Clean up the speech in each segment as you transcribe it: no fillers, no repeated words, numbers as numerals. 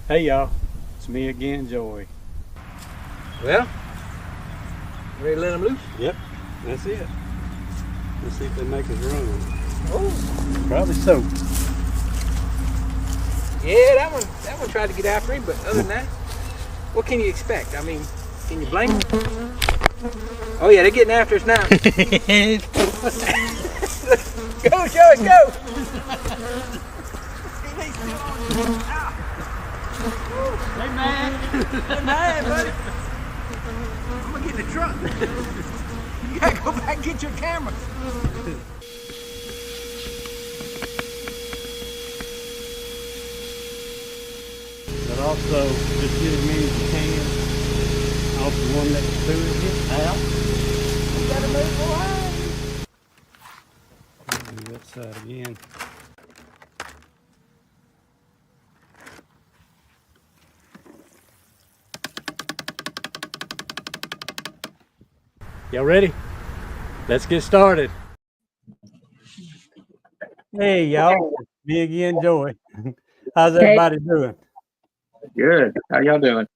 Hey y'all, it's me again, Joey. Well, ready to let them loose? Yep, that's it. Let's see if they make us run. Oh, Probably so. yeah, that one tried to get after him, but other than that, what can you expect? I mean, can you blame them? Oh yeah, they're getting after us now. Go, Joey, go! Hey man! Hey, man, buddy. I'm gonna get in the truck. You gotta go back and get your camera. But also, just get as many as you can off the one next to it. Get out. You gotta move away. Do that side again. Y'all ready? Let's get started. Hey y'all, me again, Joey. How's everybody doing? Good. How y'all doing?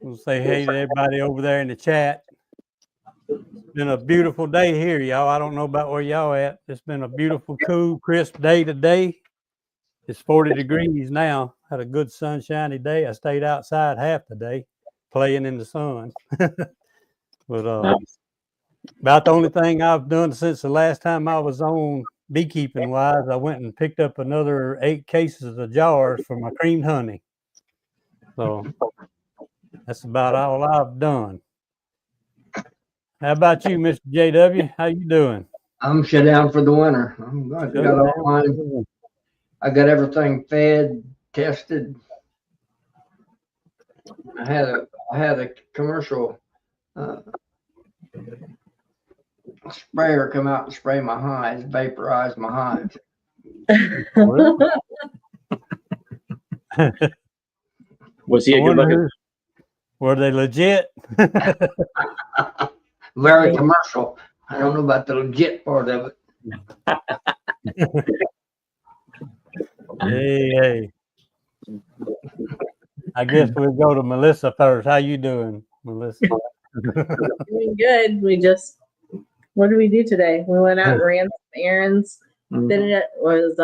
We'll say hey to everybody over there in the chat. It's been a beautiful day here, y'all. I don't know about where y'all at. It's been a beautiful, cool, crisp day today. It's 40 degrees now. Had a good sunshiny day. I stayed outside half the day playing in the sun. But Nice. about the only thing I've done since the last time I was on beekeeping wise, I went and picked up another 8 cases of jars for my creamed honey. So that's about all I've done. How about you, Mr. JW? How you doing? I'm shut down for the winter. I got everything fed, tested. I had a commercial sprayer come out and spray my hives, vaporize my hives. Was he a good looking? Were they legit? Very commercial. I don't know about the legit part of it. Hey. I guess we'll go to Melissa first. How you doing, Melissa? Doing good. What did we do today? We went out and ran some errands. Then it was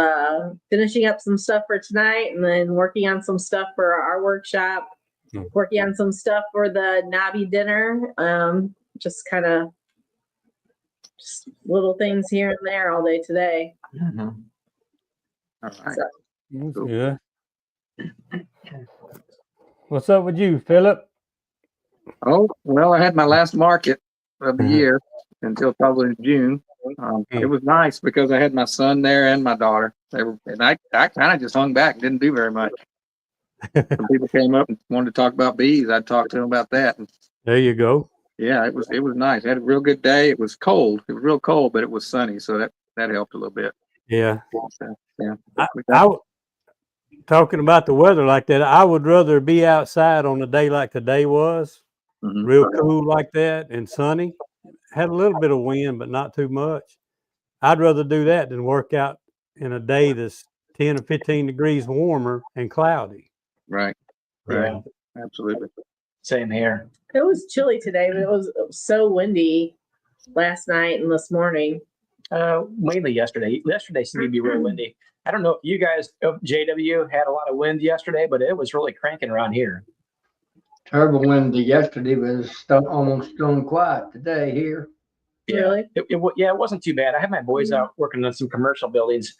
finishing up some stuff for tonight, and then working on some stuff for our workshop. Working on some stuff for the NAHBE dinner. Just kind of little things here and there all day today. All right. So, Yeah. What's up with you, Phillip? Oh, well, I had my last market of the year until probably June. It was nice because I had my son there and my daughter. And I kind of just hung back, didn't do very much. When people came up and wanted to talk about bees, I'd talk to them about that. And There you go. yeah, it was nice. I had a real good day. It was cold. It was real cold, but it was sunny, so that helped a little bit. Yeah. So, yeah. Talking about the weather like that, I would rather be outside on a day like today was, real cool like that and sunny. Had a little bit of wind, but not too much. I'd rather do that than work out in a day that's 10 or 15 degrees warmer and cloudy. Right. Yeah, Absolutely. same here. it was chilly today, but it was so windy last night and this morning. Mainly yesterday. Yesterday seemed to be real windy. I don't know if you guys, JW, had a lot of wind yesterday, but it was really cranking around here. Terrible windy yesterday, but it's almost stone quiet today here. Really? It wasn't too bad. I had my boys out working on some commercial buildings,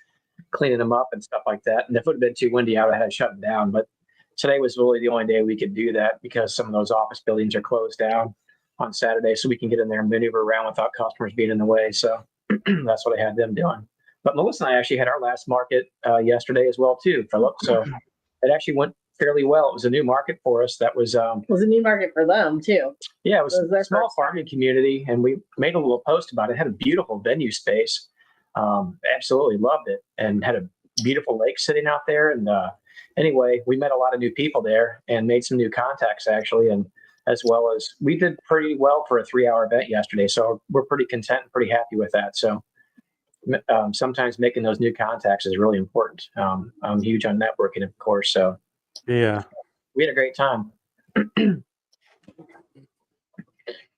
cleaning them up and stuff like that. And if it would have been too windy out, I had to shut them down. But today was really the only day we could do that because some of those office buildings are closed down on Saturday, so we can get in there and maneuver around without customers being in the way. So that's what I had them doing. But Melissa and I actually had our last market yesterday as well too, Phillip. So it actually went fairly well. It was a new market for us. That was It was a new market for them too. yeah, it was It was their a small first time. farming community, and we made a little post about it. It had a beautiful venue space. Absolutely loved it, and had a beautiful lake sitting out there. And anyway, we met a lot of new people there and made some new contacts actually, and as well as we did pretty well for a 3-hour event yesterday. So we're pretty content and pretty happy with that. So sometimes making those new contacts is really important. I'm huge on networking, of course. So Yeah. We had a great time.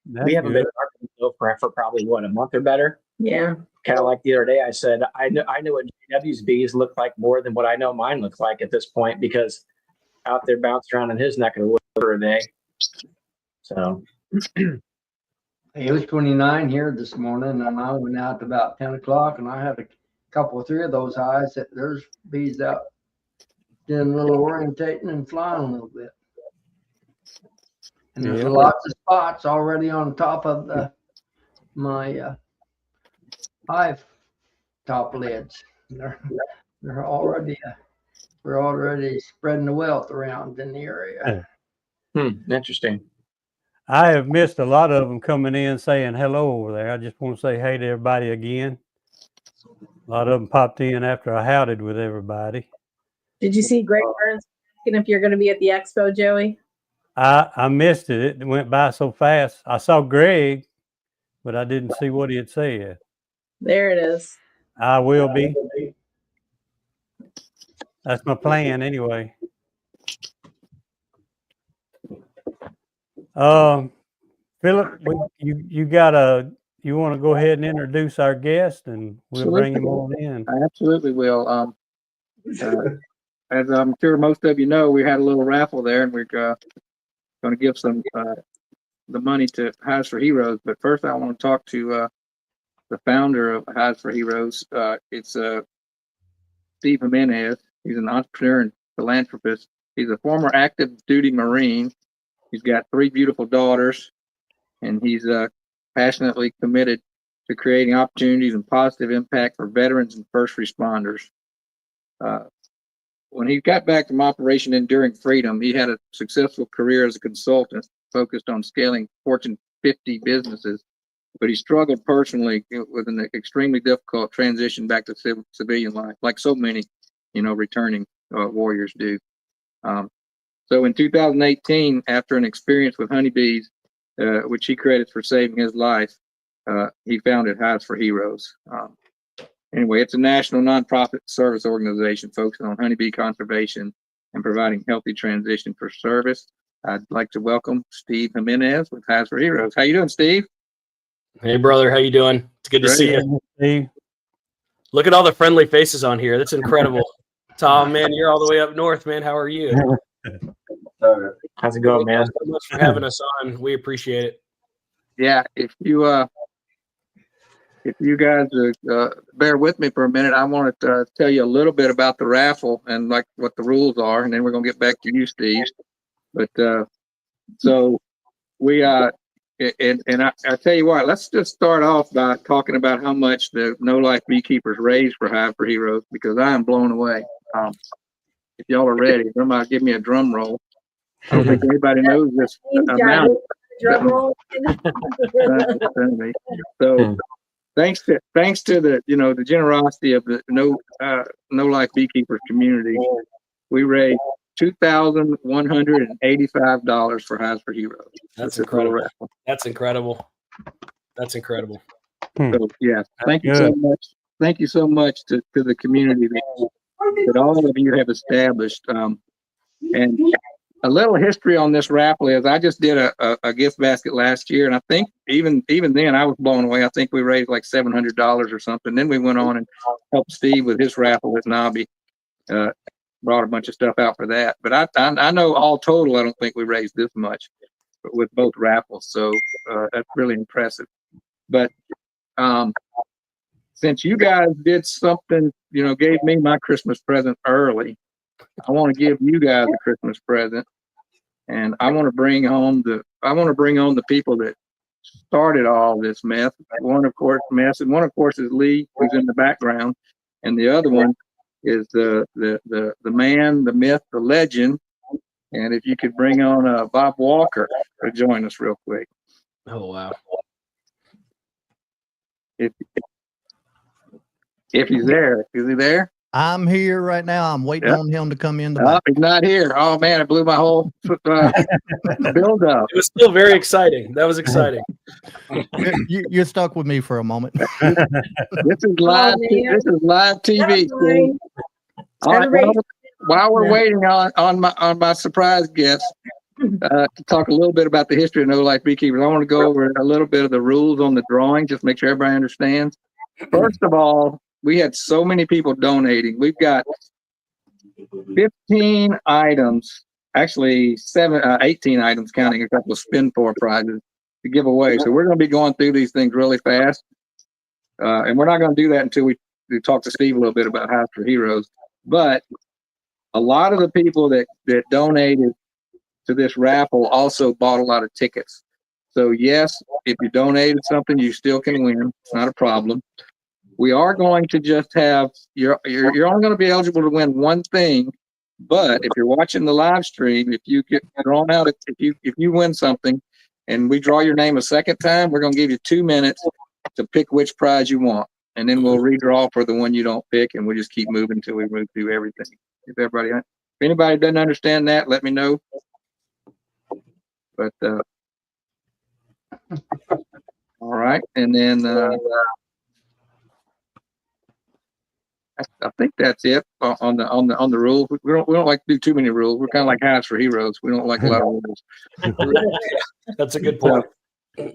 That's We haven't good. been though for probably what, a month or better. Yeah. Kind of like the other day, I said I know what JW's bees look like more than what I know mine looks like at this point, because out there bouncing around in his neck of the woods for a day. So It was 29 here this morning, and I went out about 10 o'clock, and I had a couple or three of those hives that there's bees out doing a little orientating and flying a little bit. And there's Yeah. lots of spots already on top of my hive top lids. They're already we're already spreading the wealth around in the area. interesting. I have missed a lot of them coming in saying hello over there. I just want to say hey to everybody again. A lot of them popped in after I howdied with everybody. Did you see Greg Burns asking if you're going to be at the expo, Joey? I missed it. It went by so fast. I saw Greg, but I didn't see what he had said. There it is. I will be. That's my plan anyway. Phillip, you want to go ahead and introduce our guest, and we'll bring him on in. I absolutely will. As I'm sure most of you know, we had a little raffle there, and we're going to give some the money to Hives for Heroes. But first, I want to talk to the founder of Hives for Heroes. It's Steve Jimenez. He's an entrepreneur and philanthropist. He's a former active duty Marine. He's got 3 beautiful daughters, and he's passionately committed to creating opportunities and positive impact for veterans and first responders. When he got back from Operation Enduring Freedom, he had a successful career as a consultant focused on scaling Fortune 50 businesses, but he struggled personally with an extremely difficult transition back to civilian life, like so many, returning warriors do. So in 2018, after an experience with honeybees, which he credits for saving his life, he founded Hives for Heroes. Anyway, it's a national nonprofit service organization focusing on honeybee conservation and providing healthy transition for service. I'd like to welcome Steve Jimenez with Hives for Heroes. How you doing, Steve? Hey, brother. How you doing? It's good to see you. Steve. Look at all the friendly faces on here. That's incredible. Tom, man, you're all the way up north, man. How are you? How's it going, man? Thanks so much for having us on. We appreciate it. Yeah, if you guys bear with me for a minute, I want to tell you a little bit about the raffle and like what the rules are, and then we're gonna get back to you, Steve. But so we I tell you what, let's just start off by talking about how much the No Life beekeepers raised for Hive for Heroes, because I am blown away. If y'all are ready, somebody give me a drum roll. I don't think anybody knows this amount. Drum roll. So thanks to the the generosity of the No Life beekeepers community, we raised $2,185 for Hives for Heroes. That's incredible. That's incredible. That's incredible. So yeah, thank you so much. Thank you so much to the community that all of you have established. And a little history on this raffle is I just did a gift basket last year, and I think even then I was blown away. I think we raised like $700 or something. Then we went on and helped Steve with his raffle at NAHBE. Brought a bunch of stuff out for that. But I know all total, I don't think we raised this much with both raffles. So that's really impressive. But since you guys did something, gave me my Christmas present early, I want to give you guys a Christmas present. And I want to bring on the people that started all this mess. One, of course, is Lee, who's in the background, and the other one is the man, the myth, the legend. And if you could bring on Bob Walker to join us real quick. Oh, wow. If he's there. Is he there? I'm here right now. I'm waiting on him to come in. He's not here. Oh man, it blew my whole build up. It was still very exciting. That was exciting. You're stuck with me for a moment. This is live. This is live TV. All right, while we're Yeah. waiting on my surprise guest to talk a little bit about the history of No Life Beekeepers, I want to go over a little bit of the rules on the drawing, just make sure everybody understands. First of all, we had so many people donating. We've got 15 items, actually 18 items, counting a couple of spin for prizes to give away. So we're going to be going through these things really fast, and we're not going to do that until we talk to Steve a little bit about Hives for Heroes. But a lot of the people that donated to this raffle also bought a lot of tickets. So yes, if you donated something, you still can win. It's not a problem. We are going to just have you're only going to be eligible to win one thing. But if you're watching the live stream, if you get drawn out, if you win something, and we draw your name a second time, we're going to give you 2 minutes to pick which prize you want, and then we'll redraw for the one you don't pick, and we'll just keep moving until we move through everything. If anybody doesn't understand that, let me know. But all right, and then I think that's it on the rules. We don't like to do too many rules. We're kind of like Hives for Heroes. We don't like a lot of rules. That's a good point. All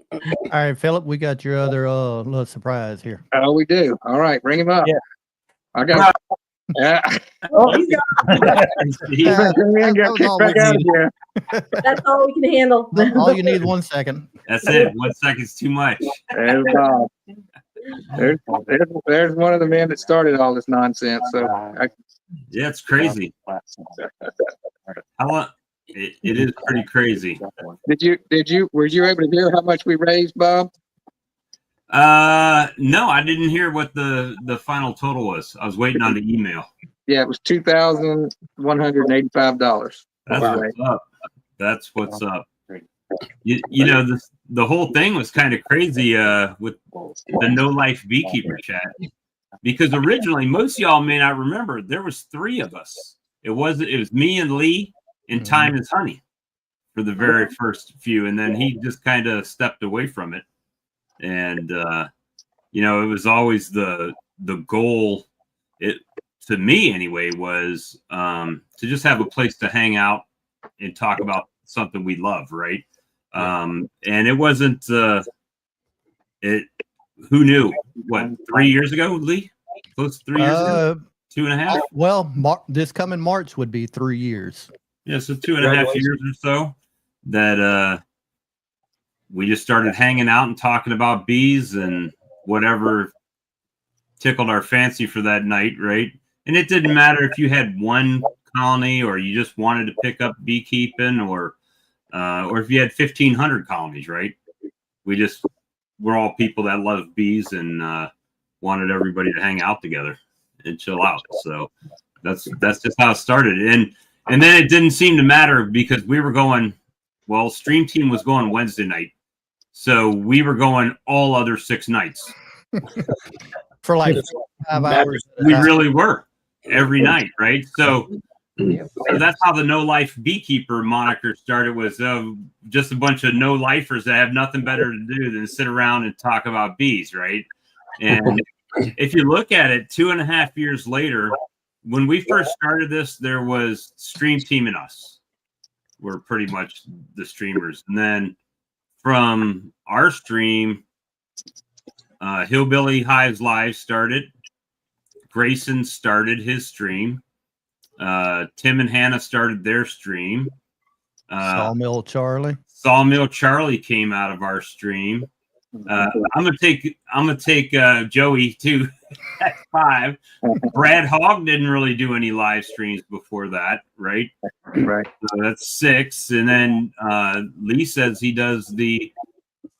right, Phillip, we got your other little surprise here. Oh, we do. All right, bring him up. Yeah. I got. Yeah. Oh, he's got- Yeah, Come in, that get was kicked all back we out of needed. here. that's all we can handle. All you need 1 second. That's it. 1 second's too much. There's Bob. There's one of the men that started all this nonsense. So Yeah, it's crazy. How long? It is pretty crazy. were you able to hear how much we raised, Bob? No, I didn't hear what the final total was. I was waiting on the email. Yeah, it was $2,185. That's what's up. That's what's up. You know, the whole thing was kind of crazy with the No Life Beekeeper chat, because originally, most of y'all may not remember, there was 3 of us. It was me and Lee and Time is Honey for the very first few, and then he just kind of stepped away from it. And you know, it was always the goal, to me anyway, was to just have a place to hang out and talk about something we love, right? And it wasn't who knew what 3 years ago, Lee? Close to 3 years ago? 2.5? Well, this coming March would be 3 years. Yeah, so 2.5 years or so that we just started hanging out and talking about bees and whatever tickled our fancy for that night, right? And it didn't matter if you had one colony or you just wanted to pick up beekeeping, or if you had 1,500 colonies, right? We're all people that love bees and wanted everybody to hang out together and chill out. So that's just how it started. And then it didn't seem to matter because we were going, well, Stream Team was going Wednesday night. So we were going all other 6 nights. For like 5 hours. We really were every night, right? So that's how the No Life Beekeeper moniker started, was just a bunch of no-lifers that have nothing better to do than sit around and talk about bees, right? And if you look at it, 2.5 years later, when we first started this, there was Stream Team and us. We're pretty much the streamers. And then from our stream, Hillbilly Hives Live started. Grayson started his stream. Tim and Hannah started their stream. Sawmill Charlie came out of our stream. I'm gonna take Joey too at 5. Brad Hogg didn't really do any live streams before that, right? Right. So that's 6. And then Lee says he does the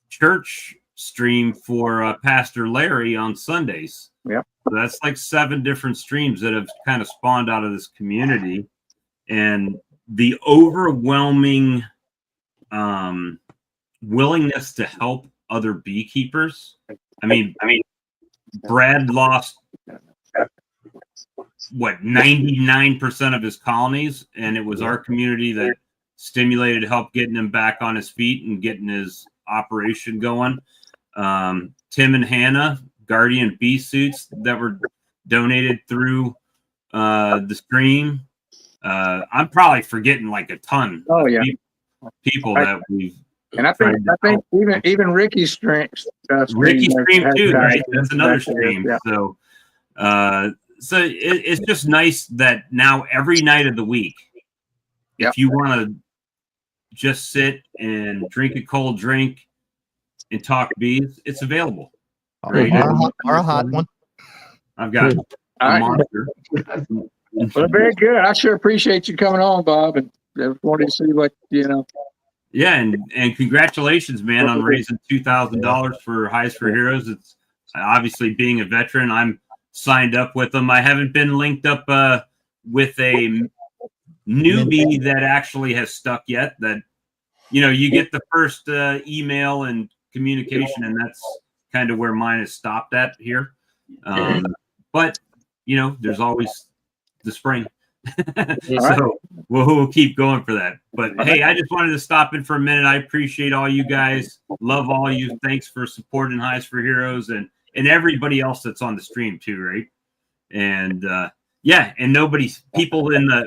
church stream for Pastor Larry on Sundays. Yep. So that's like 7 different streams that have kind of spawned out of this community, and the overwhelming willingness to help other beekeepers. I mean, Brad lost 99% of his colonies, and it was our community that stimulated help getting him back on his feet and getting his operation going. Tim and Hannah, Guardian bee suits that were donated through the stream. I'm probably forgetting like a ton. Oh, of yeah. people that we've. And I think even Ricky's stream. Ricky stream too, right? That's another That's stream. yeah. So, it's just nice that now every night of the week, Yep. if you want to just sit and drink a cold drink and talk bees, it's available. Right? Or a hot one. I've got All a right. monster. Well, very good. I sure appreciate you coming on, Bob, and wanted to see what Yeah, and congratulations, man, on raising $2,000 for Hives for Heroes. It's obviously being a veteran. I'm signed up with them. I haven't been linked up with a newbie that actually has stuck yet. That you get the first email and communication, and that's kind of where mine is stopped at here. But there's always the spring. So we'll keep going for that. But hey, I just wanted to stop in for a minute. I appreciate all you guys. Love all you. Thanks for supporting Hives for Heroes and everybody else that's on the stream too, right? And and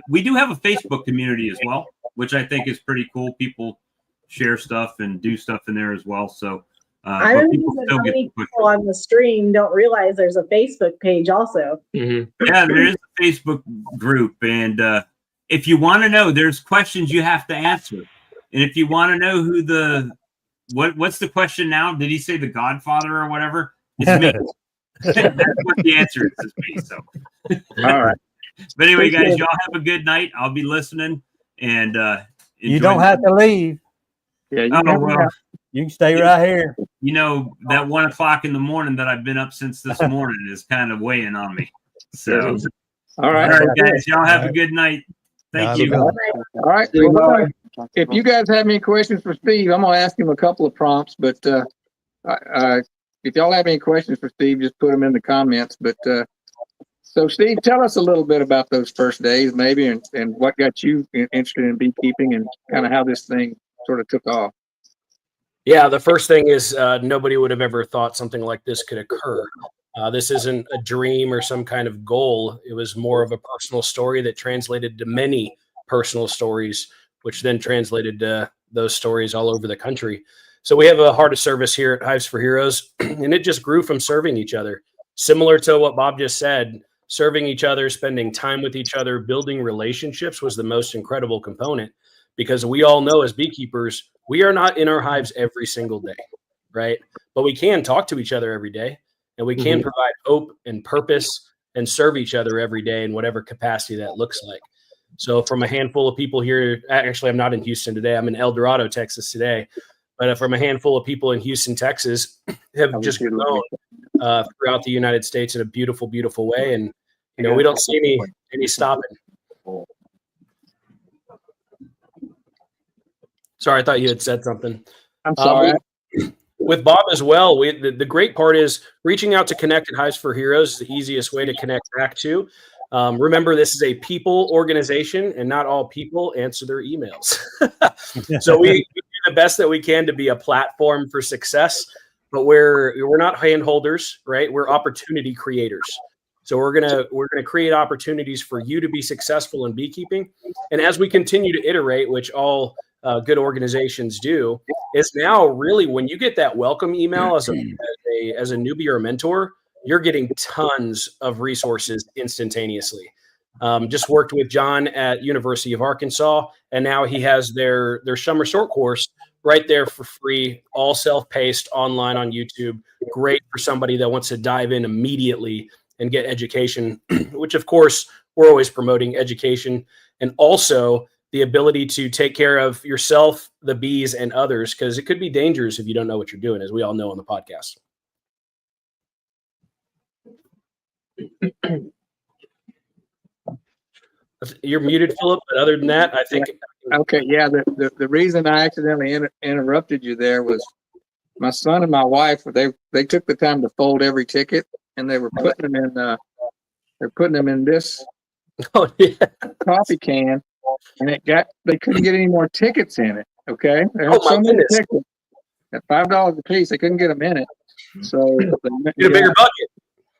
we do have a Facebook community as well, which I think is pretty cool. People share stuff and do stuff in there as well. So I don't know how many people on the stream don't realize there's a Facebook page also. Mm-hmm. Yeah, there is a Facebook group, and if you want to know, there's questions you have to answer. And if you want to know who what's the question now? Did he say the Godfather or whatever? It's me. That's what the answer is. It's me. So, all right. But anyway, guys, y'all have a good night. I'll be listening, and you don't have to leave. Yeah, you can stay right here. That 1 o'clock in the morning that I've been up since this morning is kind of weighing on me. So, all right, guys, y'all have a good night. Thank you. All right. If you guys have any questions for Steve, I'm gonna ask him a couple of prompts. But if y'all have any questions for Steve, just put them in the comments. But so, Steve, tell us a little bit about those first days, maybe, and what got you interested in beekeeping, and kind of how this thing sort of took off. Yeah, the first thing is nobody would have ever thought something like this could occur. This isn't a dream or some kind of goal. It was more of a personal story that translated to many personal stories, which then translated to those stories all over the country. So we have a heart of service here at Hives for Heroes, and it just grew from serving each other. Similar to what Bob just said, serving each other, spending time with each other, building relationships was the most incredible component, because we all know as beekeepers, we are not in our hives every single day, right? But we can talk to each other every day, and we can provide hope and purpose and serve each other every day in whatever capacity that looks like. So from a handful of people here, actually, I'm not in Houston today. I'm in El Dorado, Texas today. But from a handful of people in Houston, Texas, have just grown throughout the United States in a beautiful, beautiful way. And, we don't see any stopping. Sorry, I thought you had said something. I'm sorry. With Bob as well, the great part is reaching out to connect at Hives for Heroes is the easiest way to connect back to. Remember, this is a people organization, and not all people answer their emails. So we do the best that we can to be a platform for success, but we're not handholders, right? We're opportunity creators. So we're gonna create opportunities for you to be successful in beekeeping. And as we continue to iterate, which all good organizations do, is now really when you get that welcome email as a newbie or a mentor, you're getting tons of resources instantaneously. Just worked with John at University of Arkansas, and now he has their summer short course right there for free, all self-paced online on YouTube. Great for somebody that wants to dive in immediately and get education, which of course we're always promoting education, and also the ability to take care of yourself, the bees, and others, because it could be dangerous if you don't know what you're doing, as we all know on the podcast. You're muted, Phillip, but other than that, I think... Okay, yeah, the reason I accidentally interrupted you there was my son and my wife, they took the time to fold every ticket, and they were putting them in this coffee can, and they couldn't get any more tickets in it. Okay, there were so many tickets at $5 a piece, they couldn't get them in it. So get a bigger bucket.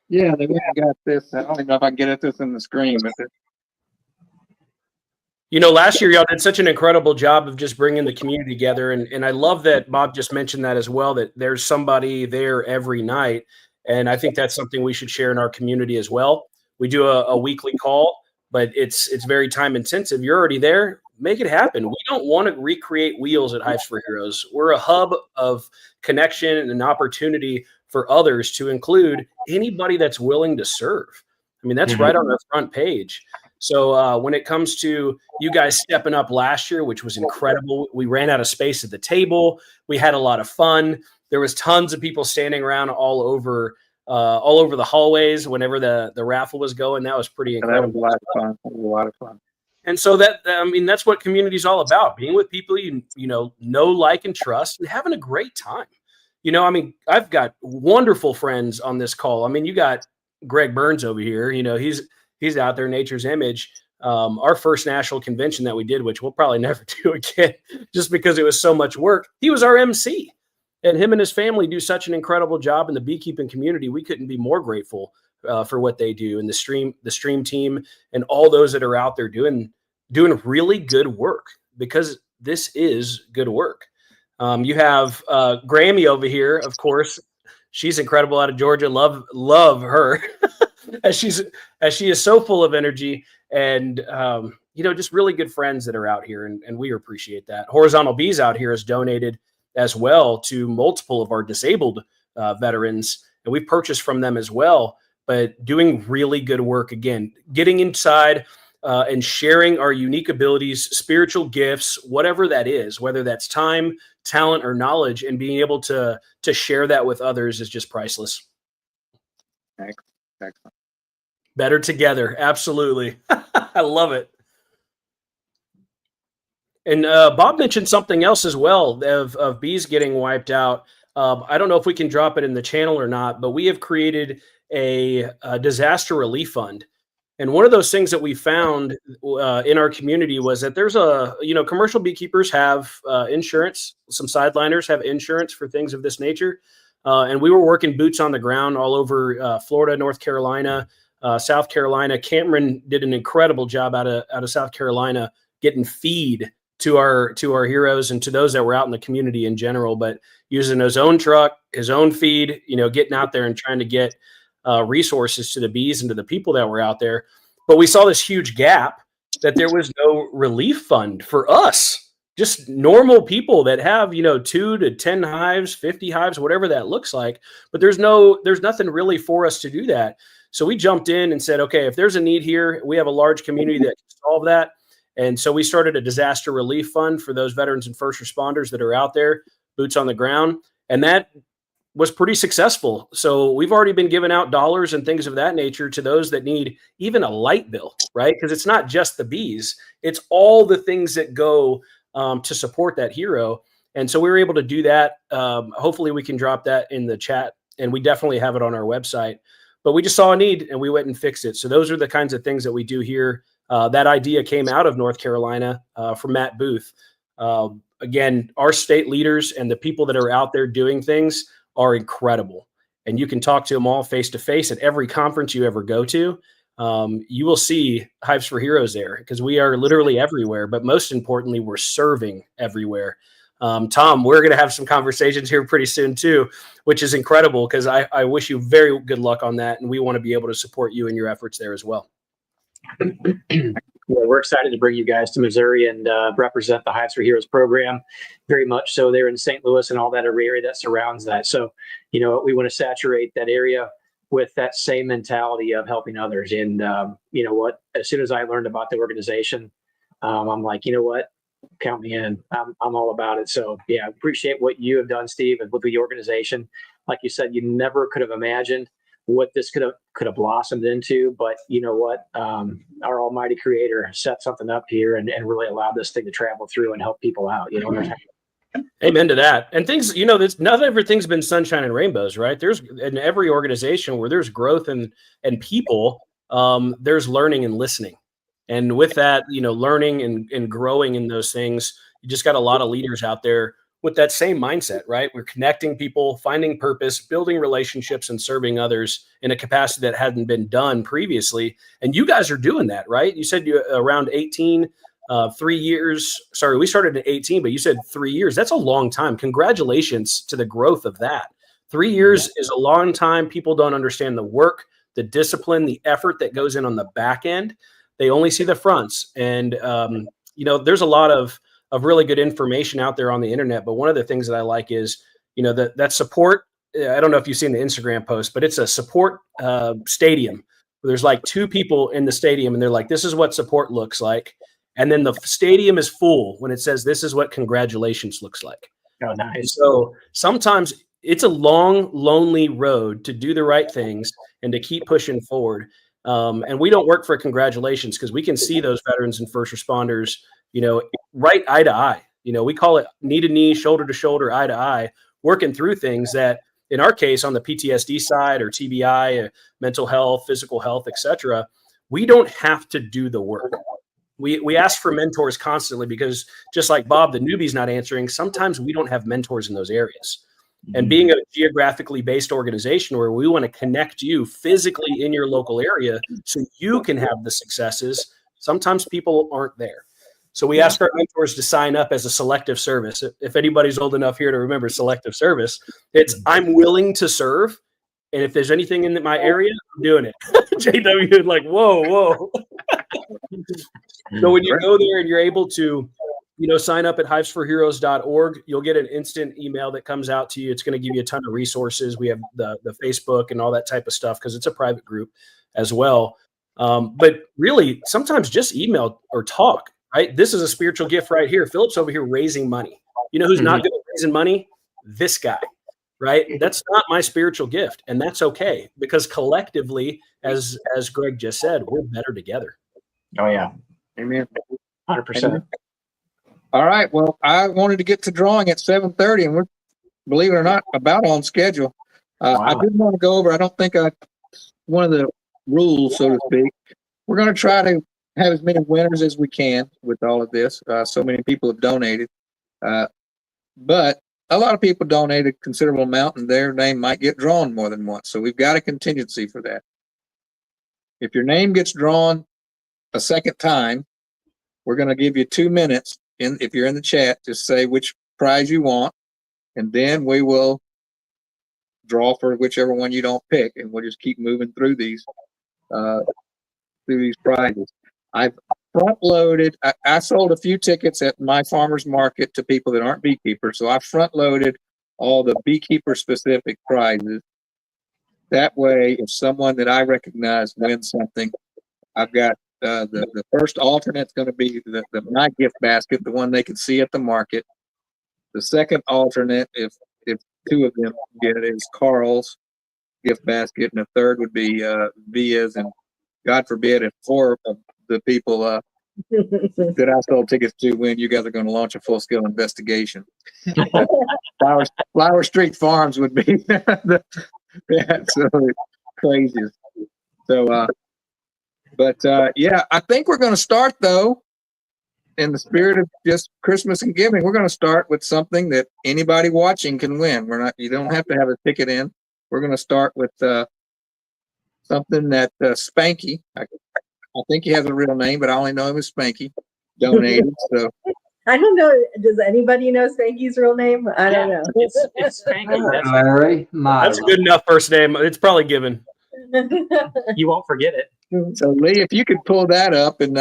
Yeah, they went and got this. I don't even know if I can get at this in the screen, but Last year y'all did such an incredible job of just bringing the community together. And I love that Bob just mentioned that as well, that there's somebody there every night. And I think that's something we should share in our community as well. We do a weekly call, but it's very time intensive. You're already there. Make it happen. We don't want to recreate wheels at Hives for Heroes. We're a hub of connection and an opportunity for others, to include anybody that's willing to serve. I mean, that's right on the front page. So when it comes to you guys stepping up last year, which was incredible, we ran out of space at the table. We had a lot of fun. There was tons of people standing around all over the hallways whenever the raffle was going. That was pretty incredible. That was a lot of fun. And so that's what community is all about: being with people you know, like, and trust, and having a great time. I've got wonderful friends on this call. I mean, you got Greg Burns over here. He's out there, Nature's Image. Our first national convention that we did, which we'll probably never do again, just because it was so much work. He was our MC, and him and his family do such an incredible job in the beekeeping community. We couldn't be more grateful for what they do, and the stream team, and all those that are out there doing really good work, because this is good work. You have Grammy over here, of course. She's incredible, out of Georgia. Love her. as she is so full of energy, and just really good friends that are out here, and we appreciate that. Horizontal Bees out here has donated as well to multiple of our disabled veterans, and we've purchased from them as well, but doing really good work, again, getting inside and sharing our unique abilities, spiritual gifts, whatever that is, whether that's time, talent, or knowledge, and being able to share that with others is just priceless. Excellent. Better together. Absolutely. I love it. And Bob mentioned something else as well of bees getting wiped out. I don't know if we can drop it in the channel or not, but we have created a disaster relief fund. And one of those things that we found in our community was that there's commercial beekeepers have insurance. Some sideliners have insurance for things of this nature. And we were working boots on the ground all over Florida, North Carolina, South Carolina. Cameron did an incredible job out of South Carolina getting feed to our heroes and to those that were out in the community in general, but using his own truck, his own feed, getting out there and trying to get resources to the bees and to the people that were out there. But we saw this huge gap, that there was no relief fund for us, just normal people that have 2 to 10 hives, 50 hives, whatever that looks like. But there's nothing really for us to do that. So we jumped in and said, okay, if there's a need here, we have a large community that can solve that. And so we started a disaster relief fund for those veterans and first responders that are out there, boots on the ground. And that was pretty successful. So we've already been giving out dollars and things of that nature to those that need even a light bill, right? Because it's not just the bees, it's all the things that go to support that hero. And so we were able to do that. Hopefully we can drop that in the chat, and we definitely have it on our website. But we just saw a need and we went and fixed it. So those are the kinds of things that we do here. That idea came out of North Carolina from Matt Booth. Again, our state leaders and the people that are out there doing things are incredible. And you can talk to them all face to face at every conference you ever go to. You will see Hives for Heroes there, because we are literally everywhere. But most importantly, we're serving everywhere. Tom, we're going to have some conversations here pretty soon too, which is incredible, because I wish you very good luck on that. And we want to be able to support you in your efforts there as well. Yeah, we're excited to bring you guys to Missouri and represent the Hives for Heroes program. Very much so. They're in St. Louis and all that area that surrounds that. So, we want to saturate that area with that same mentality of helping others. And as soon as I learned about the organization, I'm like, count me in. I'm all about it. So yeah, appreciate what you have done, Steve, and with the organization. Like you said, you never could have imagined what this could have blossomed into, but you know what? Our almighty creator set something up here and really allowed this thing to travel through and help people out. Amen to that. And things, not everything's been sunshine and rainbows, right? There's in every organization where there's growth and people, there's learning and listening. And with that, learning and growing in those things, you just got a lot of leaders out there with that same mindset, right? We're connecting people, finding purpose, building relationships, and serving others in a capacity that hadn't been done previously. And you guys are doing that, right? You said you around 18 3 years. Sorry, we started in 18, but you said 3 years. That's a long time. Congratulations to the growth of that. 3 years is a long time. People don't understand the work, the discipline, the effort that goes in on the back end. They only see the fronts. And, there's a lot of really good information out there on the internet. But one of the things that I like is, that support. I don't know if you've seen the Instagram post, but it's a support stadium. There's like 2 people in the stadium and they're like, this is what support looks like. And then the stadium is full when it says, this is what congratulations looks like. Oh, nice. So sometimes it's a long, lonely road to do the right things and to keep pushing forward. And we don't work for congratulations because we can see those veterans and first responders, right eye to eye. We call it knee to knee, shoulder to shoulder, eye to eye, working through things that, in our case, on the PTSD side or TBI, mental health, physical health, etc., we don't have to do the work. We ask for mentors constantly because just like Bob, the newbie's not answering, sometimes we don't have mentors in those areas. And being a geographically based organization where we want to connect you physically in your local area so you can have the successes, sometimes people aren't there. So we ask our mentors to sign up as a selective service. If anybody's old enough here to remember selective service, it's I'm willing to serve. And if there's anything in my area, I'm doing it. JW is like, whoa. So when you go there and you're able to, sign up at hivesforheroes.org, you'll get an instant email that comes out to you. It's going to give you a ton of resources. We have the Facebook and all that type of stuff because it's a private group as well. But really, sometimes just email or talk. Right? This is a spiritual gift right here. Philip's over here raising money. You know who's not good at raising money? This guy, right? That's not my spiritual gift. And that's okay because collectively, as Greg just said, we're better together. Oh, yeah. Amen. 100%. All right. Well, I wanted to get to drawing at 7:30 and we're, believe it or not, about on schedule. I did want to go over, I don't think one of the rules, so to speak, we're going to try to have as many winners as we can with all of this. So many people have donated, but a lot of people donated a considerable amount and their name might get drawn more than once. So we've got a contingency for that. If your name gets drawn a second time, we're going to give you 2 minutes. If you're in the chat, just say which prize you want, and then we will draw for whichever one you don't pick, and we'll just keep moving through these prizes. I've front loaded. I sold a few tickets at my farmer's market to people that aren't beekeepers. So I front loaded all the beekeeper specific prizes. That way, if someone that I recognize wins something, I've got the first alternate's going to be my gift basket, the one they can see at the market. The second alternate, if 2 of them get it, is Carl's gift basket, and the third would be Via's, and God forbid if 4 of the people that I sold tickets to win, you guys are going to launch a full-scale investigation. Flower Street Farms would be the absolute craziest. So, yeah, I think we're going to start, though, in the spirit of just Christmas and giving. We're going to start with something that anybody watching can win. You don't have to have a ticket in. We're going to start with something that Spanky, I think he has a real name, but I only know him as Spanky, donated. So I don't know. Does anybody know Spanky's real name? I don't know. It's Spanky. Larry, That's a good enough first name. It's probably given. You won't forget it. So Lee, if you could pull that up and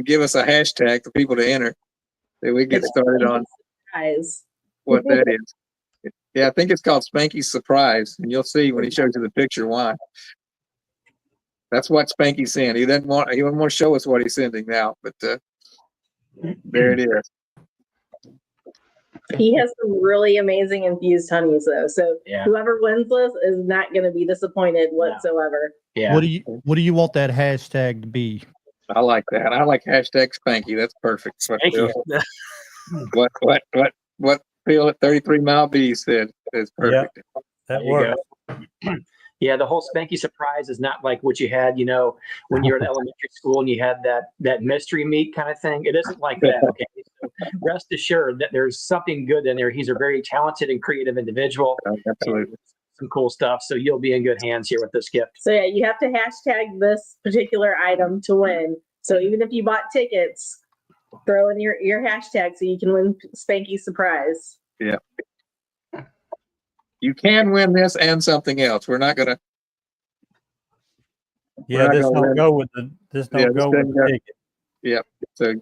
give us a hashtag for people to enter, then we get started on what that is. Yeah, I think it's called Spanky's Surprise, and you'll see when he shows you the picture why. That's what Spanky's saying. He wouldn't want to show us what he's sending now, but there it is. He has some really amazing infused honeys, though. So whoever wins this is not going to be disappointed whatsoever. Yeah. What do you want that hashtag to be? I like that. I like hashtag Spanky. That's perfect. What Phil at 33 Mile B said is perfect. Yep, that works. Yeah, the whole Spanky Surprise is not like what you had, when you're in elementary school and you had that mystery meat kind of thing. It isn't like that. Okay, so rest assured that there's something good in there. He's a very talented and creative individual. Absolutely, some cool stuff. So you'll be in good hands here with this gift. So yeah, you have to hashtag this particular item to win. So even if you bought tickets, throw in your hashtag so you can win Spanky's surprise. Yeah. You can win this and something else. We're not gonna. Yeah, not this gonna don't win. go with the this Yeah, don't this go with doesn't the go- ticket. Yeah. So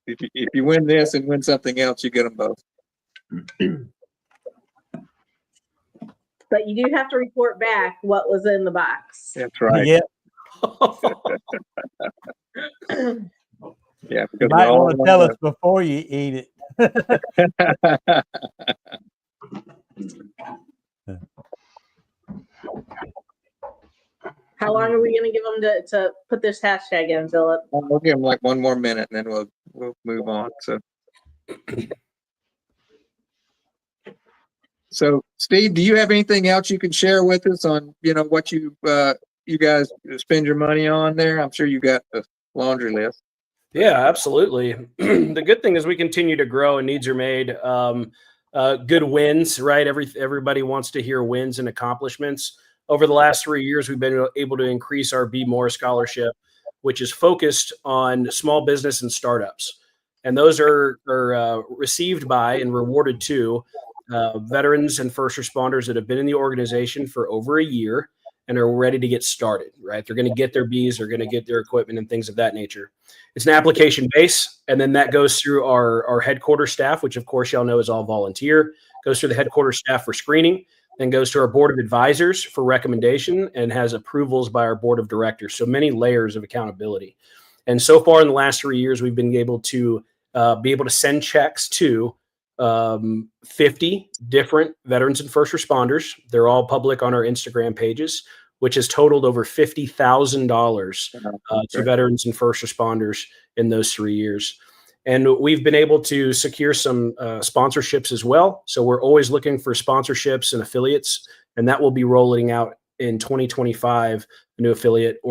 if you win this and win something else, you get them both. But you do have to report back what was in the box. That's right. Yeah, Yeah. you Because might want to tell us before you eat it. How long are we going to give them to put this hashtag in, Philip? We'll give them like one more minute, and then we'll move on. So, Steve, do you have anything else you can share with us on what you guys spend your money on there? I'm sure you got the laundry list. Yeah, absolutely. The good thing is we continue to grow and needs are made. Good wins, right? Everybody wants to hear wins and accomplishments. Over the last 3 years, we've been able to increase our Be More scholarship, which is focused on small business and startups. And those are received by and rewarded to veterans and first responders that have been in the organization for over a year and are ready to get started, right? They're going to get their bees, they're going to get their equipment and things of that nature. It's an application base, and then that goes through our headquarters staff, which of course y'all know is all volunteer, goes through the headquarters staff for screening, then goes to our board of advisors for recommendation and has approvals by our board of directors. So many layers of accountability. And so far in the last 3 years, we've been able to send checks to 50 different veterans and first responders. They're all public on our Instagram pages, which has totaled over $50,000 to veterans and first responders in those 3 years. And we've been able to secure some sponsorships as well. So we're always looking for sponsorships and affiliates, and that will be rolling out in 2025, a new affiliate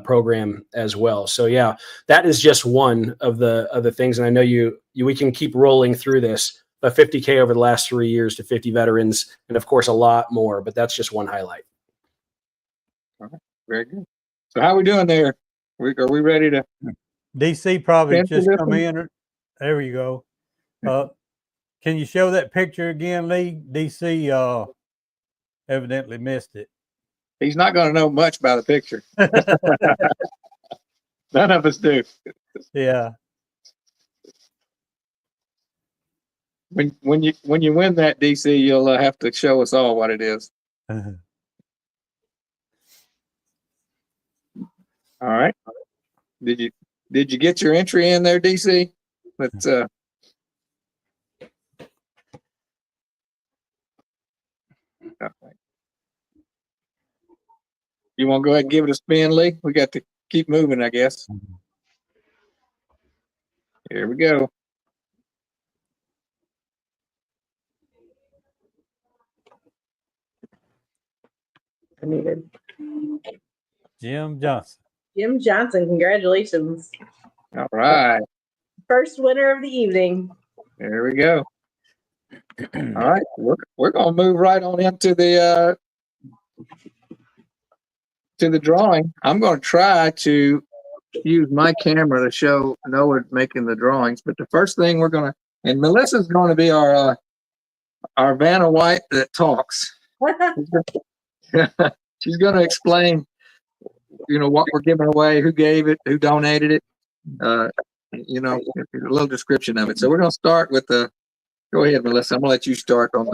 program as well. So yeah, that is just one of the things. And I know we can keep rolling through this, but 50K over the last 3 years to 50 veterans, and of course a lot more, but that's just one highlight. All right. Very good. So how are we doing there? Are we ready to? DC probably Fancy just this come one? in. There you go. Can you show that picture again, Lee? DC evidently missed it. He's not going to know much about a picture. None of us do. Yeah. When you win that, DC, you'll have to show us all what it is. All right. Did you get your entry in there, DC? Let's You want to go ahead and give it a spin, Lee? We got to keep moving, I guess. Here we go. I needed Jim Johnson. Jim Johnson. Congratulations. All right. First winner of the evening. There we go. All right. We're going to move right on into the drawing. I'm going to try to use my camera to show Noah making the drawings. But the first thing and Melissa's going to be our Vanna White that talks. She's going to explain, what we're giving away, who gave it, who donated it, a little description of it. So we're going to start with go ahead, Melissa. I'm going to let you start on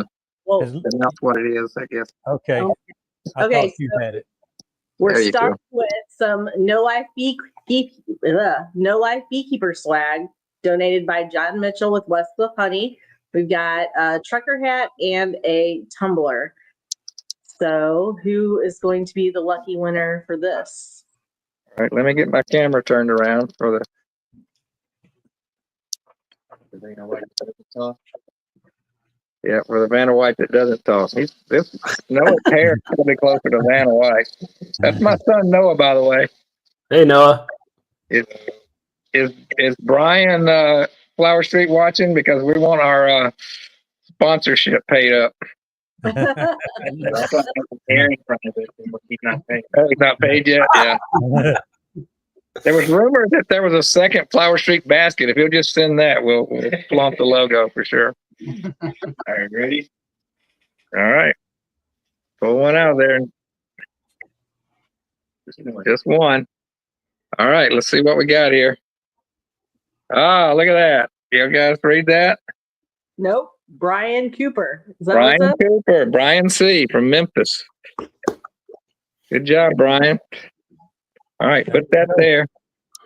announce what it is, I guess. Okay. I Okay, thought you had it. We're There you starting with some No Life Beekeeper swag donated by John Mitchell with Westcliff Honey. We've got a trucker hat and a tumbler. So who is going to be the lucky winner for this? All right, let me get my camera turned around for the. Yeah, for the Vanna White that doesn't talk. Noah's hair is probably closer to Vanna White. That's my son Noah, by the way. Hey, Noah. Is Brian Flower Street watching? Because we want our sponsorship paid up. He's not paid yet. Yeah. There was rumor that there was a second Flower Street basket. If you'll just send that, we'll flaunt the logo for sure. All right, ready? All right. Pull one out of there. Just one. All right, let's see what we got here. Ah, look at that. You guys read that? Nope. Brian Cooper. Is that Brian what's up? Cooper, Brian C. from Memphis. Good job, Brian. All right, put that there.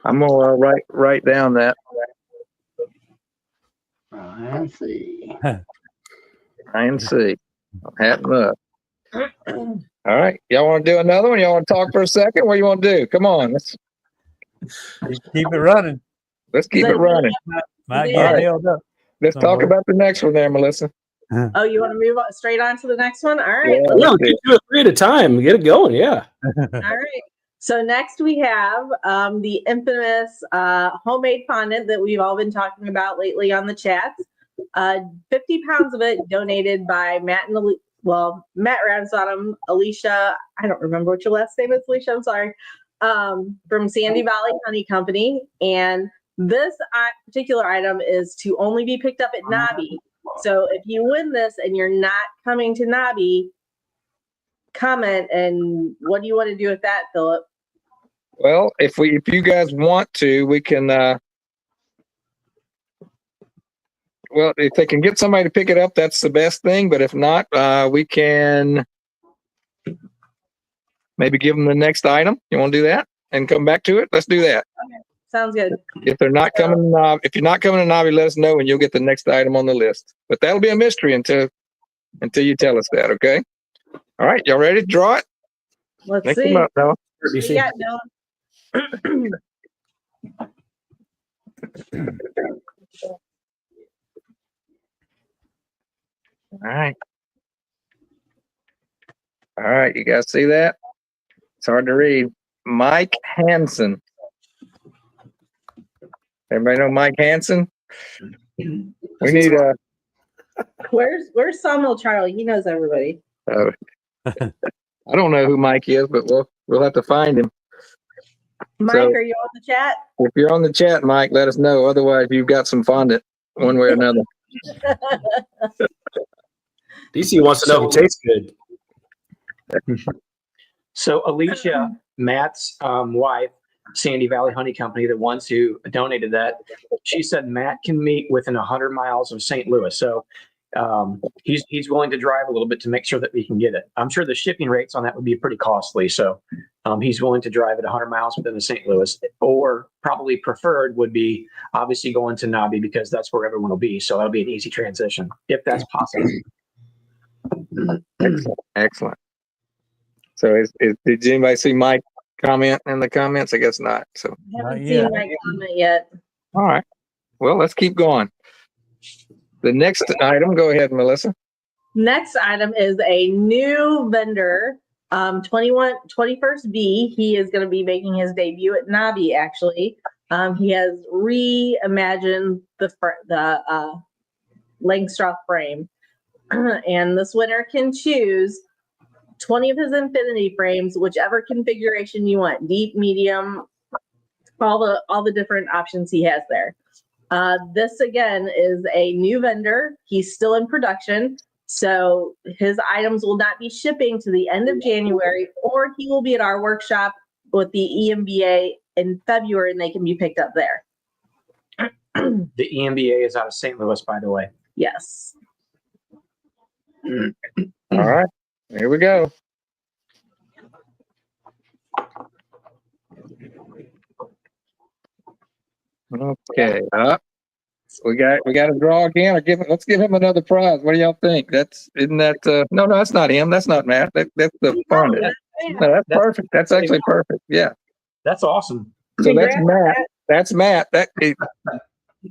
I'm gonna write down that. Brian C. Brian C. Hat him up. All right, y'all want to do another one? Y'all want to talk for a second? What do you want to do? Come on, let's Keep it running. keep it running. Might All get right. held up. Let's talk somewhere. about the next one there, Melissa. Oh, you want to move straight on to the next one? All right. Yeah, Yeah, let's keep doing 3 at a time. Get it going. Yeah. All right. So next we have the infamous homemade fondant that we've all been talking about lately on the chats. 50 pounds of it donated by Matt and Matt Ramsbottom, Alicia. I don't remember what your last name is, Alicia. I'm sorry. From Sandy Valley Honey Company. And this particular item is to only be picked up at NAHBE. So if you win this and you're not coming to NAHBE, comment. And what do you want to do with that, Philip? Well, if you guys want to, we can. Well, if they can get somebody to pick it up, that's the best thing. But if not, we can maybe give them the next item. You want to do that and come back to it? Let's do that. Okay. Sounds good. If they're not coming to NAHBE, if you're not coming to NAHBE, let us know and you'll get the next item on the list. But that'll be a mystery until you tell us that. Okay. All right. Y'all ready to draw it? Let's Mix see. them up, Noah. Yeah, no. All right. All right. You guys see that? It's hard to read. Mike Hansen. Everybody know Mike Hansen? We need a. Where's Samuel Charlie? He knows everybody. I don't know who Mike is, but we'll have to find him. Mike, So- are you on the chat? If you're on the chat, Mike, let us know. Otherwise, you've got some fondant one way or another. DC wants to know if it tastes good. So Alicia, Matt's wife, Sandy Valley Honey Company, the ones who donated that, she said Matt can meet within 100 miles of St. Louis. So he's willing to drive a little bit to make sure that we can get it. I'm sure the shipping rates on that would be pretty costly. So he's willing to drive it 100 miles within the St. Louis, or probably preferred would be obviously going to NAHBE because that's where everyone will be. So that'll be an easy transition if that's possible. Excellent. So did anybody see Mike comment in the comments? I guess not. So, Haven't yeah. seen Mike comment yet. all right. Well, let's keep going. The next item, go ahead, Melissa. Next item is a new vendor, 21st B. He is going to be making his debut at NAHBE, actually. He has reimagined the Langstroth frame. And this winner can choose 20 of his infinity frames, whichever configuration you want, deep, medium, all the different options he has there. This again is a new vendor. He's still in production, so his items will not be shipping to the end of January, or he will be at our workshop with the EMBA in February, and they can be picked up there. The EMBA is out of St. Louis, by the way. Yes. All right. Here we go. Okay. We got to draw again, or let's give him another prize. What do y'all think? Isn't that no, that's not him. That's not Matt. That's the fondant. No, that's perfect. That's actually perfect. Yeah. That's awesome. So that's Matt. That's Matt.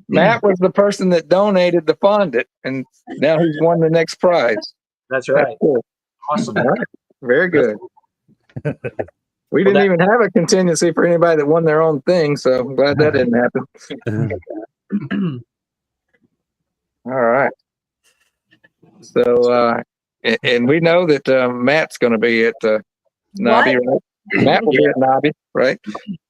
Matt was the person that donated the fondant, and now he's won the next prize. That's right. That's cool. Awesome. All right. Very good. We didn't even have a contingency for anybody that won their own thing, so I'm glad that didn't happen. All right. So, and we know that Matt's going to be at NAHBE, right? Matt will be at NAHBE, right?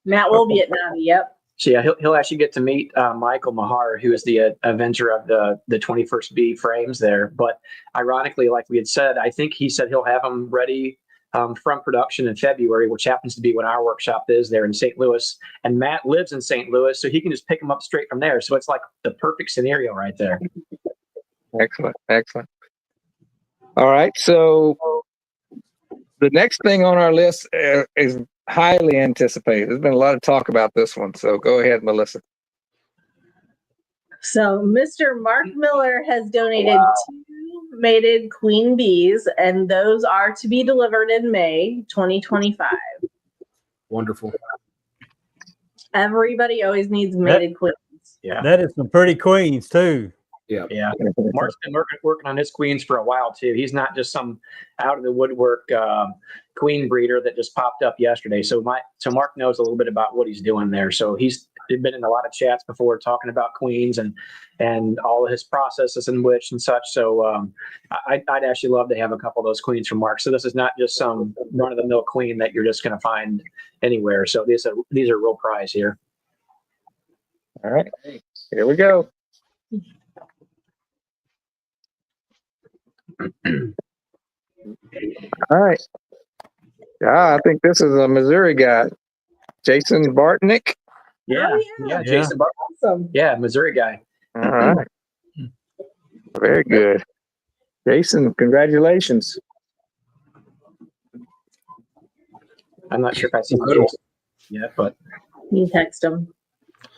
Matt will be at NAHBE. Yep. So yeah, he'll actually get to meet Michael Mahar, who is the inventor of the 21st Bee frames there. But ironically, like we had said, I think he said he'll have them ready from production in February, which happens to be when our workshop is there in St. Louis. And Matt lives in St. Louis, so he can just pick them up straight from there. So it's like the perfect scenario right there. Excellent. Excellent. All right. So the next thing on our list is highly anticipated. There's been a lot of talk about this one. So go ahead, Melissa. So Mr. Mark Miller has donated 2 mated queen bees, and those are to be delivered in May 2025. Wonderful. Everybody always needs mated queens. Yeah. That is some pretty queens too. Yeah. Mark's been working on his queens for a while too. He's not just some out of the woodwork queen breeder that just popped up yesterday. So Mark knows a little bit about what he's doing there. So he's been in a lot of chats before talking about queens and all of his processes and which and such. So I'd actually love to have a couple of those queens from Mark. So this is not just some run of the mill queen that you're just going to find anywhere. So these are real prize here. All right, here we go. All right. I think this is a Missouri guy, Jason Bartnick. Yeah, Oh, yeah, Jason Bartnick. Awesome. Yeah, Missouri guy. All right. Very good. Jason, congratulations. I'm not sure if I see Jason yet, but You text him.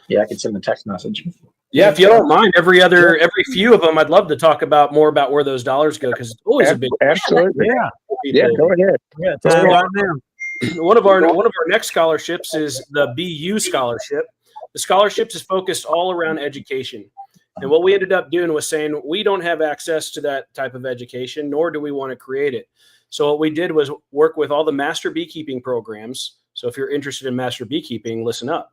yeah, I can send a text message. Yeah, if you don't mind, every few of them, I'd love to talk about more about where those dollars go, because it's always a big Absolutely. Yeah, go ahead. Yeah, time right now. One of our next scholarships is the BU scholarship. The scholarships is focused all around education. And what we ended up doing was saying we don't have access to that type of education, nor do we want to create it. So what we did was work with all the master beekeeping programs. So if you're interested in master beekeeping, listen up.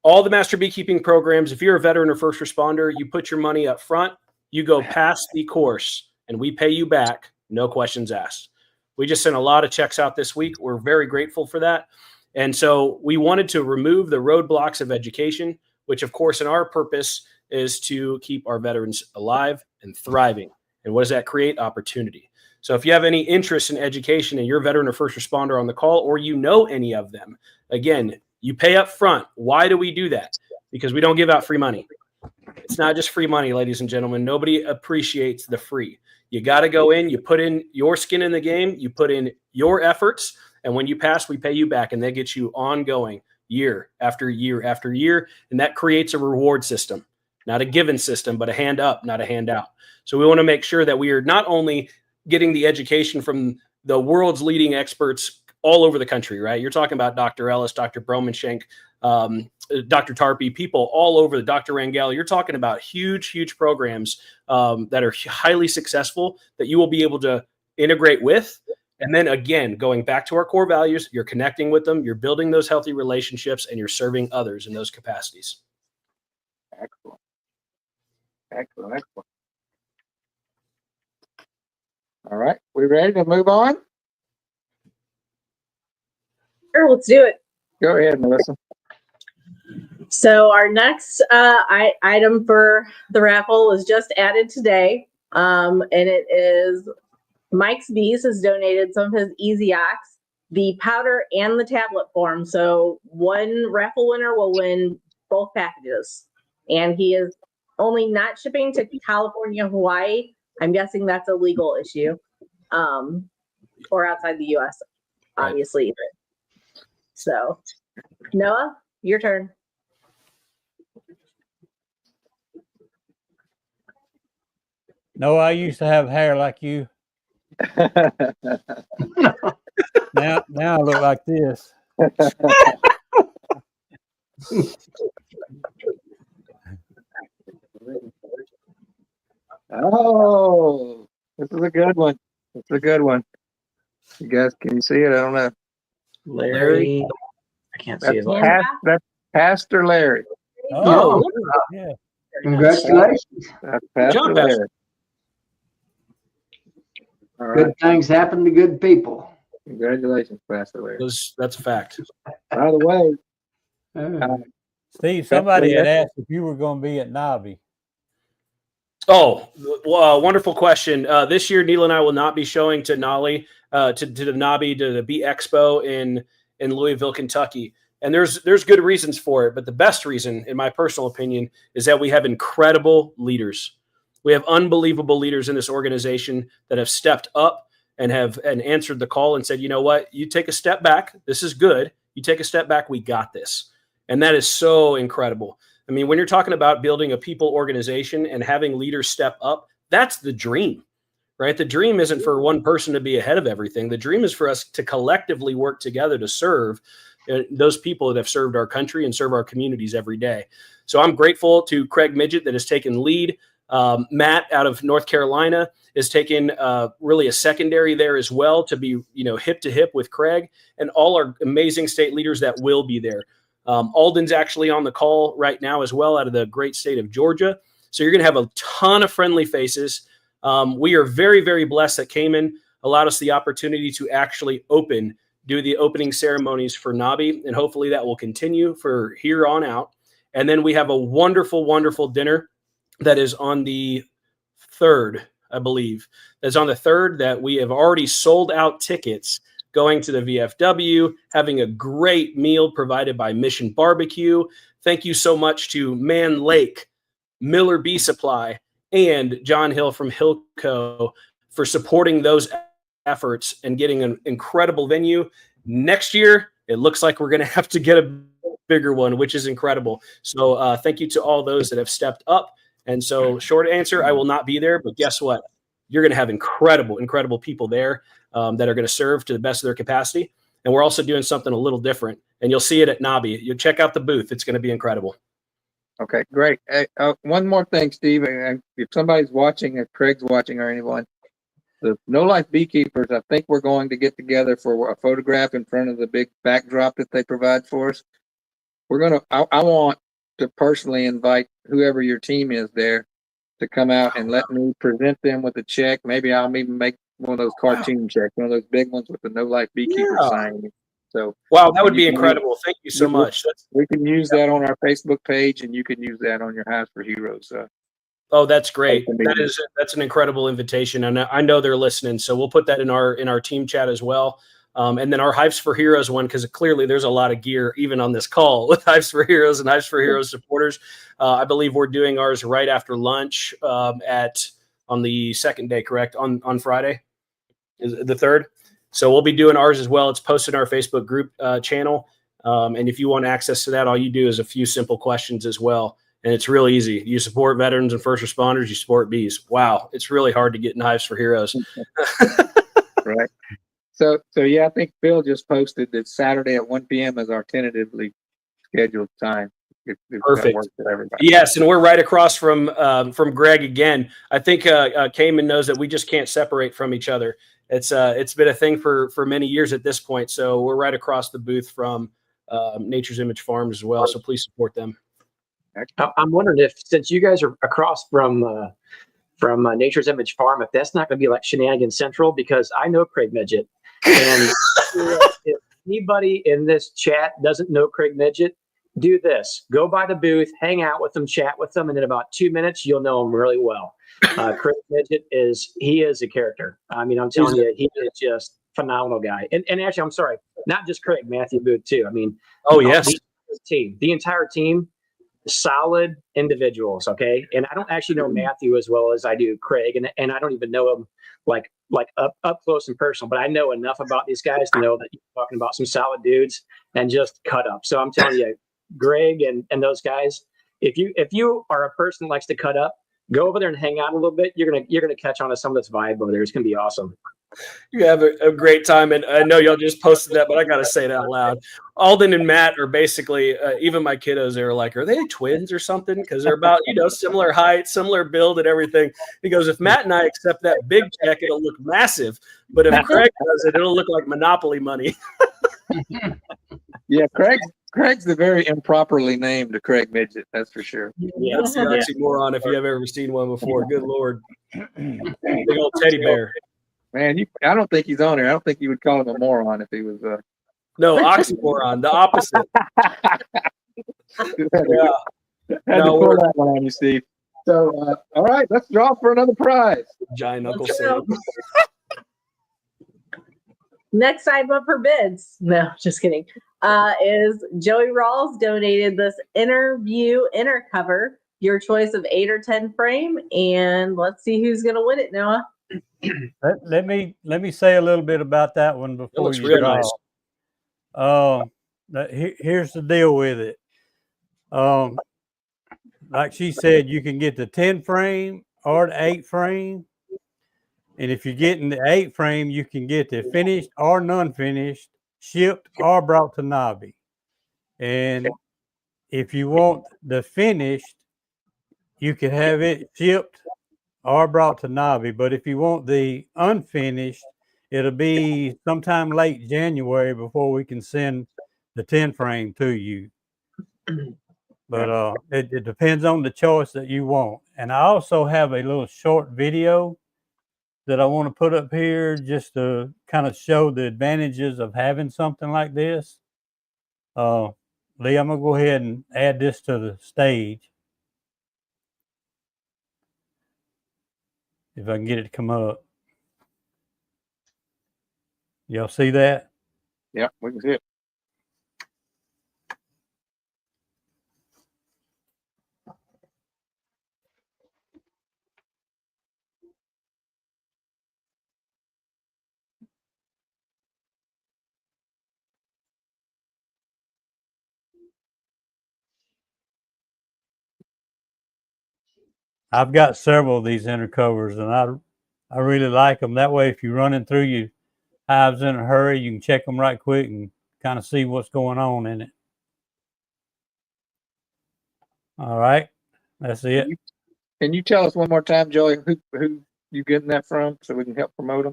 All the master beekeeping programs, if you're a veteran or first responder, you put your money up front, you go past the course, and we pay you back, no questions asked. We just sent a lot of checks out this week. We're very grateful for that. And so we wanted to remove the roadblocks of education, which of course in our purpose is to keep our veterans alive and thriving. And what does that create? Opportunity. So if you have any interest in education and you're a veteran or first responder on the call, or you know any of them, again, you pay up front. Why do we do that? Because we don't give out free money. It's not just free money, ladies and gentlemen. Nobody appreciates the free. You got to go in, you put in your skin in the game, you put in your efforts, and when you pass, we pay you back, and that gets you ongoing year after year after year, and that creates a reward system, not a given system, but a hand up, not a handout. So we want to make sure that we are not only getting the education from the world's leading experts all over the country, right? You're talking about Dr. Ellis, Dr. Bromanshank, Dr. Tarpey, people all over, Dr. Rangel. You're talking about huge, huge programs that are highly successful that you will be able to integrate with. And then again, going back to our core values, you're connecting with them, you're building those healthy relationships, and you're serving others in those capacities. Excellent. Excellent. Excellent. All right. We ready to move on? Sure, let's do it. Go ahead, Melissa. So our next item for the raffle was just added today, and it is Mike's Bees has donated some of his Easy Ox, the powder and the tablet form. So one raffle winner will win both packages, and he is only not shipping to California, Hawaii. I'm guessing that's a legal issue, or outside the U.S. obviously. So, Noah, your turn. No, I used to have hair like you. Now I look like this. Oh, this is a good one. It's a good one. You guys, can you see it? I don't know. Larry. I can't see his last. That's Pastor Larry. Oh, yeah. Congratulations. That's Pastor John, Larry. All right. Good things happen to good people. Congratulations, Pastor Larry. That's a fact. By the way, Steve, somebody had asked if you were going to be at NAHBE. Oh, wonderful question. This year, Neil and I will not be showing to Nolly, to the NAHBE, to the Bee Expo in Louisville, Kentucky. And there's good reasons for it. But the best reason, in my personal opinion, is that we have incredible leaders. We have unbelievable leaders in this organization that have stepped up and answered the call and said, you know what, you take a step back. This is good. You take a step back. We got this. And that is so incredible. I mean, when you're talking about building a people organization and having leaders step up, that's the dream, right? The dream isn't for one person to be ahead of everything. The dream is for us to collectively work together to serve those people that have served our country and serve our communities every day. So I'm grateful to Craig Midget that has taken lead. Matt out of North Carolina is taking really a secondary there as well to be, hip to hip with Craig and all our amazing state leaders that will be there. Alden's actually on the call right now as well out of the great state of Georgia. So you're going to have a ton of friendly faces. We are very, very blessed that Cayman allowed us the opportunity to actually do the opening ceremonies for NAHBE, and hopefully that will continue for here on out. And then we have a wonderful, wonderful dinner that is on the 3rd, I believe. That's on the 3rd that we have already sold out tickets, going to the VFW, having a great meal provided by Mission Barbecue. Thank you so much to Man Lake, Miller Bee Supply, and John Hill from Hillco for supporting those efforts and getting an incredible venue. Next year, it looks like we're going to have to get a bigger one, which is incredible. So thank you to all those that have stepped up. And so short answer, I will not be there, but guess what? You're going to have incredible, incredible people there that are going to serve to the best of their capacity. And we're also doing something a little different, and you'll see it at NAHBE. You'll check out the booth. It's going to be incredible. Okay, great. One more thing, Steve. If somebody's watching, if Craig's watching or anyone, the No Life Beekeepers, I think we're going to get together for a photograph in front of the big backdrop that they provide for us. I want to personally invite whoever your team is there to come out and let me present them with a check. Maybe I'll even make one of those cartoon checks, one of those big ones with the No Life Beekeeper sign. So wow, that would be incredible. Thank you so much. We can use that on our Facebook page, and you can use that on your Hives for Heroes. Oh, that's great. That's an incredible invitation, and I know they're listening. So we'll put that in our team chat as well. And then our Hives for Heroes one, because clearly there's a lot of gear even on this call with Hives for Heroes and Hives for Heroes supporters. I believe we're doing ours right after lunch on the 2nd day, correct? On Friday, is it the 3rd? So we'll be doing ours as well. It's posted in our Facebook group channel. And if you want access to that, all you do is a few simple questions as well. And it's real easy. You support veterans and first responders. You support bees. Wow. It's really hard to get in Hives for Heroes. Right. So yeah, I think Phil just posted that Saturday at 1 p.m. is our tentatively scheduled time. If Perfect. That works for everybody. Yes, and we're right across from Greg again. I think Cayman knows that we just can't separate from each other. It's been a thing for many years at this point. So we're right across the booth from Nature's Image Farms as well. So please support them. I'm wondering if, since you guys are across from Nature's Image Farm, if that's not going to be like Shenanigans Central, because I know Craig Midget. And if anybody in this chat doesn't know Craig Midget, do this. Go by the booth, hang out with them, chat with them, and in about 2 minutes, you'll know him really well. Craig Midget is a character. I mean, I'm telling you, he is just phenomenal guy. And actually, I'm sorry, not just Craig, Matthew Booth too. I mean, the entire team, solid individuals. Okay. And I don't actually know Matthew as well as I do Craig. And I don't even know him like up close and personal, but I know enough about these guys to know that you're talking about some solid dudes and just cut up. So I'm telling you, Greg and those guys, if you are a person that likes to cut up, go over there and hang out a little bit. You're gonna catch on to some of this vibe over there. It's gonna be awesome. You have a great time, and I know y'all just posted that, but I gotta say it out loud. Alden and Matt are basically even my kiddos. They were like, "Are they twins or something?" Because they're about similar height, similar build, and everything. He goes, "If Matt and I accept that big check, it'll look massive, but if Craig does it, it'll look like Monopoly money." Yeah, Craig's the very improperly named Craig Midget, that's for sure. Yeah, that's the oxymoron if you have ever seen one before. Good Lord. Big old teddy bear. Man, I don't think he's on here. I don't think you would call him a moron if he was. No, oxymoron, the opposite. Yeah. Had to pull that one on you, Steve. So, all right, let's draw for another prize. Giant knuckle Let's sandwich. go. Next item up for bids. No, just kidding. Is Joey Rawls donated this inner view inner cover, your choice of 8 or 10 frame, and let's see who's gonna win it, Noah. Let me say a little bit about that one before looks you real draw. nice. Here's the deal with it. Like she said, you can get the 10 frame or the 8 frame. And if you're getting the 8 frame, you can get the finished or non-finished, shipped or brought to NAHBE. And if you want the finished, you can have it shipped or brought to NAHBE. But if you want the unfinished, it'll be sometime late January before we can send the 10 frame to you. But it depends on the choice that you want. And I also have a little short video that I want to put up here just to kind of show the advantages of having something like this. Lee, I'm going to go ahead and add this to the stage. If I can get it to come up. Y'all see that? Yeah, we can see it. I've got several of these inner covers, and I really like them. That way, if you're running through your hives in a hurry, you can check them right quick and kind of see what's going on in it. All right, that's it. Can you tell us one more time, Joey, who you getting that from so we can help promote them?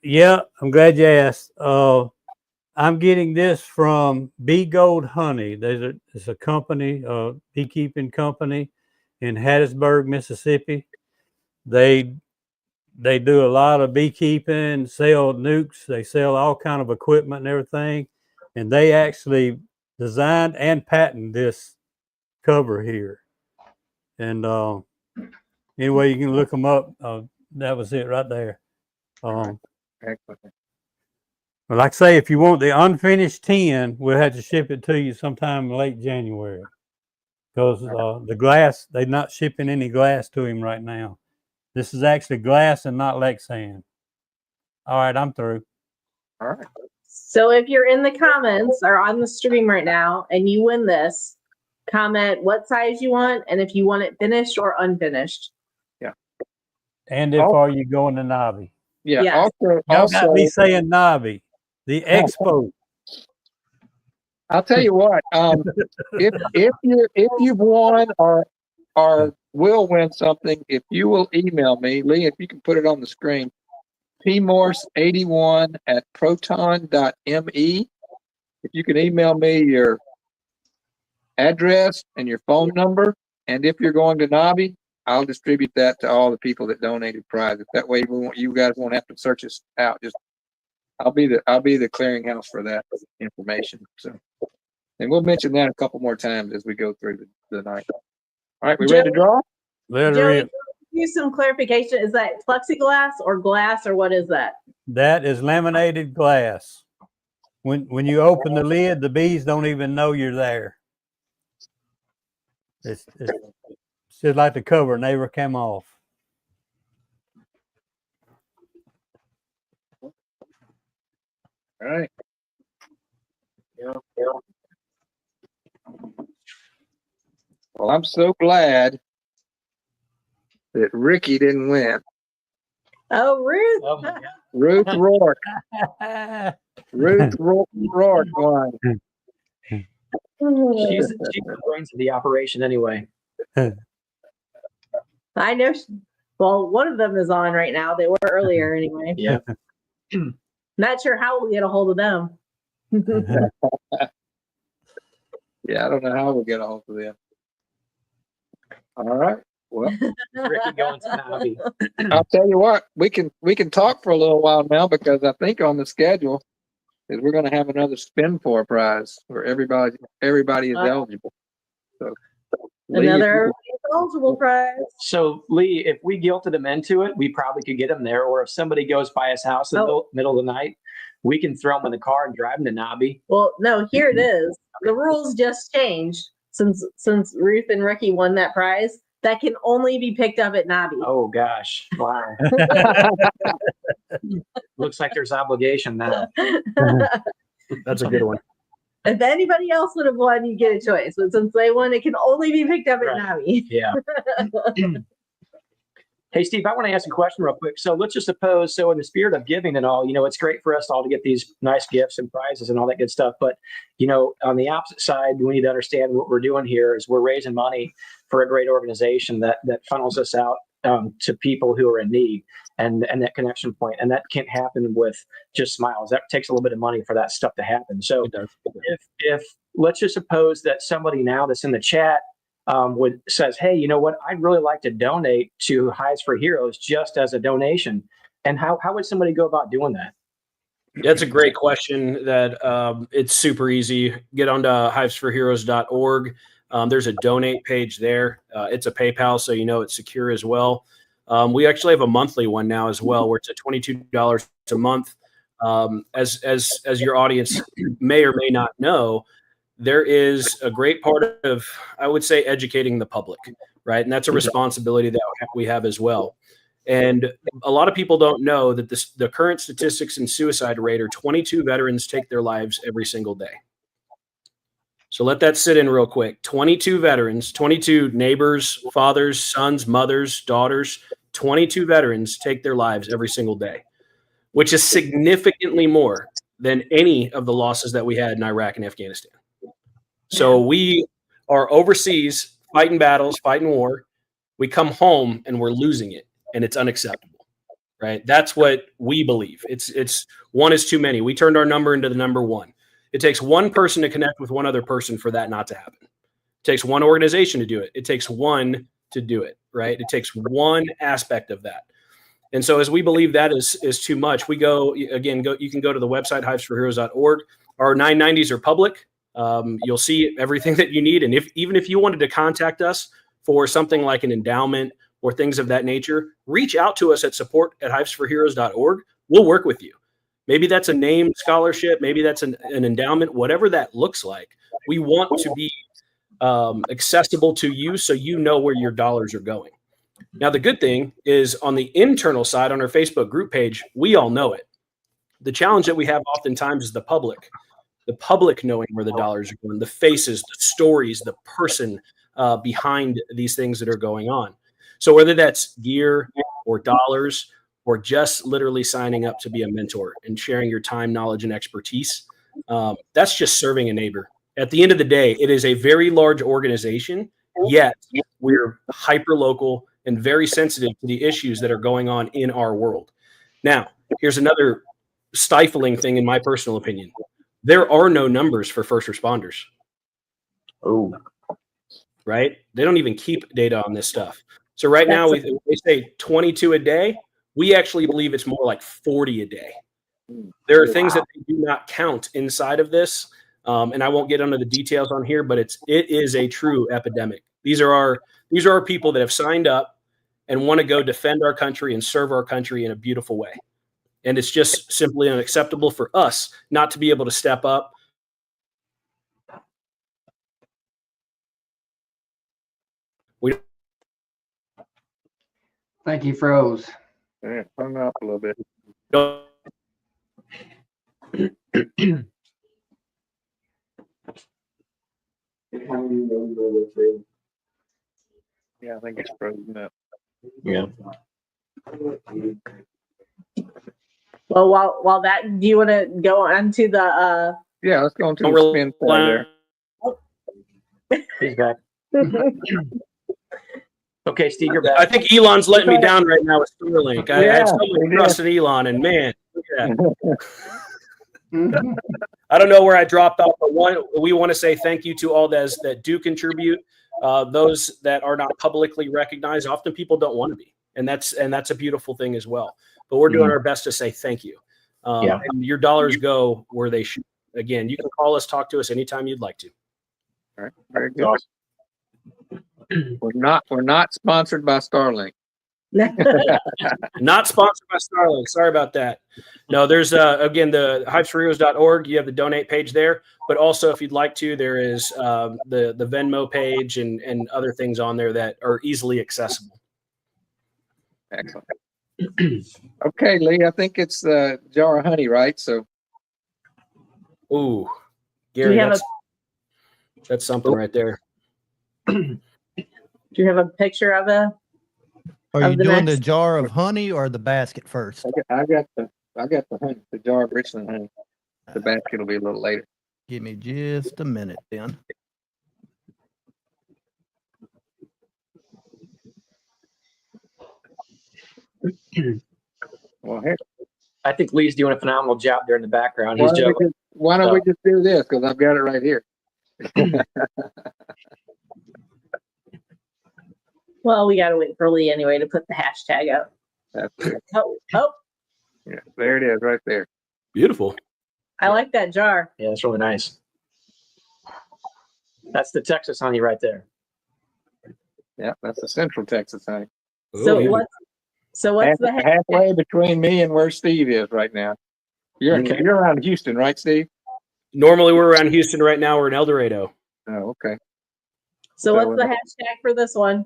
Yeah, I'm glad you asked. I'm getting this from Bee Gold Honey. It's a company, beekeeping company in Hattiesburg, Mississippi. They do a lot of beekeeping, sell nukes. They sell all kind of equipment and everything. And they actually designed and patented this cover here. And anyway, you can look them up. That was it right there. Excellent. But like I say, if you want the unfinished 10, we'll have to ship it to you sometime late January. Because the glass, they're not shipping any glass to him right now. This is actually glass and not Lexan. All right, I'm through. All right. So if you're in the comments or on the stream right now and you win this, comment what size you want and if you want it finished or unfinished. Yeah. And if are you going to NAHBE? Yeah. Yes. Y'all got me saying NAHBE, the expo. I'll tell you what. If you've won or will win something, if you will email me, Lee, if you can put it on the screen, pmorse81@proton.me. If you can email me your address and your phone number, and if you're going to NAHBE, I'll distribute that to all the people that donated prizes. That way, you guys won't have to search us out. Just I'll be the clearinghouse for that information. So, and we'll mention that a couple more times as we go through the night. All right, we ready to draw? Joey, use some clarification. Is that plexiglass or glass or what is that? That is laminated glass. When you open the lid, the bees don't even know you're there. It's just like the cover never came off. All right. Yeah. Well, I'm so glad that Ricky didn't win. Oh, Ruth. Oh my God. Ruth Rourke. Ruth Rourke won. She's the brains of the operation anyway. I know. Well, one of them is on right now. They were earlier anyway. Yeah. Not sure how we'll get a hold of them. Yeah, I don't know how we'll get a hold of them. All right. Well, Ricky going to NAHBE. I'll tell you what, we can talk for a little while now because I think on the schedule is we're going to have another spin for a prize where everybody is eligible. So Lee, Another eligible prize. So Lee, if we guilted him into it, we probably could get him there. Or if somebody goes by his house in the middle of the night, we can throw him in the car and drive him to NAHBE. Well, no, here it is. The rules just changed since Ruth and Ricky won that prize. That can only be picked up at NAHBE. Oh gosh! Wow. Looks like there's obligation now. That's a good one. If anybody else would have won, you get a choice. But since they won, it can only be picked up at NAHBE. Yeah. Hey, Steve, I want to ask a question real quick. So let's just suppose, so in the spirit of giving and all, it's great for us all to get these nice gifts and prizes and all that good stuff. But, on the opposite side, we need to understand what we're doing here is we're raising money for a great organization that funnels us out to people who are in need and that connection point. And that can't happen with just smiles. That takes a little bit of money for that stuff to happen. So if let's just suppose that somebody now that's in the chat says, hey, you know what? I'd really like to donate to Hives for Heroes just as a donation. And how would somebody go about doing that? That's a great question. That it's super easy. Get onto hivesforheroes.org. There's a donate page there. It's a PayPal, so it's secure as well. We actually have a monthly one now as well, where it's at $22 a month. As your audience may or may not know, there is a great part of, I would say, educating the public, right? And that's a responsibility that we have as well. And a lot of people don't know that the current statistics in suicide rate are 22 veterans take their lives every single day. So let that sit in real quick. 22 veterans, 22 neighbors, fathers, sons, mothers, daughters, 22 veterans take their lives every single day, which is significantly more than any of the losses that we had in Iraq and Afghanistan. So we are overseas fighting battles, fighting war. We come home and we're losing it, and it's unacceptable, right? That's what we believe. It's one is too many. We turned our number into the number one. It takes one person to connect with one other person for that not to happen. It takes one organization to do it. It takes one to do it, right? It takes one aspect of that. And so as we believe that is too much, you can go to the website, hivesforheroes.org. Our 990s are public. You'll see everything that you need. And even if you wanted to contact us for something like an endowment or things of that nature, reach out to us at support@hivesforheroes.org. We'll work with you. Maybe that's a named scholarship. Maybe that's an endowment, whatever that looks like. We want to be accessible to you so you know where your dollars are going. Now, the good thing is on the internal side, on our Facebook group page, we all know it. The challenge that we have oftentimes is the public knowing where the dollars are going, the faces, the stories, the person behind these things that are going on. So whether that's gear or dollars or just literally signing up to be a mentor and sharing your time, knowledge, and expertise, that's just serving a neighbor. At the end of the day, it is a very large organization, yet we're hyper local and very sensitive to the issues that are going on in our world. Now, here's another stifling thing in my personal opinion. There are no numbers for first responders. Oh, right? They don't even keep data on this stuff. So right now, they say 22 a day. We actually believe it's more like 40 a day. There are things that they do not count inside of this. And I won't get into the details on here, but it is a true epidemic. These are our people that have signed up and want to go defend our country and serve our country in a beautiful way. And it's just simply unacceptable for us not to be able to step up. Thank you, froze. Yeah, hung up a little bit. Yeah, I think it's frozen up. Yeah. Well, while that, do you want to go on to the? Yeah, let's go on to the spin for there. He's back. Okay, Steve, you're back. I think Elon's letting me down right now with Starlink. I had so much trust in Elon, and man, I don't know where I dropped off, but we want to say thank you to all those that do contribute. those that are not publicly recognized, often people don't want to be, and that's a beautiful thing as well. But we're doing our best to say thank you. And your dollars go where they should. Again, you can call us, talk to us anytime you'd like to. All right, very good. We're not sponsored by Starlink. Not sponsored by Starlink. Sorry about that. No, there's again the hivesforheroes.org. You have the donate page there, but also if you'd like to, there is the Venmo page and other things on there that are easily accessible. Excellent. Okay, Lee, I think it's the jar of honey, right? So, ooh, Gary, that's something right there. Do you have a picture of it? Are you doing the jar of honey or the basket first? I got the honey, the jar of Richland honey. The basket will be a little later. Give me just a minute then. Well, here. I think Lee's doing a phenomenal job there in the background. Why He's joking. don't we just do this? Because I've got it right here. Well, we got to wait for Lee anyway to put the hashtag up. That's it. Oh, Yeah, there it is, right there. Beautiful. I like that jar. Yeah, it's really nice. That's the Texas honey right there. Yeah, that's the Central Texas honey. So Ooh, what's the hashtag? Halfway between me and where Steve is right now. You're around Houston, right, Steve? normally we're around Houston right now. We're in El Dorado. Oh, okay. So what's the hashtag for this one?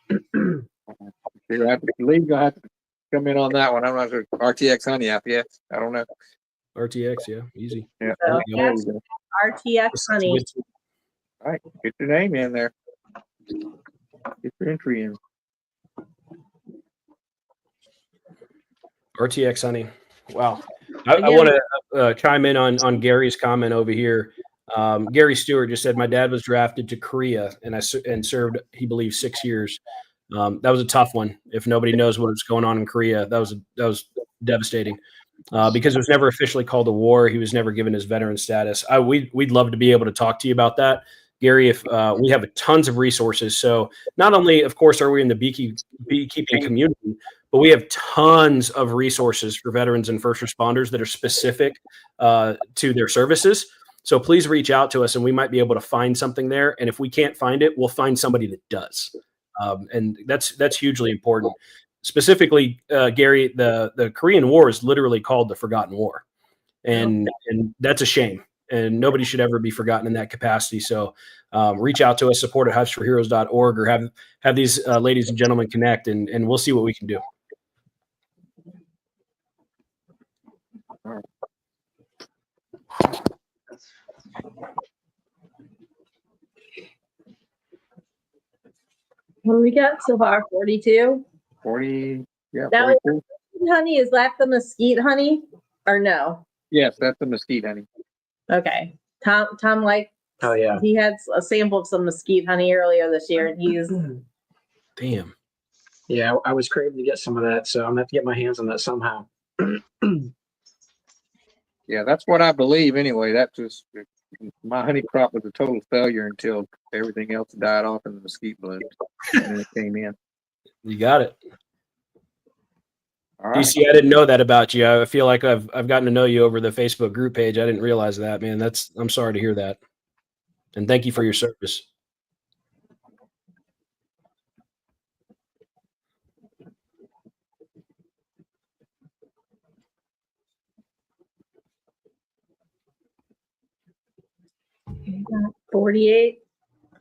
Lee's gonna have to come in on that one. I'm not sure. RTX honey app, yes. I don't know. RTX, yeah, easy. Yeah. So, There you go. RTX honey. All right, get your name in there. Get your entry in. RTX honey. Wow. I want to chime in on Gary's comment over here. Gary Stewart just said, my dad was drafted to Korea and served, he believes, 6 years. That was a tough one. If nobody knows what's going on in Korea, that was devastating because it was never officially called a war. He was never given his veteran status. We'd love to be able to talk to you about that, Gary. If we have tons of resources. So not only, of course, are we in the beekeeping community, but we have tons of resources for veterans and first responders that are specific to their services. So please reach out to us and we might be able to find something there. And if we can't find it, we'll find somebody that does. And that's hugely important. Specifically, Gary, the Korean War is literally called the Forgotten War. And that's a shame. And nobody should ever be forgotten in that capacity. So reach out to us, support at hivesforheroes.org, or have these ladies and gentlemen connect, and we'll see what we can do. What do we got so far? 42? 40, yeah, That 42. Honey, is that the mesquite honey or no? Yes, that's the mesquite honey. Okay. Tom Oh yeah. he had a sample of some mesquite honey earlier this year and he's Damn. Yeah, I was craving to get some of that, so I'm gonna have to get my hands on that somehow. Yeah, that's what I believe anyway. That's just my honey crop was a total failure until everything else died off in the mesquite blooms, and then it came in. You got it. All right. DC, I didn't know that about you. I feel like I've gotten to know you over the Facebook group page. I didn't realize that, man. I'm sorry to hear that. And thank you for your service. got 48.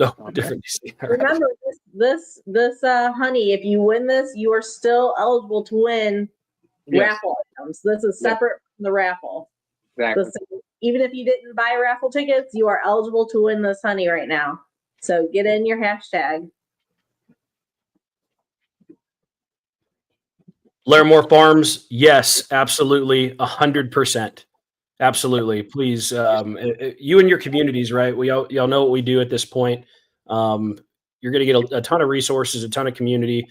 Oh, Okay. different DC. All right. Remember this honey, if you win this, you are still eligible to win Yes, raffle items. This is separate from the raffle. exactly. So even if you didn't buy raffle tickets, you are eligible to win this honey right now. So get in your hashtag. Larimore Farms, yes, absolutely, 100%. Absolutely. Please, you and your communities, right? Y'all know what we do at this point. You're going to get a ton of resources, a ton of community,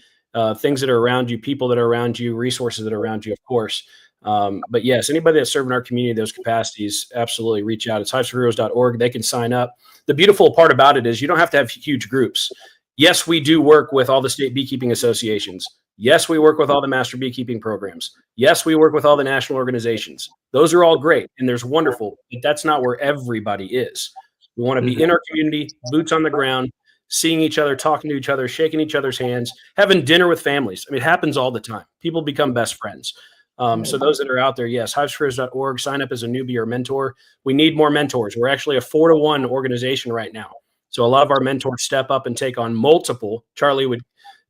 things that are around you, people that are around you, resources that are around you, of course. But yes, anybody that's serving our community, those capacities, absolutely reach out. It's hivesforheroes.org. They can sign up. The beautiful part about it is you don't have to have huge groups. Yes, we do work with all the state beekeeping associations. Yes, we work with all the master beekeeping programs. Yes, we work with all the national organizations. Those are all great, and there's wonderful, but that's not where everybody is. We want to be in our community, boots on the ground, seeing each other, talking to each other, shaking each other's hands, having dinner with families. I mean, it happens all the time. People become best friends. So those that are out there, yes, hivesforheroes.org, sign up as a newbie or mentor. We need more mentors. We're actually a 4-to-1 organization right now. So a lot of our mentors step up and take on multiple. Charlie would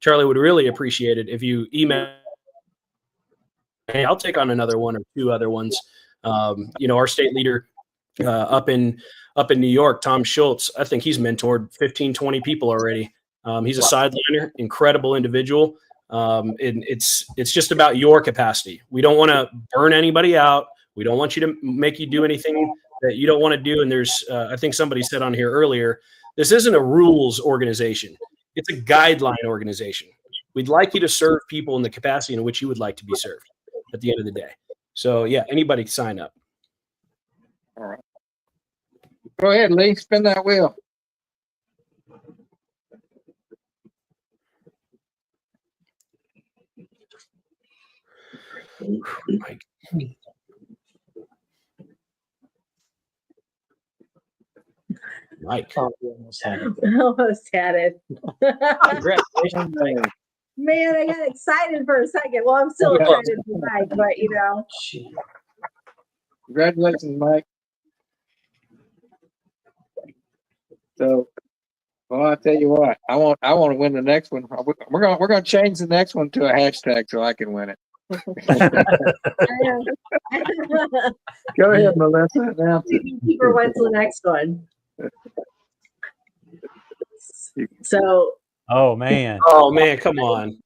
really appreciate it if you email, hey, I'll take on another one or 2 other ones. Our state leader up in New York, Tom Schultz, I think he's mentored 15, 20 people already. He's a sideliner, incredible individual. And it's just about your capacity. We don't want to burn anybody out. We don't want you to make you do anything that you don't want to do. And there's, I think somebody said on here earlier, this isn't a rules organization. It's a guideline organization. We'd like you to serve people in the capacity in which you would like to be served at the end of the day. So yeah, anybody can sign up. All right. Go ahead, Lee. Spin that wheel. Mike. Mike. Oh, we almost had it. Almost had it. Congratulations, Mike. Man, I got excited for a second. Well, I'm still excited for Mike, but Congratulations, Mike. So, well, I tell you what, I want to win the next one. We're gonna change the next one to a hashtag so I can win it. Go ahead, Melissa. Announce it. Beekeeper went to the next one. So. Oh man, come on.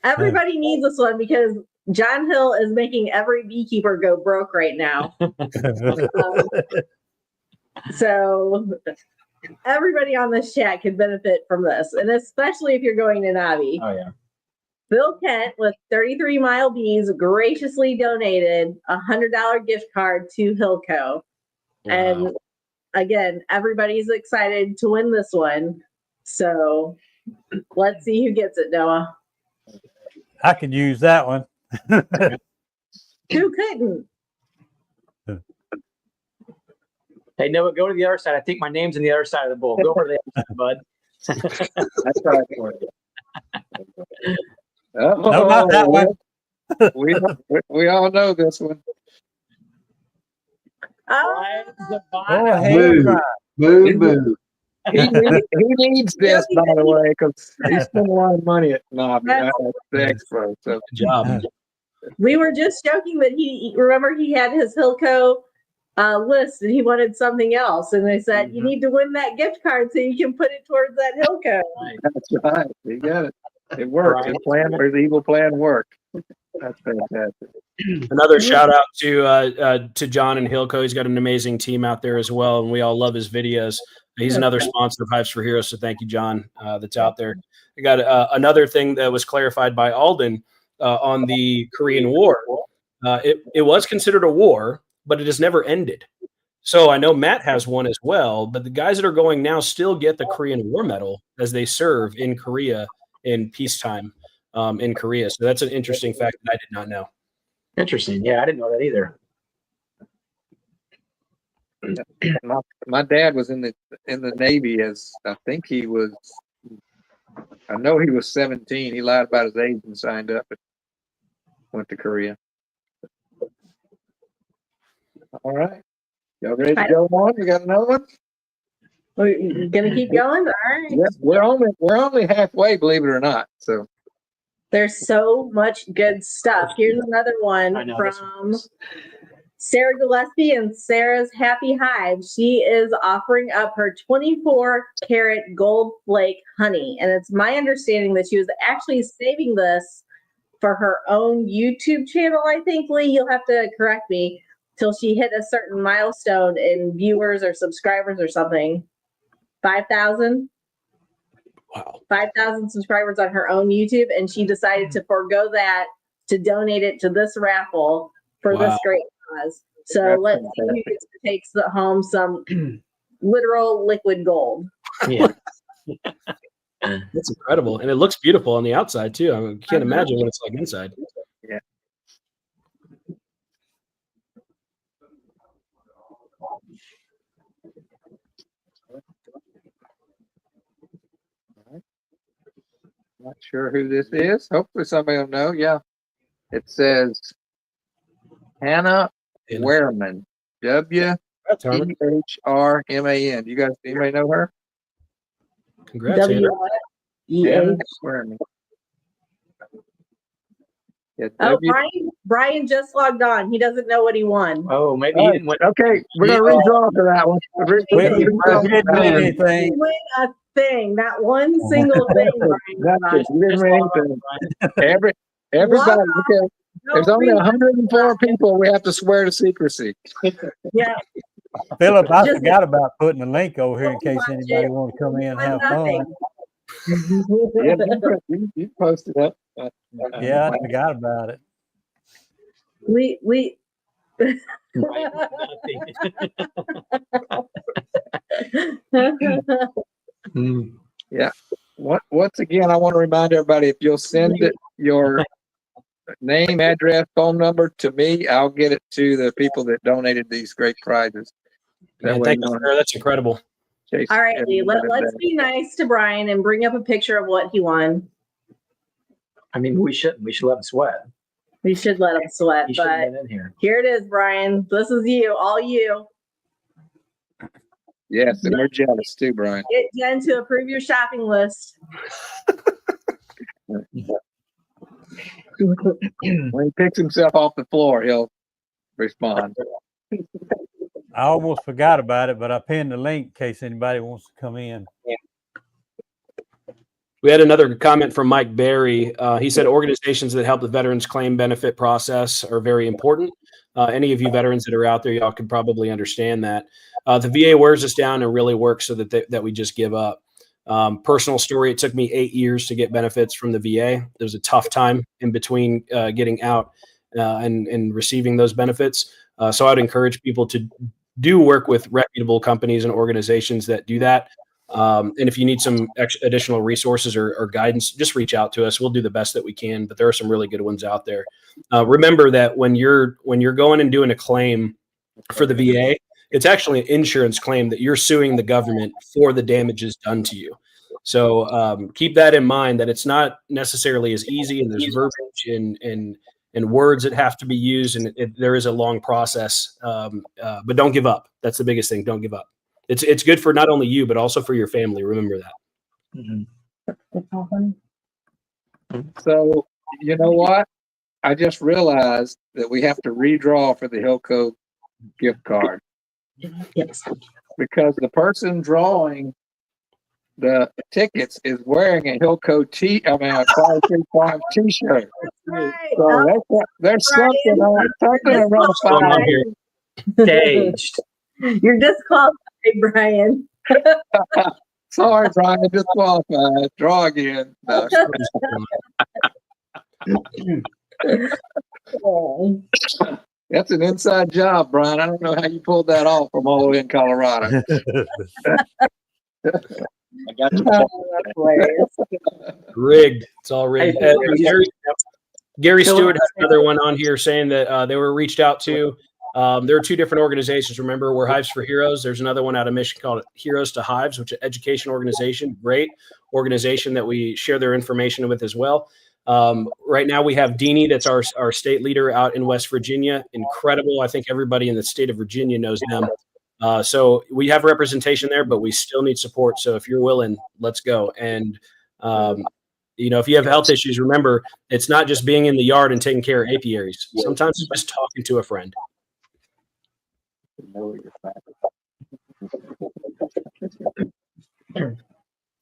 Everybody needs this one because John Hill is making every beekeeper go broke right now. So everybody on this chat could benefit from this, and especially if you're going to NAHBE. Oh yeah. Bill Kent with 33 Mile Bees graciously donated a $100 gift card to Hillco. Wow. And again, everybody's excited to win this one. So let's see who gets it, Noah. I could use that one. Who couldn't? Hey, Noah, go to the other side. I think my name's on the other side of the bowl. Go over to the other side, bud. That's right for you. No, not that one. We all know this one. Boo. He needs this, by the way, because he spent a lot of money at NAHBE, the expo. So good job. We were just joking that he had his Hillco list and he wanted something else, and they said you need to win that gift card so you can put it towards that Hillco. That's right. You got it. It worked. His evil plan worked. That's fantastic. Another shout out to John and Hillco. He's got an amazing team out there as well, and we all love his videos. He's another sponsor of Hives for Heroes, so thank you, John, that's out there. I got another thing that was clarified by Alden on the Korean War. It was considered a war, but it has never ended. So I know Matt has one as well, but the guys that are going now still get the Korean War Medal as they serve in Korea in peacetime in Korea. So that's an interesting fact that I did not know. Interesting. Yeah, I didn't know that either. My dad was in the Navy as I think he was. I know he was 17. He lied about his age and signed up and went to Korea. All right, y'all ready to go on? You got another one? We're gonna keep going. All right. Yes, we're only halfway, believe it or not. So there's so much good stuff. Here's another one from Sarah Gillespie and Sarah's Happy Hive. She is offering up her 24-karat gold flake honey. And it's my understanding that she was actually saving this for her own YouTube channel, I think, Lee. You'll have to correct me, till she hit a certain milestone in viewers or subscribers or something. 5,000? Wow. 5,000 subscribers on her own YouTube. And she decided to forego that to donate it to this raffle. for this Wow. great cause. So That's let's see who fantastic. gets to take home some literal liquid gold. Yeah. That's incredible. And it looks beautiful on the outside too. I can't imagine what it's like inside. Yeah. Not sure who this is. Hopefully somebody will know. Yeah. It says Hannah Hannah. Wehrman. Congrats, Harmon. WEHRMAN. You guys, anybody know her? Congrats, Hannah. Hannah WEH. Wehrman. Yeah, Oh, Brian just logged on. He doesn't know what he won. Oh, maybe he didn't win. Okay, we're gonna redraw for that one. We didn't win You anything. win a thing, not one single thing, Brian. That's it. You didn't Just win log on, anything. Brian. Everybody. Log on. Okay. There's Don't only read- 104 people. We have to swear to secrecy. Yeah, Phillip, I Just- forgot about putting a link over here in Don't case watch anybody it. want to come in and won have fun. nothing. Yeah, you posted up. Yeah, I forgot about it. we Right. Nothing. Once again, I want to remind everybody, if you'll send your name, address, phone number to me, I'll get it to the people that donated these great prizes. That Man, way thank you you, don't sir. That's incredible. chase All right, Lee, everybody let's down. be nice to Brian and bring up a picture of what he won. I mean, we shouldn't. We should let him sweat. We should let him sweat, He should have but been in here. here it is, Brian. This is you, all you. Yes, and we're jealous too, Brian. Get Jen to approve your shopping list. When he picks himself off the floor, he'll respond. I almost forgot about it, but I pinned the link in case anybody wants to come in. We had another comment from Mike Berry. He said organizations that help the veterans claim benefit process are very important. Any of you veterans that are out there, y'all can probably understand that. The VA wears us down and really works so that we just give up. Personal story, it took me 8 years to get benefits from the VA. There was a tough time in between getting out and receiving those benefits. So I'd encourage people to do work with reputable companies and organizations that do that. And if you need some additional resources or guidance, just reach out to us. We'll do the best that we can, but there are some really good ones out there. Remember that when you're going and doing a claim for the VA, it's actually an insurance claim that you're suing the government for the damages done to you. So keep that in mind, that it's not necessarily as easy, and there's verbiage and words that have to be used, and there is a long process. But don't give up. That's the biggest thing. Don't give up. It's good for not only you, but also for your family. Remember that. So, you know what? I just realized that we have to redraw for the Hillco gift card. Yes. Because the person drawing the tickets is wearing a Hillco a Quality Farm t-shirt. Right. So there's something around What's going on here? Staged. You're disqualified, Brian. Sorry, Brian, disqualified. Draw again. No. Oh. That's an inside job, Brian. I don't know how you pulled that off from all the way in Colorado. I got you. That's hilarious. Rigged. It's all rigged. Hey, Gary So- Stewart has another one on here saying that they were reached out to. There are two different organizations. Remember, we're Hives for Heroes. There's another one out of Michigan called Heroes to Hives, which is an education organization. Great organization that we share their information with as well. Right now we have Deanie, that's our state leader out in West Virginia. Incredible. I think everybody in the state of Virginia knows them. So we have representation there, but we still need support. So if you're willing, let's go. And, if you have health issues, remember, it's not just being in the yard and taking care of apiaries. Sometimes it's just talking to a friend.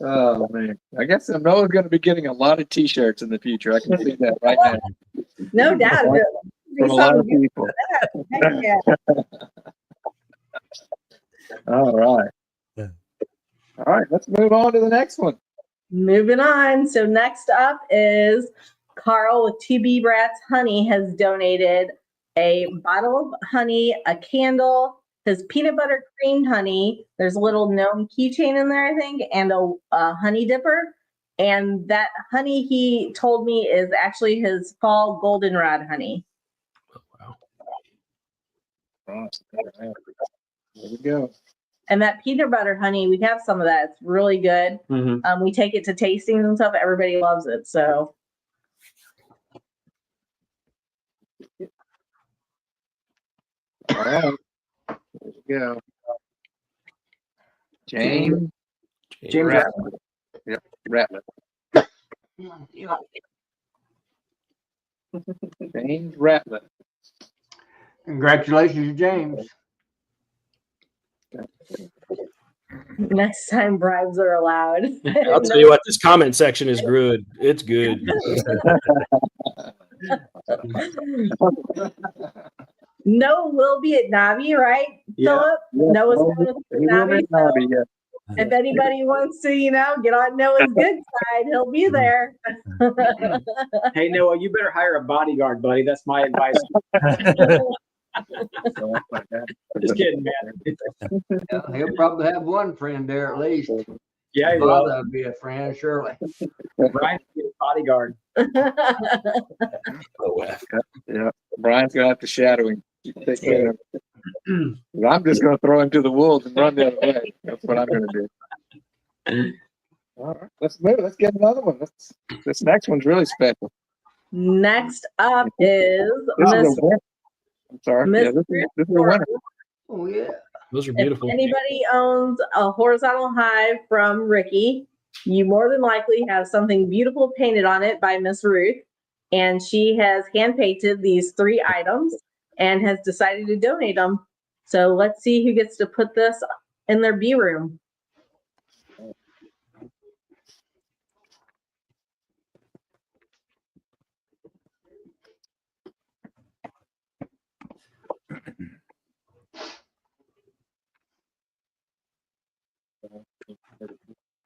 Oh man, I guess Noah's going to be getting a lot of T-shirts in the future. I can see that right now No doubt. from a lot of people. Heck yeah. All right, let's move on to the next one. Moving on. So next up is Carl with 2B Brats Honey has donated a bottle of honey, a candle, his peanut butter creamed honey. There's a little gnome keychain in there, I think, and a honey dipper. And that honey, he told me, is actually his fall goldenrod honey. Right. There we go. And that peanut butter honey, we have some of that. It's really good. We take it to tastings and stuff. Everybody loves it. So. All right. There we go. James Rattler. Yep, Rattler. James Rattler. Congratulations, James. Next time bribes are allowed. I'll tell you what, this comment section is good. It's good. Noah will be at NAHBE, right, Phillip? Noah's going to NAHBE. So if anybody wants to, get on Noah's good side, he'll be there. Hey, Noah, you better hire a bodyguard, buddy. That's my advice. Just kidding, man. He'll probably have one friend there at least. Yeah, he Well, will. that'd be a friend, surely. Brian be a bodyguard. Yeah, Brian's gonna have to shadow him. Take care of him. I'm just gonna throw him to the wolves and run the other way. That's what I'm gonna do. All right, let's move. Let's get another one. This next one's really special. Next up is This is Miss. a winner. I'm sorry. Miss Yeah, this is a winner. Oh, yeah. Those are If beautiful. anybody owns a horizontal hive from Ricky, you more than likely have something beautiful painted on it by Miss Ruth. And she has hand painted these 3 items and has decided to donate them. So let's see who gets to put this in their bee room.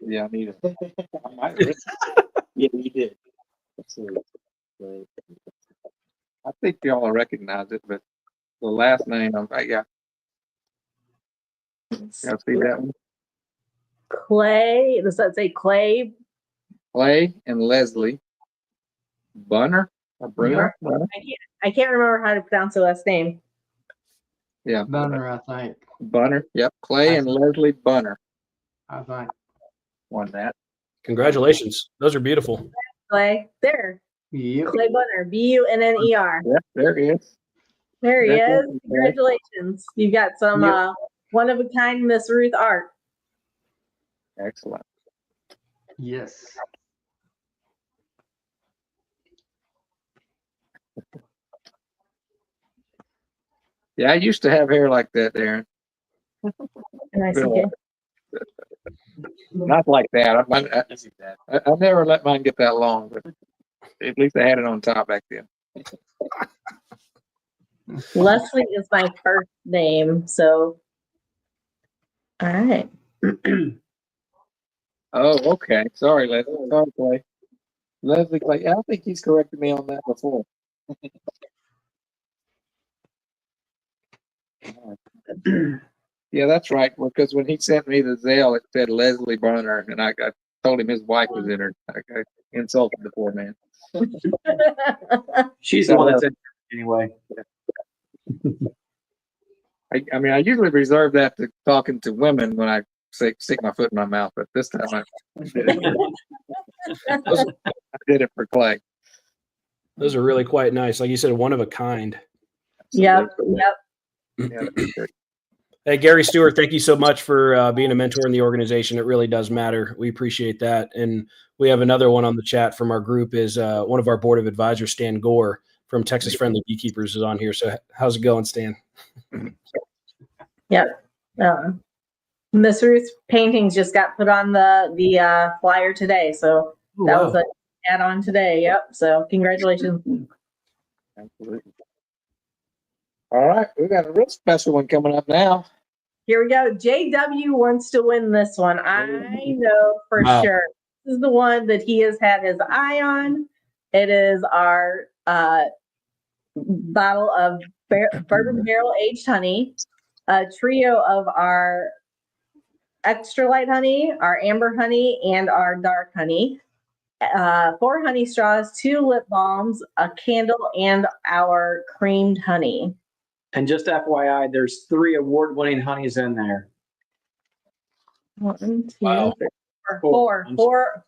Yeah, I need it. I might risk it. Yeah, you did. I think y'all will recognize it, but the last name, yeah. Y'all see that one? Clay, does that say Clay? Clay and Leslie Bunner or Bruner? Bunner? I can't remember how to pronounce her last name. Yeah, Bunner, I think. Bunner. Yep, Clay and Leslie Bunner I think. won that. Congratulations. Those are beautiful. Clay, there. Yep. Clay Bunner, Bunner. Yep, there he is. There he There is. he is. Congratulations. You got some one of a kind Miss Ruth art. Excellent. Yes. Yeah, I used to have hair like that, Aaron. And I see Not like that. I never let mine get that long, but at least I had it on top back then. Leslie is my first name, so all right. Oh, okay. Sorry, Leslie. Sorry, Clay. Leslie Clay. I think he's corrected me on that before. Yeah, that's right. Well, because when he sent me the Zelle, it said Leslie Bunner, and I told him his wife was in her. I insulted the poor man. She's the one that's in anyway. I mean, I usually reserve that to talking to women when I stick my foot in my mouth, but this time I did it for Clay. Those are really quite nice. Like you said, one of a kind. Yep. Yeah, Hey, Gary Stewart, thank you so much for being a mentor in the organization. It really does matter. We appreciate that. And we have another one on the chat from our group is one of our board of advisors, Stan Gore from Texas Friendly Beekeepers is on here. So how's it going, Stan? Yep. Miss Ruth's paintings just got put on the flyer today. So that was an add-on today. Yep. So congratulations. absolutely. All right, we got a real special one coming up now. Here we go. JW wants to win this one. I know for sure. This is the one that he has had his eye on. It is our bottle of bourbon barrel aged honey, a trio of our extra light honey, our amber honey, and our dark honey, 4 honey straws, 2 lip balms, a candle, and our creamed honey. And just FYI, there's 3 award-winning honeys in there. 1, 2, Wow. 3,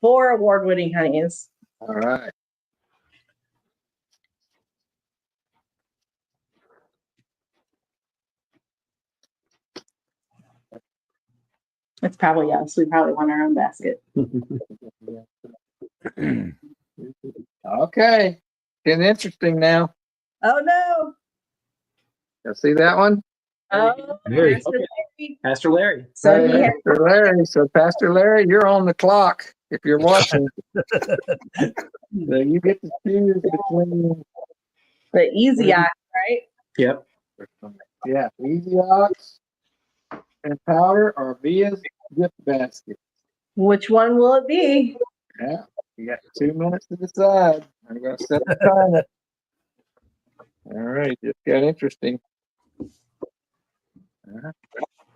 4 award-winning honeys. All right. It's probably us. We probably want our own basket. Okay. Getting interesting now. Oh no! You see that one? Oh, Very. Pastor Larry. Pastor Larry. So he has Pastor Larry. So Pastor Larry, you're on the clock if you're watching. So you get to choose between the easy eye, right? Yep. Easy Ox and powder or Via's gift basket. Which one will it be? Yeah, you got 2 minutes to decide. I'm going to set the timer. All right, just got interesting.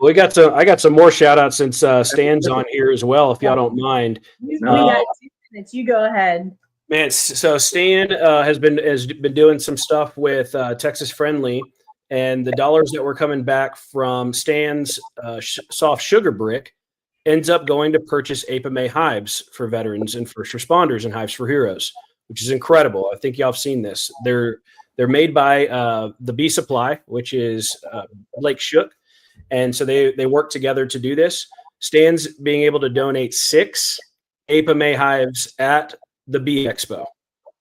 We got some. I got some more shout outs since Stan's on here as well, if y'all don't mind. We got 2 minutes. You go ahead. Man, so Stan has been doing some stuff with Texas Friendly, and the dollars that were coming back from Stan's soft sugar brick ends up going to purchase APA hives for veterans and first responders and Hives for Heroes, which is incredible. I think y'all have seen this. They're made by the Bee Supply, which is Blake Shook, and so they work together to do this. Stan's being able to donate 6 APA hives at the Bee Expo,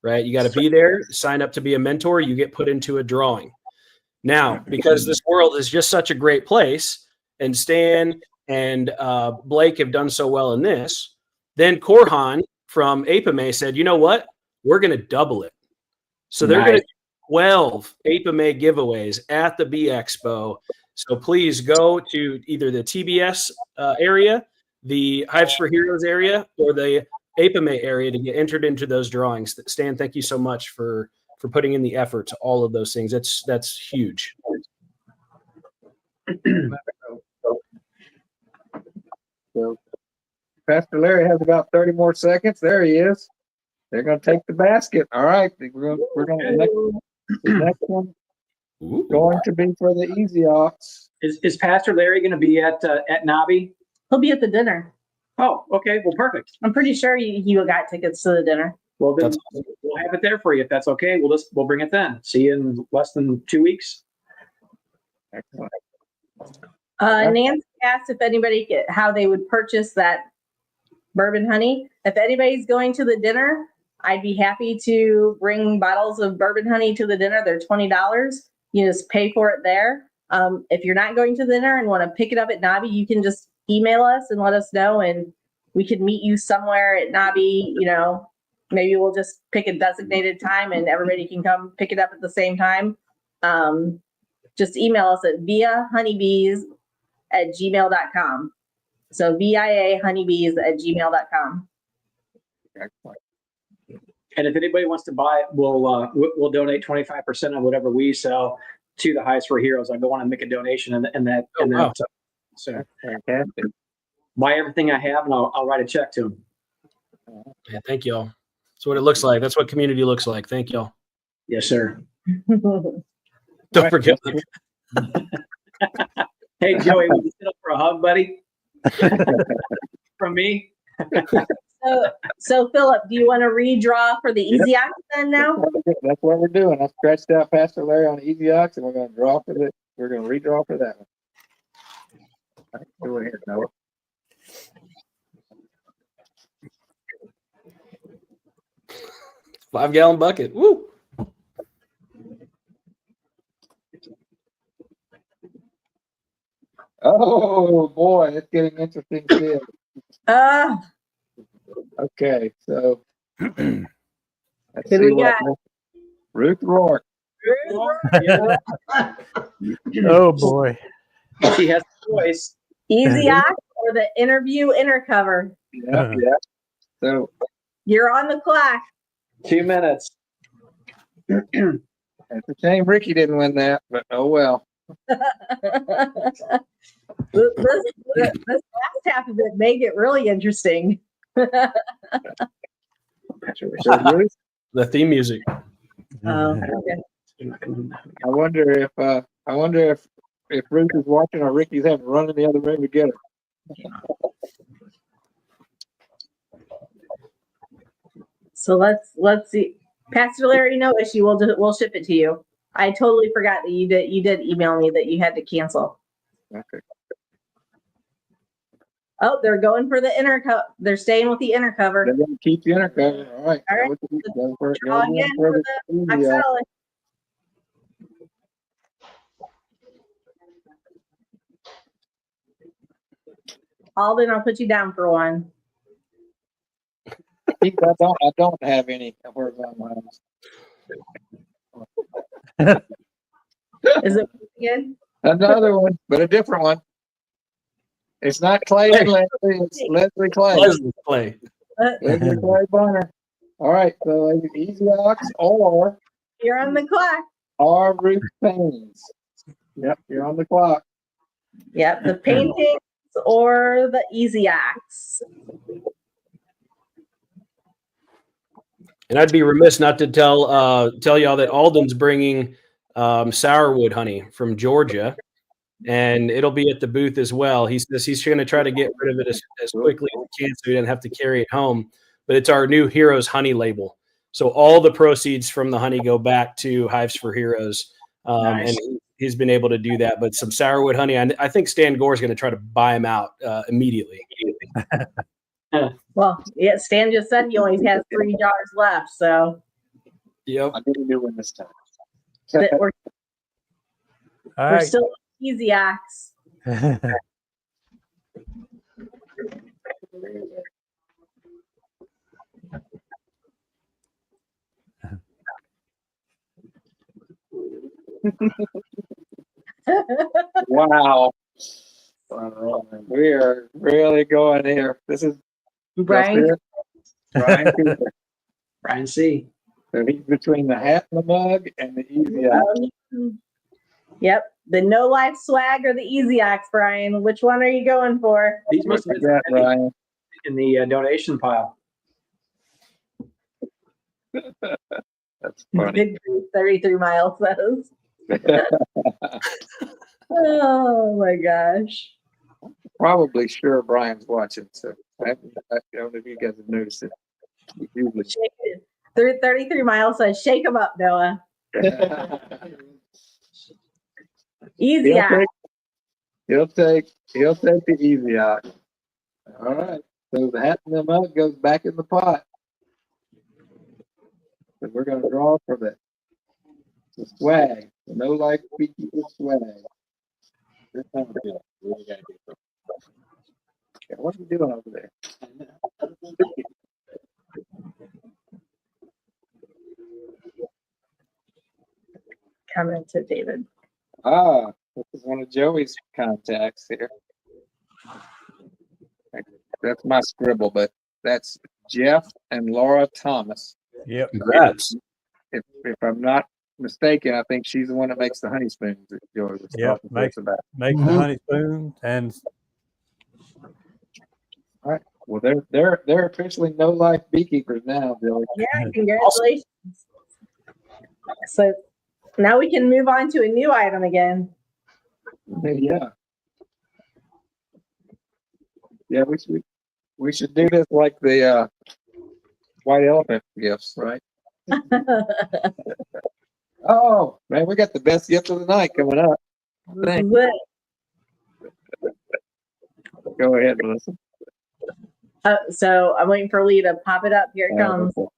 right? You got to be there, sign up to be a mentor, you get put into a drawing. Now, because this world is just such a great place, and Stan and Blake have done so well in this, then Korhan from APA said, you know what? We're going to double it. So they're going to 12 APA giveaways at the Bee Expo. So please go to either the TBS area, the Hives for Heroes area, or the APA area to get entered into those drawings. Stan, thank you so much for putting in the effort to all of those things. That's huge. So Pastor Larry has about 30 more seconds. There he is. They're going to take the basket. All right. We're going to the next one going to be for the Easy Ox. Is Pastor Larry going to be at NAHBE? He'll be at the dinner. Oh, okay. Well, perfect. I'm pretty sure you got tickets to the dinner. Well, then we'll have it there for you if that's okay. We'll bring it then. See you in less than 2 weeks. Excellent. Nancy asked if anybody how they would purchase that bourbon honey. If anybody's going to the dinner, I'd be happy to bring bottles of bourbon honey to the dinner. They're $20. You just pay for it there. If you're not going to the dinner and want to pick it up at NAHBE, you can just email us and let us know, and we could meet you somewhere at NAHBE. You know, maybe we'll just pick a designated time and everybody can come pick it up at the same time. Just email us at viahoneybees@gmail.com. So viahoneybees@gmail.com. Excellent. And if anybody wants to buy it, we'll donate 25% of whatever we sell to the Hives for Heroes. I go on and make a donation, so Fantastic. buy everything I have, and I'll write a check to them. Yeah, thank y'all. That's what it looks like. That's what community looks like. Thank y'all. Yes, sir. Don't forget. Hey, Joey, would you sit up for a hug, buddy? From me? So Phillip, do you want to redraw for the Easy Ox then now? That's what we're doing. I scratched out Pastor Larry on the Easy Ox, and we're going to draw for it. We're going to redraw for that one. All right, go ahead, Noah. $5-gallon bucket. Woo! Oh boy, it's getting interesting too. Okay, so let's Who see we what got? Ruth Rourke. Oh boy. She has a choice. Easy Ox or the interview inner cover? Yeah. So You're on the clock. 2 minutes. It's a shame Ricky didn't win that, but oh well. This last half of it made it really interesting. So, Ruth, The theme music. Okay. I wonder if Ruth is watching or Ricky's having to run in the other room to get her. So let's see. Pastor Larry, no issue. We'll ship it to you. I totally forgot that you did email me that you had to cancel. Okay. Oh, they're going for the inner cover. They're staying with the inner cover. They're going to keep the inner cover. All right. All right. Go for it. Draw again for the Oxala. Alden, I'll put you down for one. I don't have any horizontal lines. Is it again? Another one, but a different one. It's not Clay and Leslie, it's Leslie Clay. Leslie Clay. Leslie Clay Bonner. All right, so Easy Ox or You're on the clock. Ruth Pains. Yep, you're on the clock. Yep, the paintings or the Easy Axe. And I'd be remiss not to tell y'all that Alden's bringing sourwood honey from Georgia, and it'll be at the booth as well. He says he's going to try to get rid of it as quickly as he can so he doesn't have to carry it home. But it's our new Heroes Honey label. So all the proceeds from the honey go back to Hives for Heroes. Nice. And he's been able to do that. But some sourwood honey, I think Stan Gore is going to try to buy him out immediately. Well, yeah, Stan just said he only has 3 jars left, so Yep. I didn't do one this time. we're All we're right. still Easy Axe. Wow. We are really going here. This is Brian, Brian Cooper. Brian C. So he's between the hat and the mug and the Easy Ox. Yep, the No Life Swag or the Easy Axe, Brian. Which one are you going for? These must have What's been that, Brian? in the donation pile. That's funny. Big 33 miles says. Oh my gosh. Probably sure Brian's watching, so I don't know if you guys have noticed it. He usually Shake it. 33 miles says, shake them up, Noah. Easy Axe. He'll take the Easy Ox. All right. So the hat and the mug goes back in the pot. So we're gonna draw for the swag, the No Life Beekeeper swag. This time we're good. What do we gotta do? Okay, what are you doing over there? Coming to David. Ah, this is one of Joey's contacts here. That's my scribble, but that's Jeff and Laura Thomas. Yep. Congrats. If I'm not mistaken, I think she's the one that makes the honey spoons that Joey was Yep, talking to us about. Make the honey spoon and All right. Well, they're officially No Life Beekeepers now, Joey. Yeah, congratulations. So now we can move on to a new item again. Yeah. Yeah, we should do this like the white elephant gifts, right? Oh man, we got the best gift of the night coming up. This is it. Go ahead, Melissa. So I'm waiting for Lee to pop it up. Here it comes. Oh,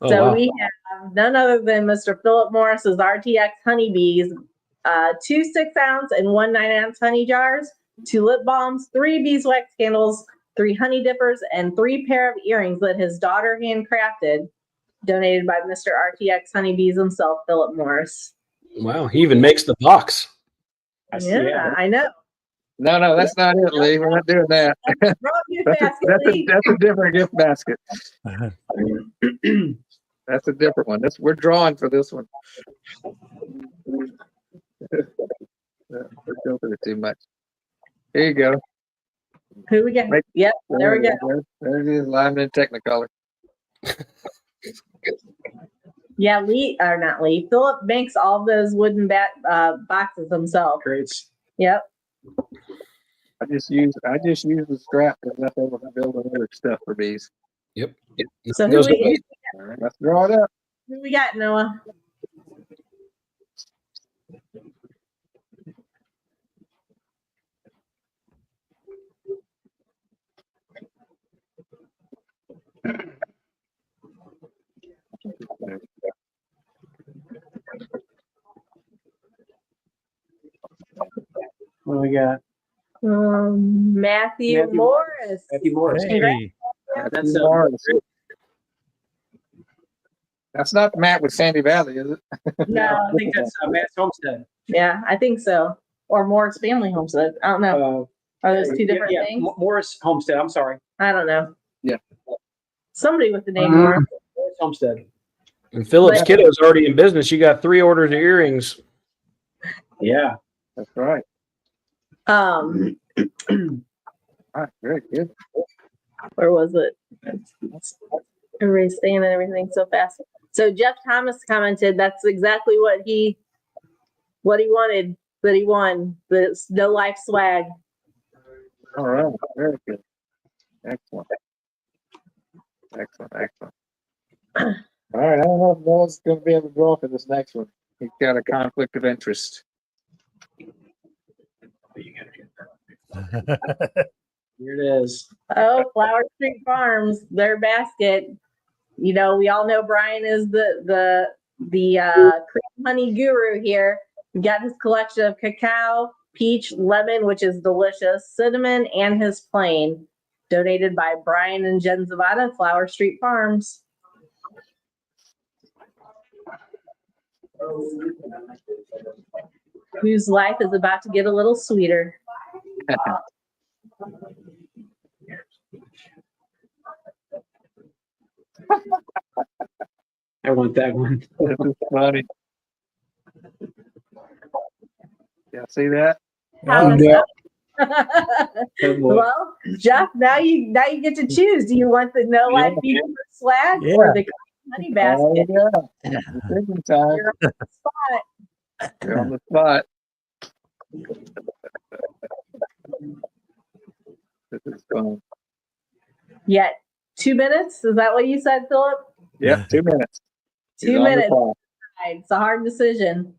So wow. we have none other than Mr. Phillip Morise's RTX honeybees, 2 6-ounce and 1 9-ounce honey jars, 2 lip balms, 3 beeswax candles, 3 honey dippers, and 3 pair of earrings that his daughter handcrafted, donated by Mr. RTX Honeybees himself, Phillip Morise. Wow. He even makes the box. Yeah, I know. No, that's not it, Lee. We're not doing that. Wrong gift basket, Lee. That's a different gift basket. That's a different one. We're drawing for this one. We're filtering it too much. Here you go. Who we got? Right. Yep, there we go. There it is, live in Technicolor. Yeah, Phillip makes all those wooden boxes himself. Great. Yep. I just use the scrap that's left over to build other stuff for bees. Yep. So Those who are- All right, let's draw it up. we got, Noah? What do we got? Matthew Morris. Matthew Morris. Hey, That's Morris. That's not Matt with Sandy Valley, is it? No, I think that's Matt's Homestead. yeah, I think so. Or Morris Family Homestead. I don't know. Are those two different yeah, things? Morris Homestead. I'm sorry. I don't know. Yeah. Somebody with the name Morris. Morris Homestead. And Philip's But- kiddo's already in business. You got 3 orders of earrings. Yeah. That's right. All right, very good. Where was it? Everybody's saying everything so fast. So Jeff Thomas commented that's exactly what he wanted, that he won. The No Life swag. All right, very good. Excellent. All right, I don't know if Noah's going to be able to draw for this next one. He's got a conflict of interest. Here it is. Oh, Flower Street Farms, their basket. You know, we all know Brian is the cream honey guru here. We got his collection of cacao, peach, lemon, which is delicious, cinnamon, and his plain. Donated by Brian and Jen Zavada, Flower Street Farms. Whose life is about to get a little sweeter. I want that one. This is funny. Yeah, see that? How Yeah. is well, Jeff, now you get to choose. Do you want the No Life Beekeeper swag or the honey basket? Oh, yeah. Decision time. You're on the spot. You're on the spot. This is fun. Yet 2 minutes? Is that what you said, Philip? Yep, 2 minutes. He's 2 on the minutes. clock. It's a hard decision.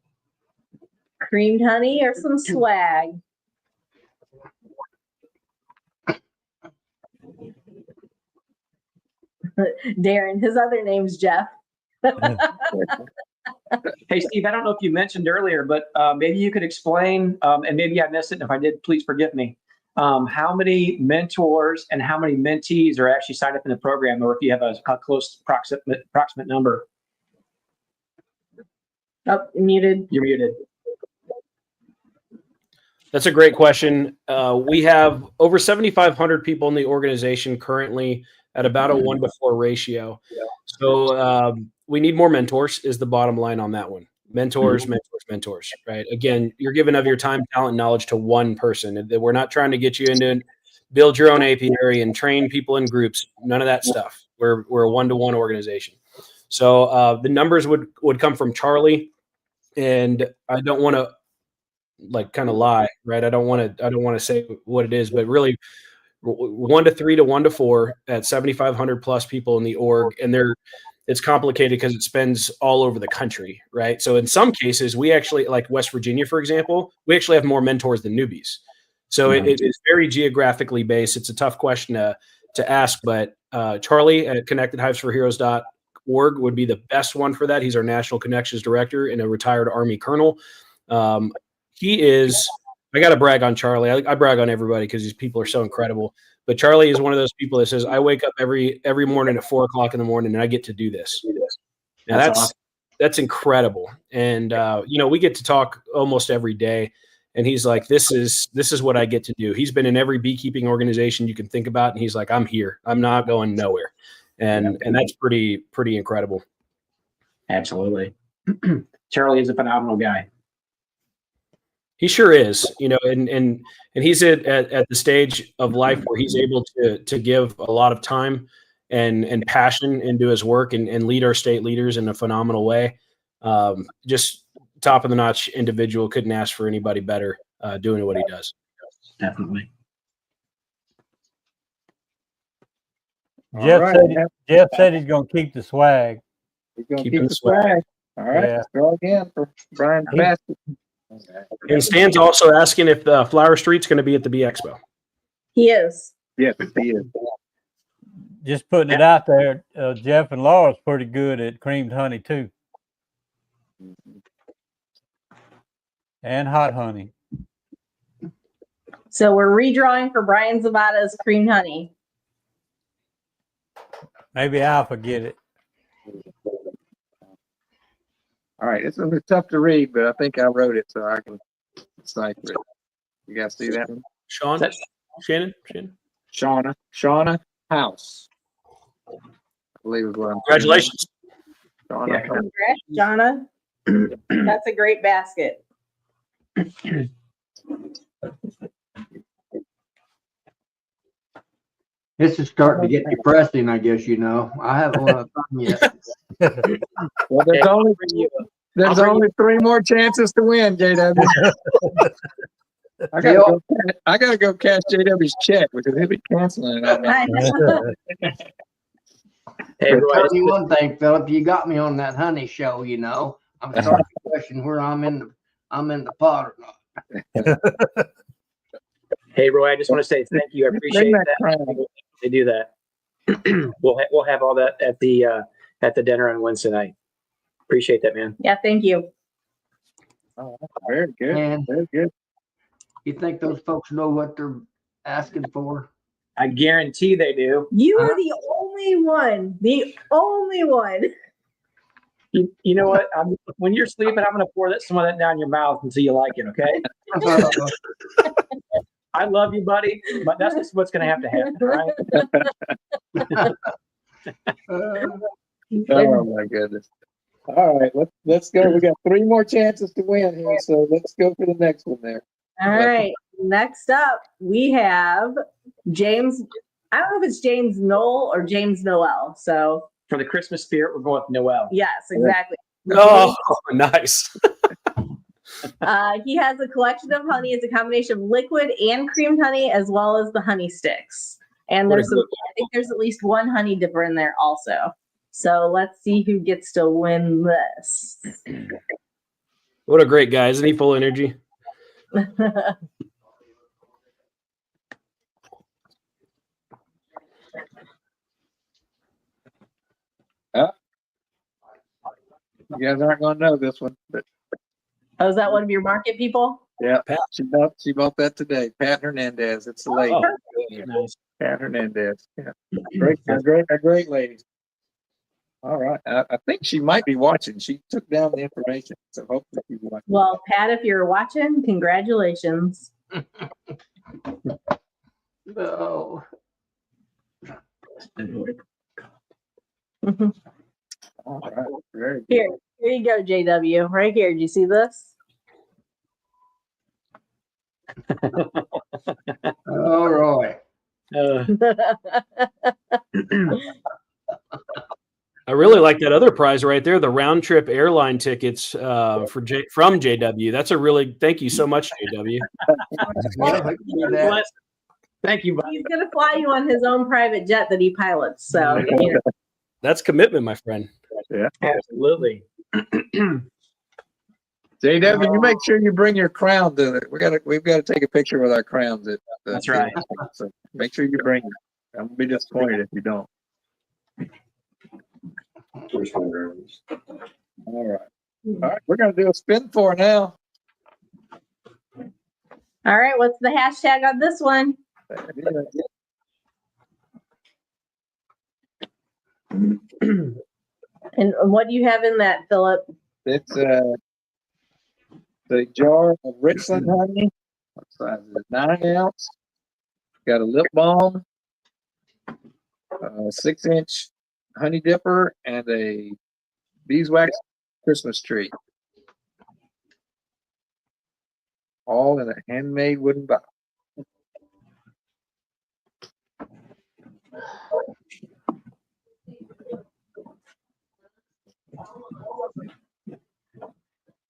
Creamed honey or some swag? Darren, his other name's Jeff. Hey, Steve, I don't know if you mentioned earlier, but maybe you could explain, and maybe I missed it. And if I did, please forgive me. How many mentors and how many mentees are actually signed up in the program, or if you have a close approximate number? Oh, muted. You're muted. That's a great question. We have over 7,500 people in the organization currently at about a 1-to-4 ratio. So we need more mentors is the bottom line on that one. Mentors, right? Again, you're giving of your time, talent, knowledge to one person. We're not trying to get you into build your own apiary and train people in groups. None of that stuff. We're a 1-to-1 organization. So the numbers would come from Charlie, and I don't want to kind of lie, right? I don't want to say what it is, but really 1 to 3 to 1 to 4 at 7,500 plus people in the org, and it's complicated because it spends all over the country, right? So in some cases, we actually, like West Virginia, for example, we actually have more mentors than newbies. So it is very geographically based. It's a tough question to ask, but Charlie at connectedhivesforheroes.org would be the best one for that. He's our national connections director and a retired Army colonel. He is, I got to brag on Charlie. I brag on everybody because these people are so incredible. But Charlie is one of those people that says, I wake up every morning at 4:00 in the morning and I get to do this. Now that's incredible. And, we get to talk almost every day. And he's like, this is what I get to do. He's been in every beekeeping organization you can think about. And he's like, I'm here. I'm not going nowhere. And that's pretty incredible. Absolutely. Charlie is a phenomenal guy. He sure is, you know, and he's at the stage of life where he's able to give a lot of time and passion into his work and lead our state leaders in a phenomenal way. Just top of the notch individual. Couldn't ask for anybody better doing what he does. Definitely. Jeff All said right. Jeff said he's going to keep the swag. He's going to Keep keep the the swag. All right. Yeah. Let's go again for Brian's Hey. basket. And Stan's also asking if Flower Street's going to be at the Bee Expo. He is. Yes, he is. Just putting it out there, Jeff and Laura's pretty good at creamed honey too. And hot honey. So we're redrawing for Brian Zavada's creamed honey. Maybe I'll forget it. All right. It's going to be tough to read, but I think I wrote it so I can decipher it. You guys see that one? Sean? Shannon? Shauna House. I believe is what I'm saying. Congratulations. Shauna Yeah. House. Congrats, Jonna. That's a great basket. This is starting to get depressing, I guess, you know. I haven't won a fun yet. Well, there's only 3 more chances to win, JW. I gotta go cash JW's check because he'll be canceling it on me. I know. Hey, But Roy, tell me one thing, Phillip, you got me on that honey show, you know. I'm starting to question where I'm in the pot or not. hey, Roy, I just want to say thank you. I appreciate that. They do that. We'll have all that at the dinner on Wednesday night. Appreciate that, man. Yeah, thank you. Oh, very good. Man. Very good. You think those folks know what they're asking for? I guarantee they do. You are the only one. The only one. You know what? When you're sleeping, I'm going to pour some of that down your mouth until you like it, okay? I love you, buddy, but that's just what's going to happen, right? Oh my goodness. All right, let's go. We got 3 more chances to win here, so let's go for the next one there. All right. Next up, we have James. I don't know if it's James Noel or James Noel. So For the Christmas spirit, we're going with Noel. yes, exactly. Oh, nice. He has a collection of honey. It's a combination of liquid and creamed honey, as well as the honey sticks. And there's some. I think there's at least one honey dipper in there also. So let's see who gets to win this. What a great guy. Isn't he full of energy? You guys aren't going to know this one, but Oh, is that one of your market people? yeah, Pat. she bought that today. Pat Hernandez. It's the lady. Oh, Nice. Pat Hernandez. Yeah, a great lady. All right, I think she might be watching. She took down the information, so hopefully she's watching. Well, Pat, if you're watching, congratulations. No. All right, very good. Here you go, JW. Right here. Do you see this? All right. I really like that other prize right there, the round trip airline tickets from JW. That's a really thank you so much, JW. Thank you, buddy. He's gonna fly you on his own private jet that he pilots. So you know. That's commitment, my friend. Absolutely. JW, you make sure you bring your crown to it. We've got to take a picture with our crowns. That's right. So make sure you bring it. I'm gonna be disappointed if you don't. All right, we're gonna do a spin for now. All right, what's the hashtag on this one? And what do you have in that, Phillip? It's the jar of Richland honey. What size is it? 9 ounce. Got a lip balm, 6-inch honey dipper, and a beeswax Christmas tree. All in a handmade wooden box.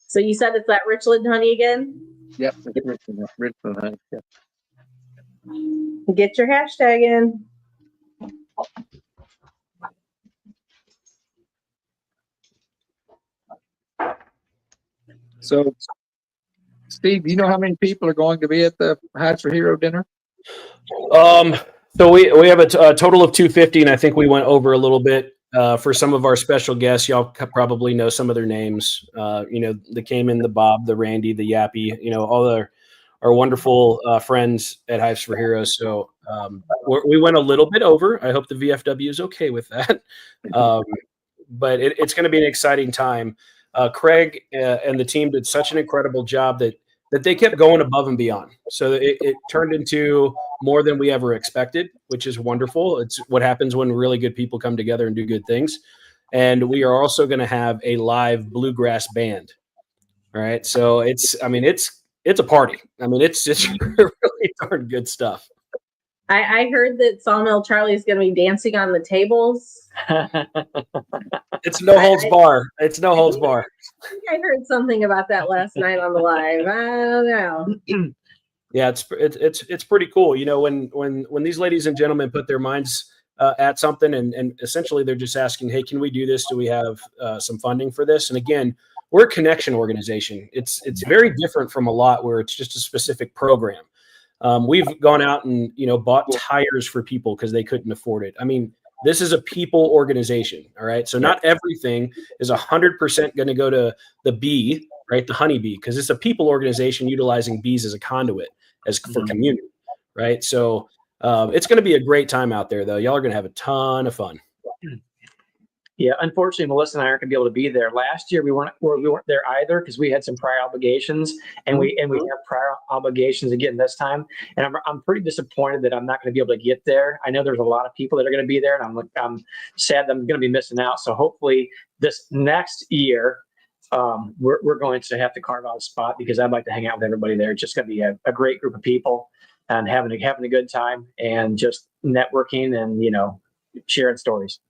So you said it's that Richland honey again? Yep, it's Richmond honey. Yep. Get your hashtag in. So, Steve, do you know how many people are going to be at the Hives for Hero dinner? So we have a total of 250, and I think we went over a little bit for some of our special guests. Y'all probably know some of their names. The Cayman, the Bob, the Randy, the Yappy. All our wonderful friends at Hives for Heroes. So we went a little bit over. I hope the VFW is okay with that. But it's going to be an exciting time. Craig and the team did such an incredible job that they kept going above and beyond. So it turned into more than we ever expected, which is wonderful. It's what happens when really good people come together and do good things. And we are also going to have a live bluegrass band. All right. So it's a party. I mean, it's really darn good stuff. I heard that Sawmill Charlie's going to be dancing on the tables. It's no holds bar. It's no holds bar. I think I heard something about that last night on the live. I don't know. Yeah, it's pretty cool. When these ladies and gentlemen put their minds at something, and essentially they're just asking, hey, can we do this? Do we have some funding for this? And again, we're a connection organization. It's very different from a lot where it's just a specific program. We've gone out and bought tires for people because they couldn't afford it. I mean, this is a people organization. All right. So not everything is 100% going to go to the bee, right? The honeybee, because it's a people organization utilizing bees as a conduit for community. Right. So it's going to be a great time out there, though. Y'all are going to have a ton of fun. Yeah, unfortunately, Melissa and I aren't going to be able to be there. Last year, we weren't there either because we had some prior obligations, and we have prior obligations again this time. And I'm pretty disappointed that I'm not going to be able to get there. I know there's a lot of people that are going to be there, and I'm sad that I'm going to be missing out. So hopefully, this next year, we're going to have to carve out a spot because I'd like to hang out with everybody there. It's just going to be a great group of people and having a good time and just networking and sharing stories.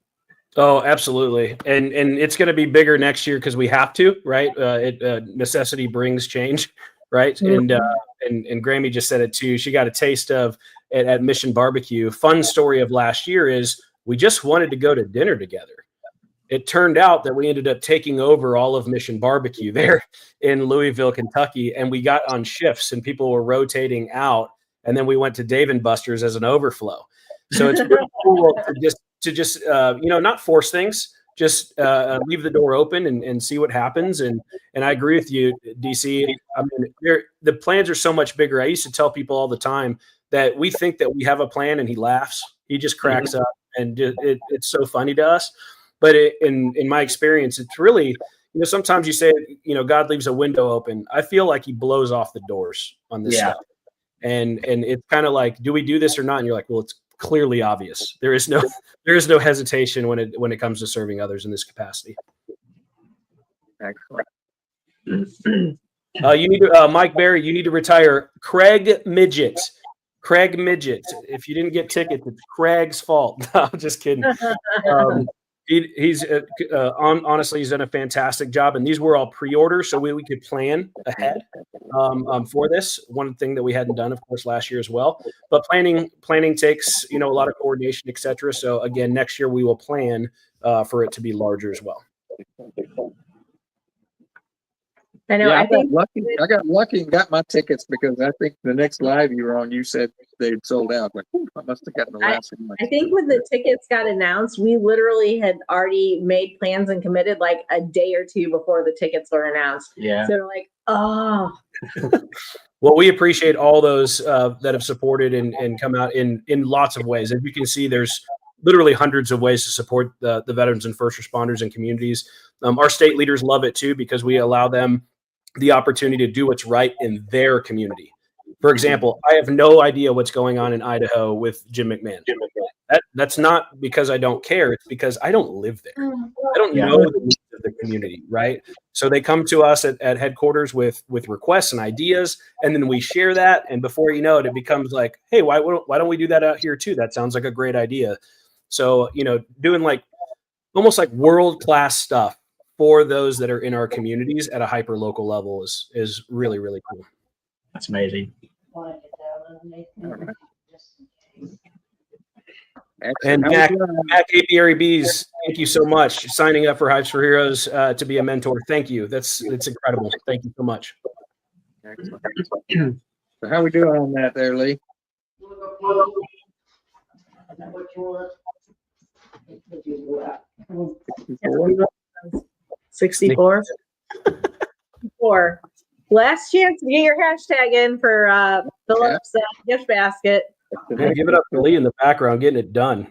Oh, absolutely. And it's going to be bigger next year because we have to, right? Necessity brings change, right? Mm-hmm. And Grammy just said it too. She got a taste of it at Mission Barbecue. Fun story of last year is we just wanted to go to dinner together. It turned out that we ended up taking over all of Mission Barbecue there in Louisville, Kentucky, and we got on shifts and people were rotating out. And then we went to Dave & Buster's as an overflow. So it's pretty cool to just not force things, just leave the door open and see what happens. And I agree with you, DC. I mean, the plans are so much bigger. I used to tell people all the time that we think that we have a plan, and he laughs. He just cracks up, and it's so funny to us. But in my experience, it's really, sometimes you say, God leaves a window open. I feel like he blows off the doors on this stuff. And it's kind of like, do we do this or not? And you're like, well, it's clearly obvious. There is no hesitation when it comes to serving others in this capacity. Excellent. You need to, Mike Berry, you need to retire Craig Midget. Craig Midget. If you didn't get tickets, it's Craig's fault. No, I'm just kidding. He's honestly, he's done a fantastic job, and these were all pre-orders, so we could plan ahead for this. One thing that we hadn't done, of course, last year as well. But planning takes a lot of coordination, etc. So again, next year we will plan for it to be larger as well. I know. Yeah, I got lucky and got my tickets because I think the next live you were on, you said they'd sold out. Like, I must have gotten the last one. I think when the tickets got announced, we literally had already made plans and committed like a day or two before the tickets were announced. Yeah. So we're like, oh. Well, we appreciate all those that have supported and come out in lots of ways. As you can see, there's literally hundreds of ways to support the veterans and first responders and communities. Our state leaders love it too because we allow them the opportunity to do what's right in their community. For example, I have no idea what's going on in Idaho with Jim McMahon. That's not because I don't care. It's because I don't live there. I don't know the needs of the community, right? So they come to us at headquarters with requests and ideas, and then we share that. And before you know it, it becomes like, hey, why don't we do that out here too? That sounds like a great idea. So, doing like almost like world-class stuff for those that are in our communities at a hyper local level is really, really cool. That's amazing. Excellent. And Mac Apiary Bees, thank you so much signing up for Hives for Heroes to be a mentor. Thank you. It's incredible. Thank you so much. Excellent. So how we doing on that there, Lee? 64. 4. Last chance to get your hashtag in for Phillip's gift basket. Man, give it up to Lee in the background, getting it done.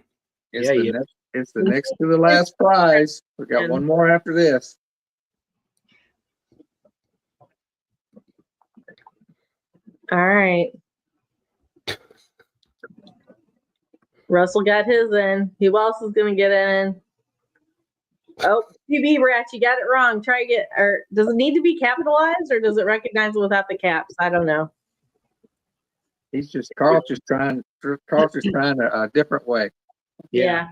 It's the next to the last prize. We got one more after this. All right. Russell got his in. Who else is going to get in? Oh, PB Bratch, you got it wrong. Try to get, or does it need to be capitalized or does it recognize it without the caps? I don't know. Carl's just trying a different way. Yeah.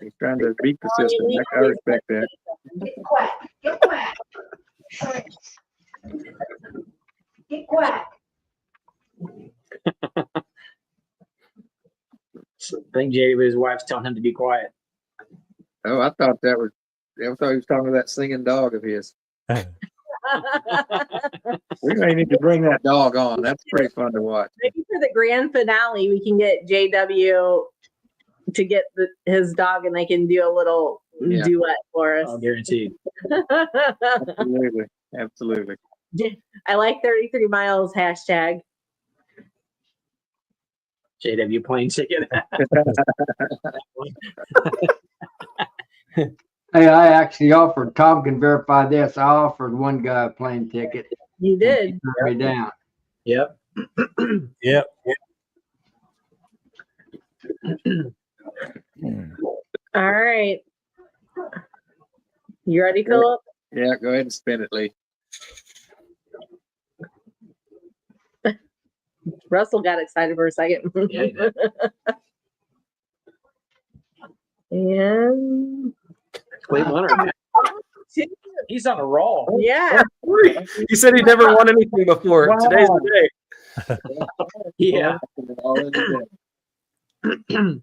He's trying to beat the system. I respect that. Get quack. Get quack. Get quack. I think JD, his wife's telling him to be quiet. Oh, I thought he was talking to that singing dog of his. We may need to bring that dog on. That's pretty fun to watch. Maybe for the grand finale, we can get JW to get his dog and they can do a little duet for us. I'll guarantee. Absolutely. Absolutely. I like 33 miles hashtag. JW plane ticket. Hey, I actually offered, Tom can verify this, I offered one guy a plane ticket. You did. Turned me down. Yep. Yep. All right. You ready, Phillip? Yeah, go ahead and spin it, Lee. Russell got excited for a second. Yeah, he did. And Cleve Leonard. He's on a roll. yeah. He said he never won anything before. Wow. Today's the day. Yeah.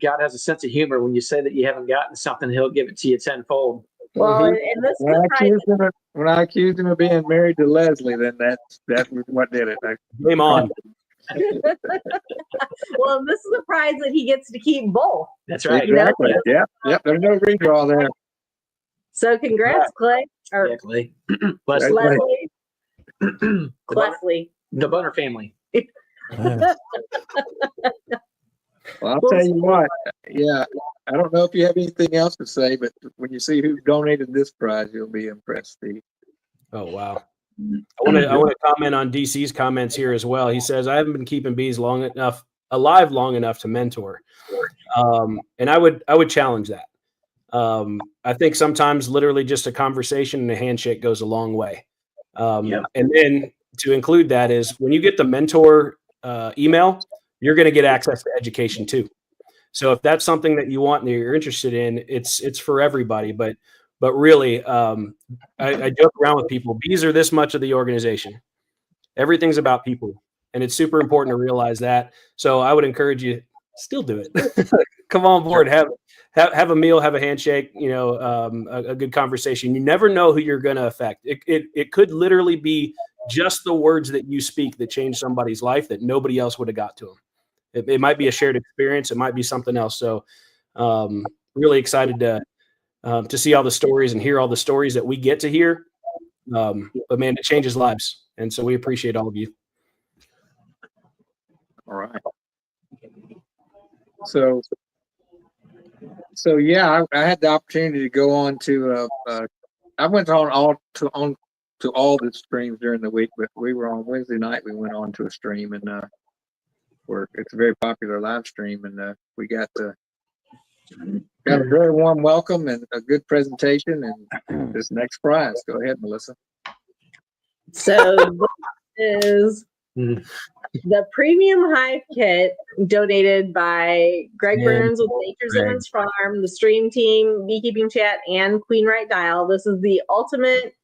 God has a sense of humor. When you say that you haven't gotten something, he'll give it to you tenfold. Well, and this is When I accused him of being married to Leslie, then that was what did it. Game on. well, this is a prize that he gets to keep both. That's right. Exactly. Yep. There's no redraw there. So congrats, Clay. Or Yeah, Clay. Leslie. Leslie. The Bunner family. Well, I'll tell you what. Yeah, I don't know if you have anything else to say, but when you see who donated this prize, you'll be impressed, Steve. Oh, wow. I want to comment on DC's comments here as well. He says, I haven't been keeping bees alive long enough to mentor. And I would challenge that. I think sometimes literally just a conversation and a handshake goes a long way. And then to include that is when you get the mentor email, you're going to get access to education too. So if that's something that you want and you're interested in, it's for everybody. But really, I joke around with people. Bees are this much of the organization. Everything's about people, and it's super important to realize that. So I would encourage you, still do it. Come on board, have a meal, have a handshake. A good conversation. You never know who you're going to affect. It could literally be just the words that you speak that change somebody's life that nobody else would have got to them. It might be a shared experience. It might be something else. So really excited to see all the stories and hear all the stories that we get to hear. But man, it changes lives. And so we appreciate all of you. All right. So yeah, I had the opportunity to go on to I went on all the streams during the week, but we were on Wednesday night. We went on to a stream and where it's a very popular live stream, and we got to Got a very warm welcome and a good presentation. And this next prize, go ahead, Melissa. So this is the premium hive kit donated by Greg Burns with Nature's Lemons Farm, the Stream Team, Beekeeping Chat, and Queen Right Dial. This is the ultimate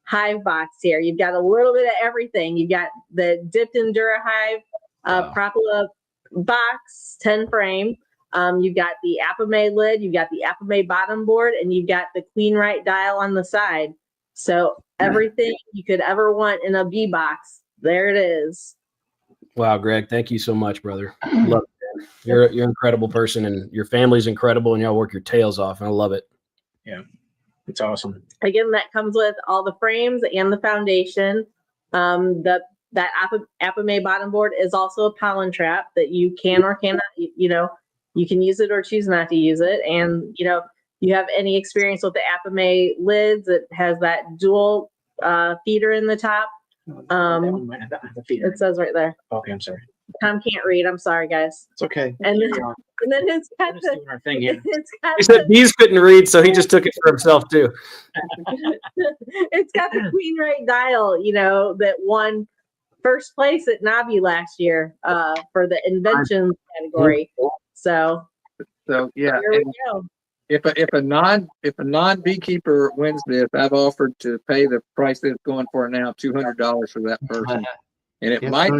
hive box here. You've got a little bit of everything. You've got the dipped in Dura Hive Propola box, 10 frame. You've got the Apame lid, you've got the Apame bottom board, and you've got the Queen Right dial on the side. So everything you could ever want in a bee box, there it is. Wow, Greg, thank you so much, brother. Love it. You're an incredible person, and your family's incredible, and y'all work your tails off, and I love it. Yeah, it's awesome. Again, that comes with all the frames and the foundation. That Apame bottom board is also a pollen trap that you can or cannot, you can use it or choose not to use it. And, you have any experience with the Apame lids, it has that dual feeder in the top. It says right there. Okay, I'm sorry. Tom can't read. I'm sorry, guys. It's okay. And then it's got Just doing our thing here. He said bees couldn't read, so he just took it for himself too. It's got the Queen Right dial, that won first place at NAHBE last year for the inventions category. So yeah, here we go. If a non beekeeper wins this, I've offered to pay the price that it's going for now, $200 for that person. And it might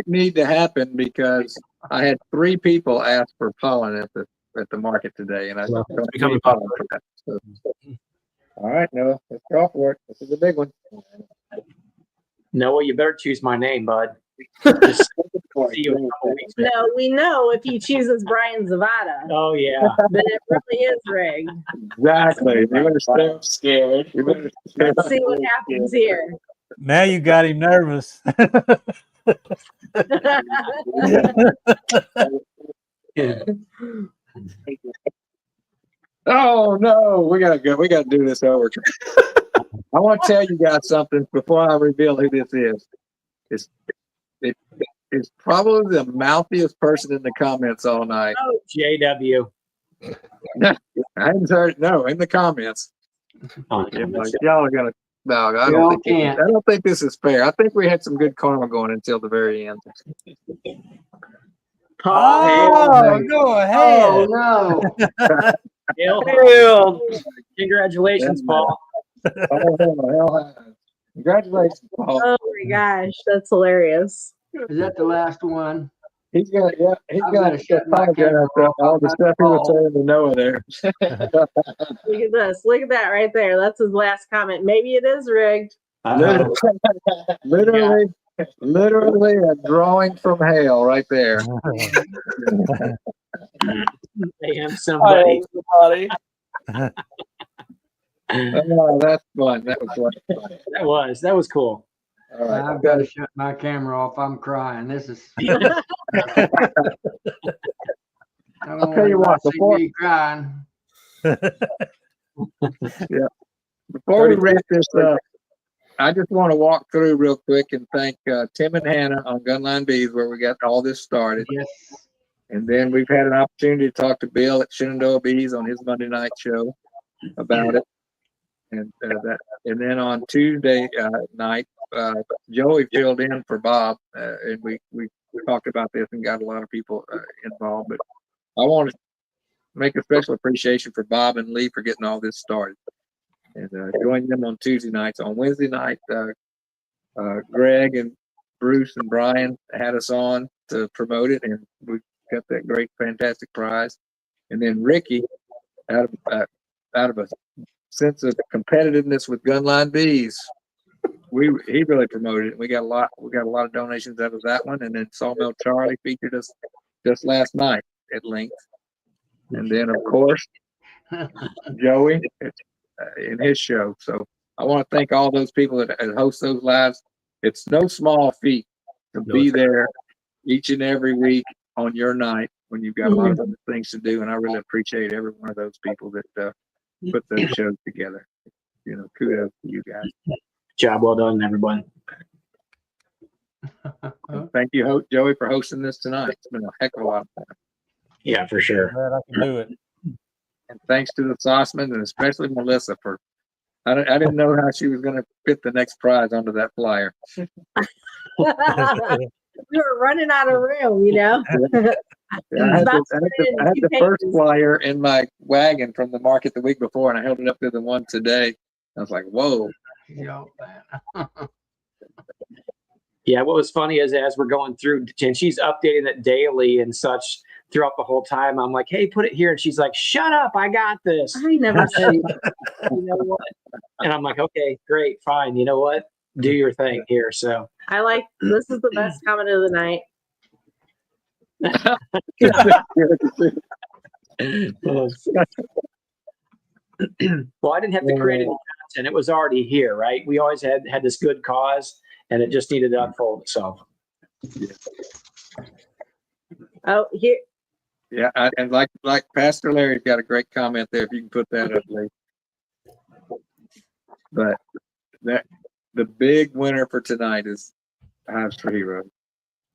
need to happen because I had 3 people ask for pollen at the market today, and I don't need pollen for that. So, all right, Noah, let's go for it. This is a big one. Noah, you better choose my name, bud. See you in a couple weeks, man. No, we know if he chooses Brian Zavada, Oh yeah. then it really is rigged. Exactly. You better stay scared. Let's see what happens here. Now you got him nervous. Oh no, we gotta go. We gotta do this over. I want to tell you guys something before I reveal who this is. It's probably the mouthiest person in the comments all night. Oh, JW. I haven't heard in the comments. Oh, Y'all are gonna. No, I don't think this is fair. I think we had some good karma going until the very end. Oh, go ahead. Oh no. Congratulations, Paul. Congratulations, Paul. Oh my gosh, that's hilarious. Is that the last one? He's got to shut my camera for off. all the stuff he was saying to Noah there. Look at this. Look at that right there. That's his last comment. Maybe it is rigged. Literally a drawing from hell right there. I am somebody. Oh, that's fun. That was fun. That was cool. All right. I've got to shut my camera off. I'm crying. This is. I'll tell you what. Before me crying. Before we wrap this up, I just want to walk through real quick and thank Tim and Hannah on Gunline Bees, where we got all this started. Yes. And then we've had an opportunity to talk to Bill at Shenandoah Bees on his Monday night show about it. And then on Tuesday night, Joey filled in for Bob, and we talked about this and got a lot of people involved. But I want to make a special appreciation for Bob and Lee for getting all this started, and join them on Tuesday nights. On Wednesday night, Greg and Bruce and Brian had us on to promote it, and we got that great, fantastic prize. And then Ricky, out of a sense of competitiveness with Gunline Bees, he really promoted it. We got a lot of donations out of that one. And then Sawmill Charlie featured us just last night at length. And then of course Joey in his show. So I want to thank all those people that host those lives. It's no small feat to be there each and every week on your night when you've got a lot of other things to do. And I really appreciate every one of those people that put those shows together. Kudos to you guys. Job well done, everyone. Thank you, Joey, for hosting this tonight. It's been a heck of a lot of fun. Yeah, for sure. Glad I could do it. And thanks to the Saucemen and especially Melissa for, I didn't know how she was going to fit the next prize onto that flyer. We were running out of room, you know. Yeah, I had the first flyer in my wagon from the market the week before, and I held it up to the one today. I was like, whoa. Yeah. Yeah, what was funny is as we're going through, and she's updating it daily and such throughout the whole time. I'm like, hey, put it here. And she's like, shut up, I got this. I never said. You know what? And I'm like, okay, great, fine. You know what? Do your thing here. So I like this is the best comment of the night. Well, I didn't have to create any content. It was already here, right? We always had this good cause, and it just needed to unfold itself. Oh, here. Yeah, and like Pastor Larry's got a great comment there. If you can put that up, Lee. But the big winner for tonight is Hives for Heroes.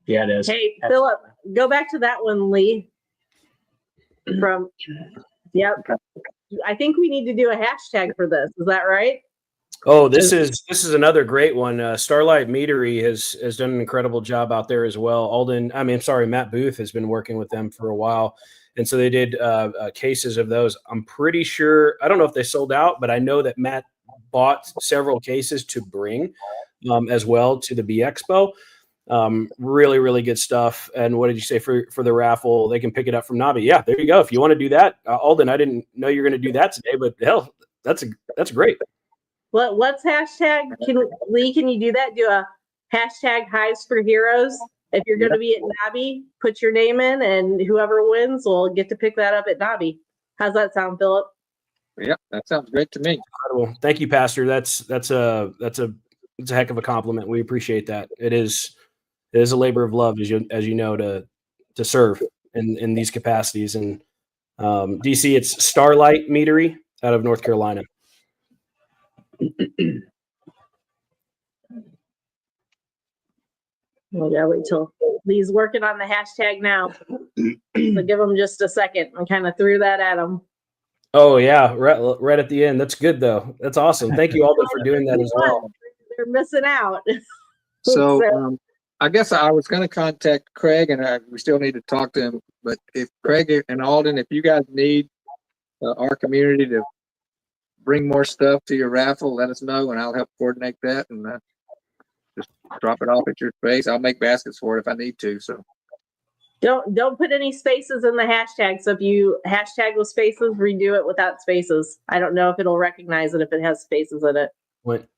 Yeah, it is. Hey, Phillip, go back to that one, Lee. Yep. I think we need to do a hashtag for this. Is that right? Oh, this is another great one. Starlight Meadery has done an incredible job out there as well. Matt Booth has been working with them for a while, and so they did cases of those. I'm pretty sure, I don't know if they sold out, but I know that Matt bought several cases to bring as well to the Bee Expo. Really, really good stuff. And what did you say for the raffle? They can pick it up from NAHBE. Yeah, there you go. If you want to do that, Alden, I didn't know you were going to do that today, but hell, that's great. What's hashtag? Can you do that? Do a hashtag Hives for Heroes. If you're going to be at NAHBE, put your name in, and whoever wins will get to pick that up at NAHBE. How's that sound, Phillip? Yep, that sounds great to me. Incredible. Thank you, Pastor. That's a heck of a compliment. We appreciate that. It is a labor of love, as you know, to serve in these capacities. And DC, it's Starlight Meadery out of North Carolina. Well, yeah, wait till Lee's working on the hashtag now. So give him just a second. I kind of threw that at him. Oh yeah, right at the end. That's good though. That's awesome. Thank you, Alden, for doing that as well. They're missing out. So I guess I was going to contact Craig, and we still need to talk to him. But if Craig and Alden, if you guys need our community to bring more stuff to your raffle, let us know, and I'll help coordinate that. And just drop it off at your space. I'll make baskets for it if I need to. So don't put any spaces in the hashtag. So if you hashtag with spaces, redo it without spaces. I don't know if it'll recognize it if it has spaces in it. What?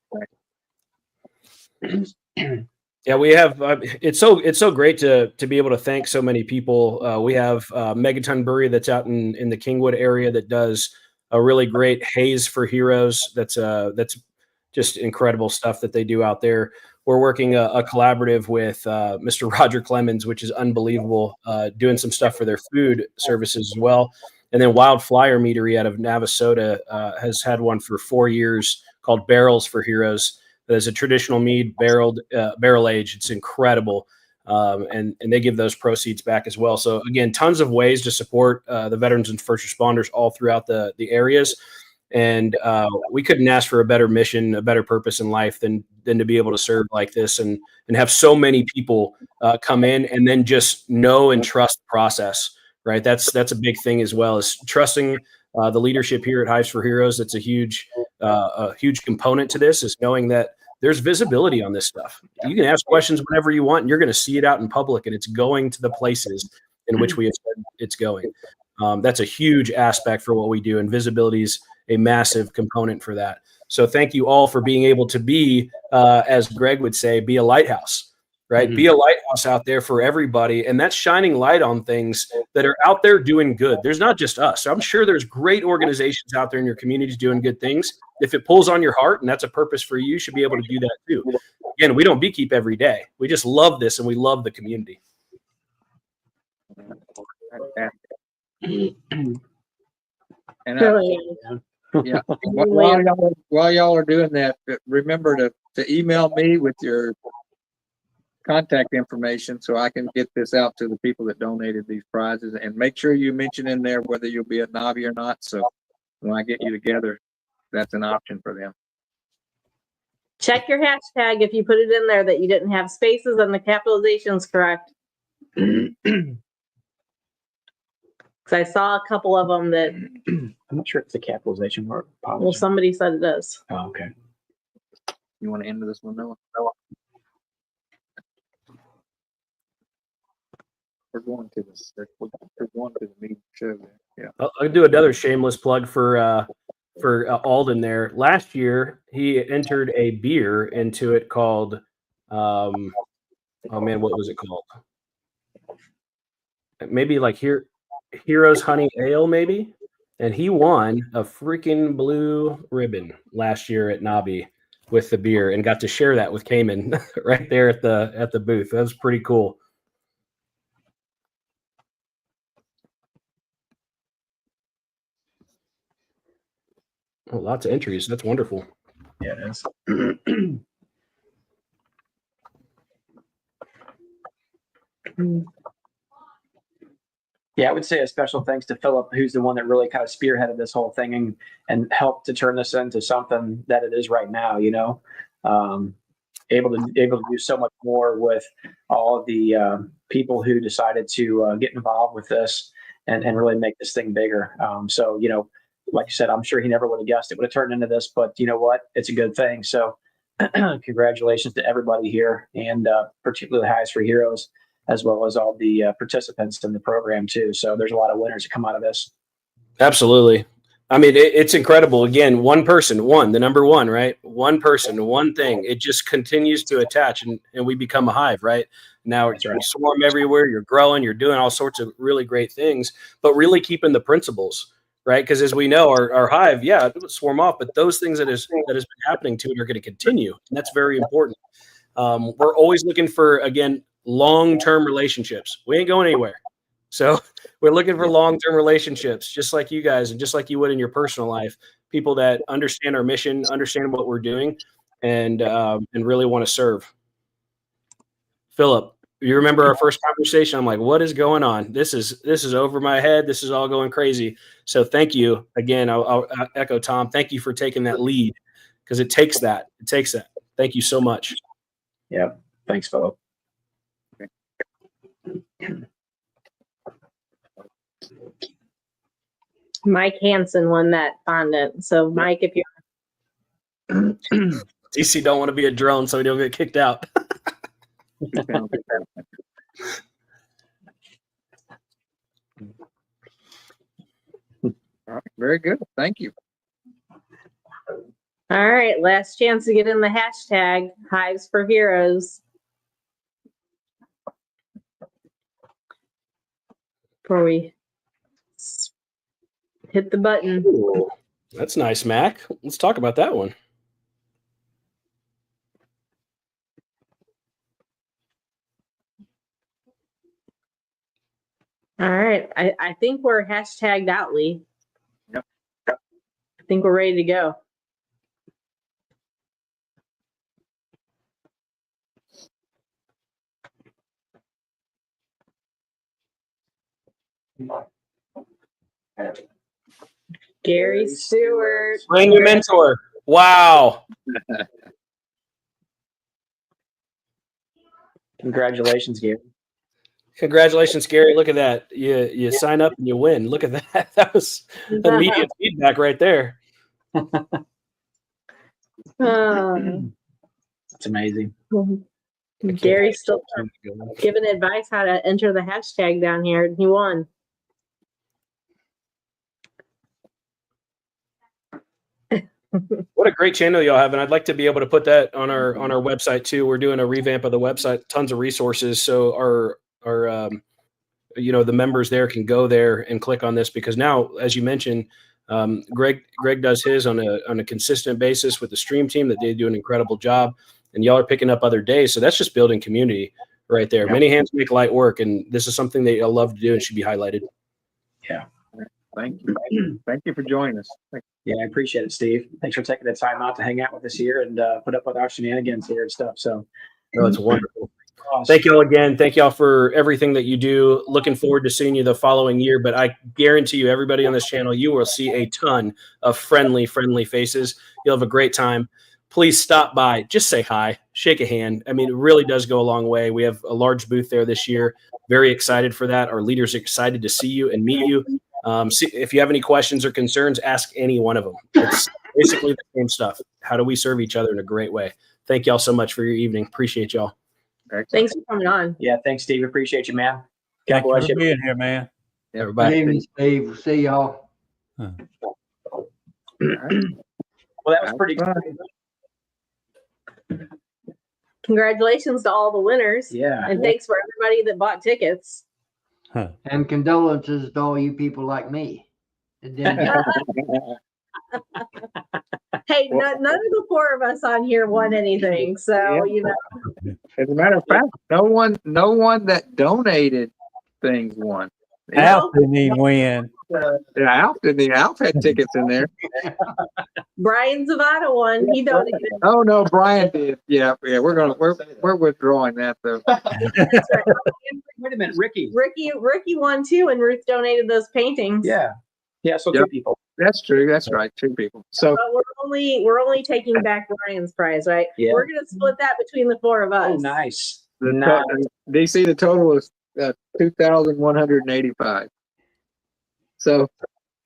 Yeah, we have. It's so great to be able to thank so many people. We have Megaton Brewery that's out in the Kingwood area that does a really great Haze for Heroes. That's just incredible stuff that they do out there. We're working a collaborative with Mr. Roger Clemens, which is unbelievable, doing some stuff for their food services as well. And then Wild Flyer Meadery out of Navasota has had one for 4 years called Barrels for Heroes. That is a traditional mead barrel age. It's incredible. And they give those proceeds back as well. So again, tons of ways to support the veterans and first responders all throughout the areas. And we couldn't ask for a better mission, a better purpose in life than to be able to serve like this and have so many people come in and then just know and trust the process, right? That's a big thing as well, is trusting the leadership here at Hives for Heroes. That's a huge component to this, is knowing that there's visibility on this stuff. You can ask questions whenever you want, and you're going to see it out in public, and it's going to the places in which we have said it's going. That's a huge aspect for what we do, and visibility is a massive component for that. So thank you all for being able to be, as Greg would say, be a lighthouse, right? Mm-hmm. Be a lighthouse out there for everybody. And that's shining light on things that are out there doing good. There's not just us. I'm sure there's great organizations out there in your communities doing good things. If it pulls on your heart and that's a purpose for you, you should be able to do that too. Again, we don't beekeep every day. We just love this, and we love the community. And yeah, while y'all are doing that, remember to email me with your contact information so I can get this out to the people that donated these prizes, and make sure you mention in there whether you'll be at NAHBE or not. So when I get you together, that's an option for them. Check your hashtag if you put it in there that you didn't have spaces and the capitalization's correct. Because I saw a couple of them that, I'm not sure if it's a capitalization or well, somebody said it does. Oh, okay. You want to end this one, Noah? We're going to this. We're going to the meeting show there. Yeah. I'll do another shameless plug for Alden there. Last year, he entered a beer into it called, oh man, what was it called? Maybe like Heroes Honey Ale, maybe. And he won a freaking blue ribbon last year at NAHBE with the beer, and got to share that with Cayman right there at the booth. That was pretty cool. Oh, lots of entries. That's wonderful. Yeah, it is. Yeah, I would say a special thanks to Phillip, who's the one that really kind of spearheaded this whole thing and helped to turn this into something that it is right now. You know, able to do so much more with all of the people who decided to get involved with this and really make this thing bigger. So, you know, like you said, I'm sure he never would have guessed it would have turned into this, but you know what? It's a good thing. So congratulations to everybody here, and particularly Hives for Heroes, as well as all the participants in the program too. So there's a lot of winners that come out of this. Absolutely. I mean, it's incredible. Again, the number one, right? One person, one thing. It just continues to attach, and we become a hive, right? Now That's right. you swarm everywhere. You're growing. You're doing all sorts of really great things, but really keeping the principles, right? Because as we know, our hive, yeah, it would swarm off, but those things that has been happening to it are going to continue, and that's very important. We're always looking for, again, long-term relationships. We ain't going anywhere. So we're looking for long-term relationships, just like you guys and just like you would in your personal life, people that understand our mission, understand what we're doing, and really want to serve. Phillip, you remember our first conversation? I'm like, what is going on? This is over my head. This is all going crazy. So thank you again. I'll echo Tom. Thank you for taking that lead, because it takes that. It takes that. Thank you so much. Yeah. Thanks, Phillip. Mike Hansen won that fondant. So Mike, if you DC don't want to be a drone, so he don't get kicked out. All right, very good. Thank you. all right, last chance to get in the hashtag Hives for Heroes. Before we hit the button. Ooh, that's nice, Mac. Let's talk about that one. All right. I think we're hashtagged out, Lee. Yep. I think we're ready to go. Gary Stewart. Brand new mentor. Wow. Congratulations, Gary. Congratulations, Gary. Look at that. You sign up and you win. Look at that. That was immediate feedback right there. It's amazing. Gary's still giving advice how to enter the hashtag down here. He won. What a great channel y'all have, and I'd like to be able to put that on our website too. We're doing a revamp of the website, tons of resources, so our the members there can go there and click on this, because now, as you mentioned, Greg does his on a consistent basis with the stream team that they do an incredible job, and y'all are picking up other days, so that's just building community right there. Yep. Many hands make light work, and this is something that you'll love to do and should be highlighted. Yeah. Thank you. Thank you for joining us. Yeah, I appreciate it, Steve. Thanks for taking the time out to hang out with us here and put up with our shenanigans here and stuff. So, no, it's wonderful. Thank y'all again. Thank y'all for everything that you do. Looking forward to seeing you the following year. But I guarantee you, everybody on this channel, you will see a ton of friendly faces. You'll have a great time. Please stop by. Just say hi. Shake a hand. I mean, it really does go a long way. We have a large booth there this year. Very excited for that. Our leaders are excited to see you and meet you. If you have any questions or concerns, ask any one of them. It's basically the same stuff. How do we serve each other in a great way? Thank y'all so much for your evening. Appreciate y'all. Thanks for coming on. Yeah, thanks, Steve. Appreciate you, man. God Thank you bless for you. being here, man. Good evening, Steve. See y'all. Well, that was pretty good. Congratulations to all the winners. Yeah. And thanks for everybody that bought tickets. And condolences to all you people like me. That didn't get Hey, none of the four of us on here won anything. So, you know. As a matter of fact, no one that donated things won. Alf didn't even win. Alf had tickets in there. Brian Zavada won. He donated. Oh no, Brian did. Yeah. We're withdrawing that though. That's right. Wait a minute, Ricky won too, and Ruth donated those paintings. Yeah, so two people. That's true. That's right. Two people. So but we're only taking back Brian's prize, right? Yeah. We're gonna split that between the four of us. Oh, nice. DC, the total is 2,185. So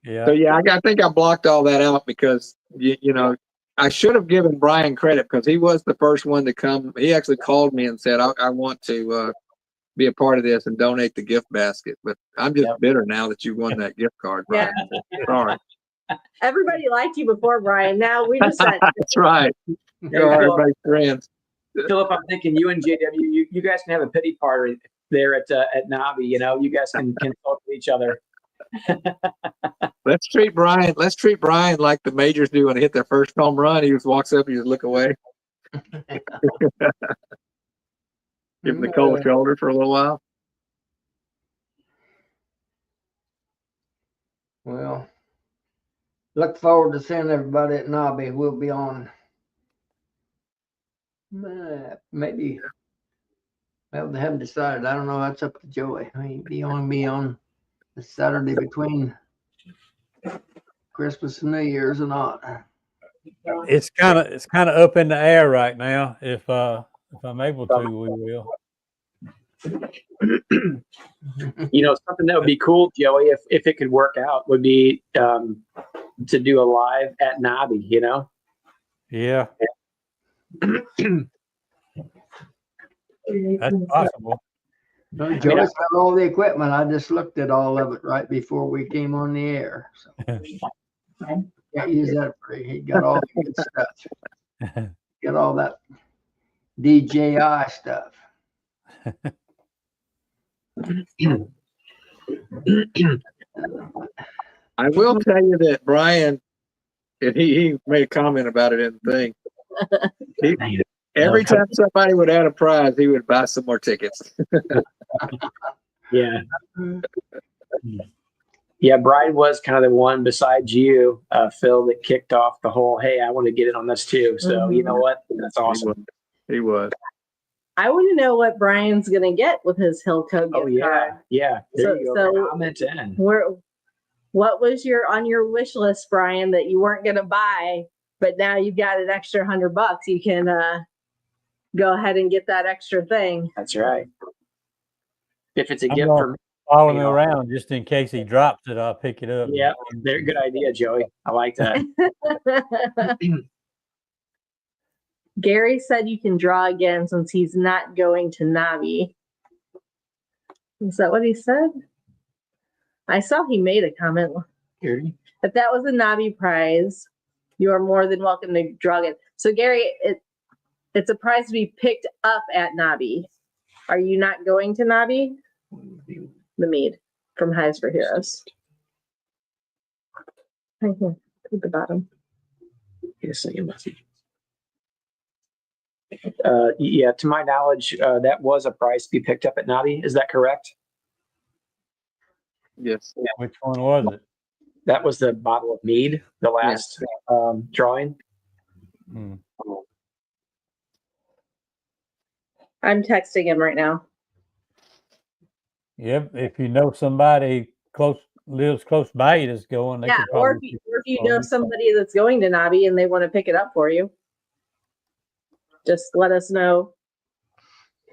I think I blocked all that out because you know I should have given Brian credit because he was the first one to come. He actually called me and said, I want to be a part of this and donate the gift basket. But I'm just bitter now that you won that gift card, Brian. Yeah. Sorry. Everybody liked you before, Brian. Now we just That's right. You're everybody's friends. Phillip, I'm thinking you and JW, you guys can have a pity party there at NAHBE. You know, you guys can talk to each other. Let's treat Brian like the majors do when they hit their first home run. He just walks up and you just look away. Give him the cold shoulder for a little while. Well, look forward to seeing everybody at NAHBE. We'll be on maybe. Well, they haven't decided. I don't know. That's up to Joey. I mean, be on the Saturday between Christmas and New Year's or not. It's kind of up in the air right now. If I'm able to, we will. You know, something that would be cool, Joey, if it could work out, would be to do a live at NAHBE. You know. Yeah. That's possible. Joey's got all the equipment. I just looked at all of it right before we came on the air. So can't use that for he got all the good stuff. Got all that DJI stuff. I will tell you that Brian, and he made a comment about it in the thing. Every time somebody would add a prize, he would buy some more tickets. Yeah. Yeah, Brian was kind of the one besides you, Phil, that kicked off the whole, hey, I want to get in on this too. So you know what? That's awesome. He was. I want to know what Brian's going to get with his Hilco gift card. Yeah. There you go. So comment in. What was on your wish list, Brian, that you weren't going to buy, but now you've got an extra $100? You can go ahead and get that extra thing. That's right. If it's a I'm gift for me. Follow me around just in case he drops it. I'll pick it up. Yeah, very good idea, Joey. I like that. Gary said you can draw again since he's not going to NAHBE. Is that what he said? I saw he made a comment. Gary? If that was a NAHBE prize, you are more than welcome to draw it. So Gary, it's a prize to be picked up at NAHBE. Are you not going to NAHBE? The mead from Hives for Heroes. Right here at the bottom. Yes, I am. Yeah, to my knowledge, that was a prize to be picked up at NAHBE. Is that correct? Yes. Which one was it? That was the bottle of mead, the last drawing. Hmm. I'm texting him right now. Yep. If you know somebody lives close by you that's going, they Yeah, could or probably. if you know somebody that's going to NAHBE and they want to pick it up for you, just let us know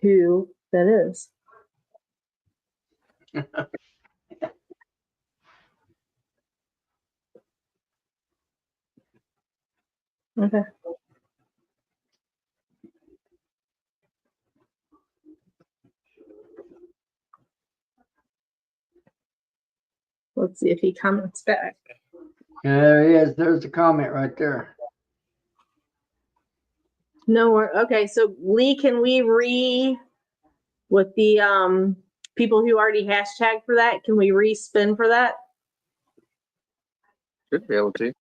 who that is. Okay. Let's see if he comments back. Yeah, there he is. There's the comment right there. No, okay. So Lee, can we with the people who already hashtagged for that? Can we re-spin for that? Should be able to.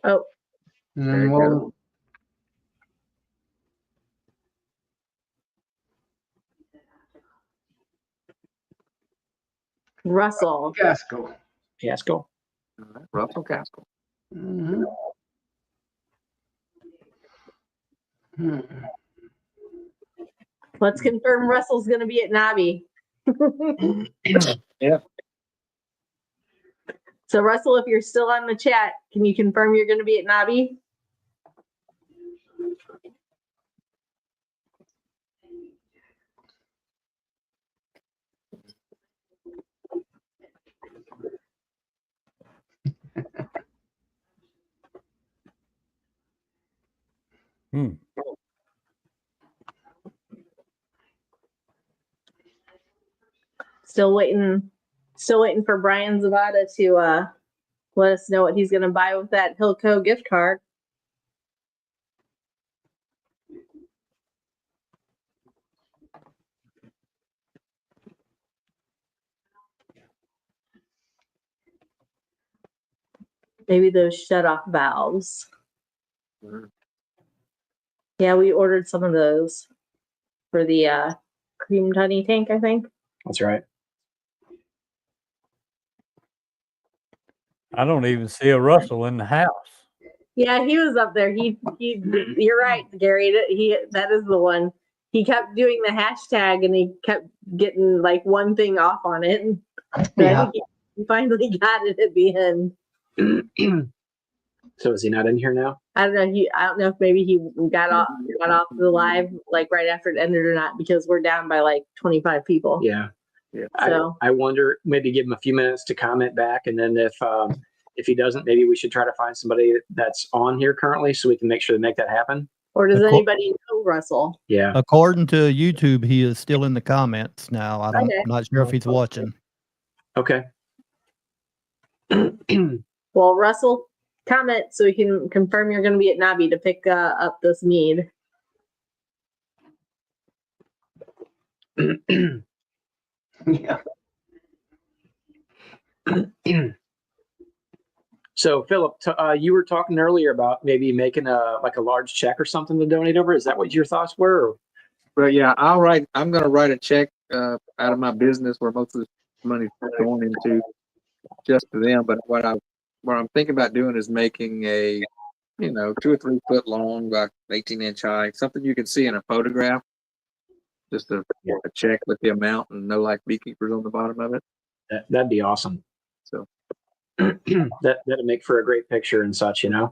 Oh, And There then you we'll, Russell. Casco. Fiasco. All right, Russell Castle. Mm-hmm. Hmm. Let's confirm Russell's going to be at NAHBE. Yeah. So Russell, if you're still on the chat, can you confirm you're going to be at NAHBE? Still waiting for Brian Zavada to let us know what he's going to buy with that Hilco gift card. Maybe those shut-off valves. Mhm. Yeah, we ordered some of those for the cream honey tank, I think. That's right. I don't even see a Russell in the house. Yeah, he was up there. He you're right, Gary. That is the one. He kept doing the hashtag and he kept getting like one thing off on it. And Yeah. I think he finally got it at the end. So is he not in here now? I don't know. I don't know if maybe he got off the live like right after it ended or not, because we're down by like 25 people. Yeah. Yeah. So I wonder, maybe give him a few minutes to comment back, and then if he doesn't, maybe we should try to find somebody that's on here currently so we can make sure to make that happen. or does Of course. anybody know Russell? Yeah. According to YouTube, he is still in the comments now. I'm Okay. not sure if he's watching. Okay. Well, Russell, comment so we can confirm you're going to be at NAHBE to pick up this mead. Yeah. So Philip, you were talking earlier about maybe making a large check or something to donate over. Is that what your thoughts were? Or? But yeah, I'm going to write a check out of my business where most of the money's going into, just to them. But what I'm thinking about doing is making a, 2 or 3 foot long, about 18-inch high, something you can see in a photograph. Just a check with the amount and no like beekeepers on the bottom of it. That'd be awesome. So that'd make for a great picture and such, take a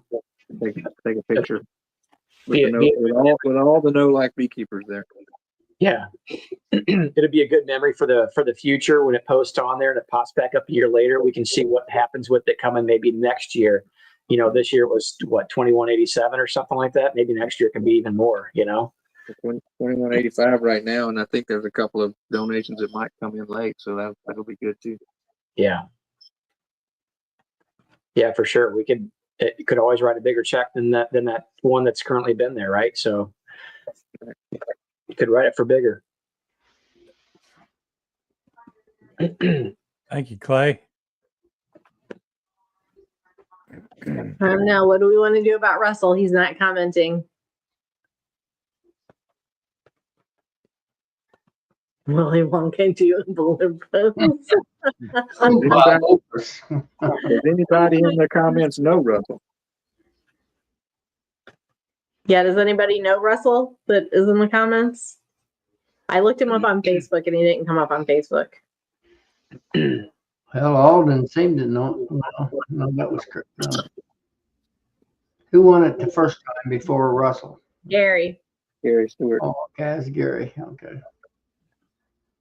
picture with, Yeah, with all the no like beekeepers there. Yeah. It'd be a good memory for the future when it posts on there and it pops back up a year later. We can see what happens with it coming maybe next year. This year it was what, 2187 or something like that. Maybe next year it can be even more, 2185 right now, and I think there's a couple of donations that might come in late, so that'll be good too. Yeah. Yeah, for sure. It could always write a bigger check than that one that's currently been there, right? So you could write it for bigger. Thank you, Clay. I don't know. What do we want to do about Russell? He's not commenting. Willy Wonka doing balloon pose. Does anybody in the comments know Russell? Yeah, does anybody know Russell that is in the comments? I looked him up on Facebook and he didn't come up on Facebook. Well, Alden seemed to know. No, that was correct. No. Who won it the first time before Russell? Gary. Gary Stewart. Oh, okay, it's Gary. Okay.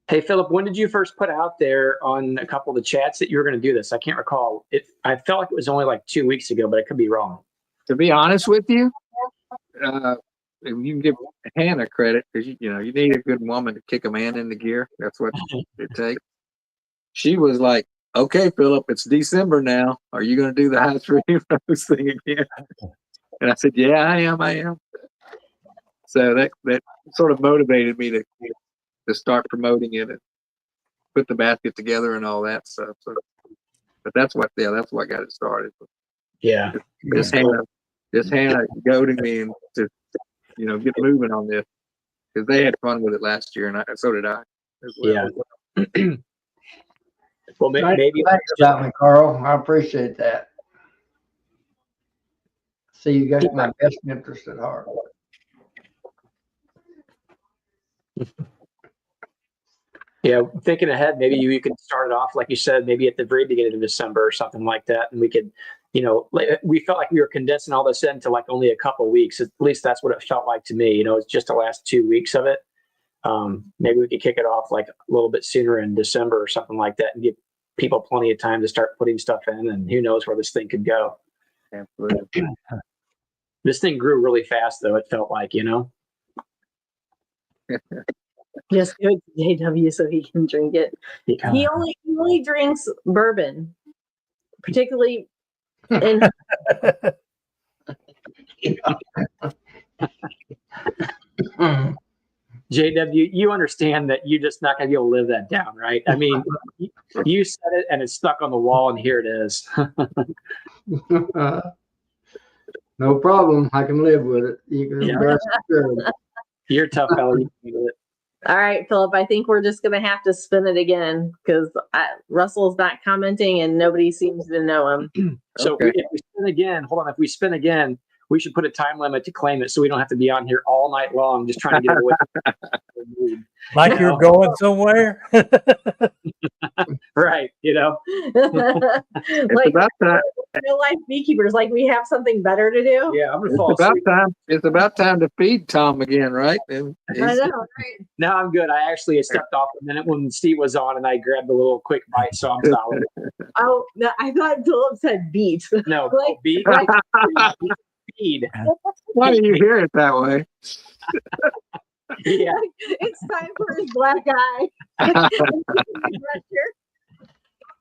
Hey, Phillip, when did you first put out there on a couple of the chats that you were going to do this? I can't recall. I felt like it was only like 2 weeks ago, but I could be wrong. To be honest with you, you can give Hannah credit because you need a good woman to kick a man into gear. That's what it takes. She was like, "Okay, Phillip, it's December now. Are you going to do the Hives for Heroes thing again?" And I said, "Yeah, I am." So that sort of motivated me to start promoting it and put the basket together and all that stuff. So, but that's what got it started. Yeah. Just Hannah goading me and to get moving on this because they had fun with it last year and so did I as well. Yeah. Well, maybe Thanks about me, Carl. I appreciate that. See, you got my best interest at heart. Yeah, thinking ahead, maybe you could start it off, like you said, maybe at the very beginning of December or something like that. And we could, we felt like we were condensing all this into like only a couple of weeks. At least that's what it felt like to me. It's just the last 2 weeks of it. Maybe we could kick it off like a little bit sooner in December or something like that and give people plenty of time to start putting stuff in. And who knows where this thing could go. Absolutely. This thing grew really fast, though, it felt like, Just go to JW so he can drink it. Yeah. He only drinks bourbon, particularly in. JW, you understand that you're just not going to be able to live that down, right? I mean, you said it and it's stuck on the wall, and here it is. No problem. I can live with it. You can rest assured. You're a tough fellow. You can do it. All right, Phillip, I think we're just going to have to spin it again because Russell's not commenting and nobody seems to know him. So Okay. if we spin again, hold on. If we spin again, we should put a time limit to claim it so we don't have to be on here all night long just trying to get away. Like you're going somewhere. Right. It's Like about time. real life beekeepers, like we have something better to do. Yeah, I'm going to fall It's about asleep. time. It's about time to feed Tom again, right? And I he's- know, right? No, I'm good. I actually stepped off a minute when Steve was on and I grabbed a little quick bite, so I'm solid. Oh, no, I thought Phillip said beat. No, Like- beat. Feed. Why do you hear it that way? Yeah. It's time for his black eye.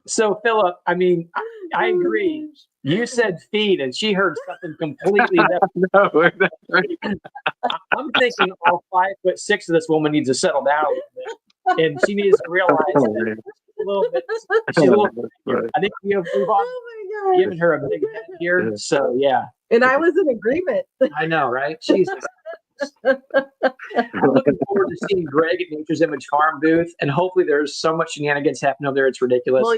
So, Phillip, I mean, I agree. You said feed, and she heard something completely different. No, that's right. I'm thinking all 5'6" of this woman needs to settle down a little bit, and she needs to realize that a little bit. She's a little. I think we've all Oh my God. given her a big head here. So, yeah, And I was in agreement. I know, right? Jesus. I'm looking forward to seeing Greg at Nature's Image Farm booth, and hopefully there's so much shenanigans happening over there. It's ridiculous. Well,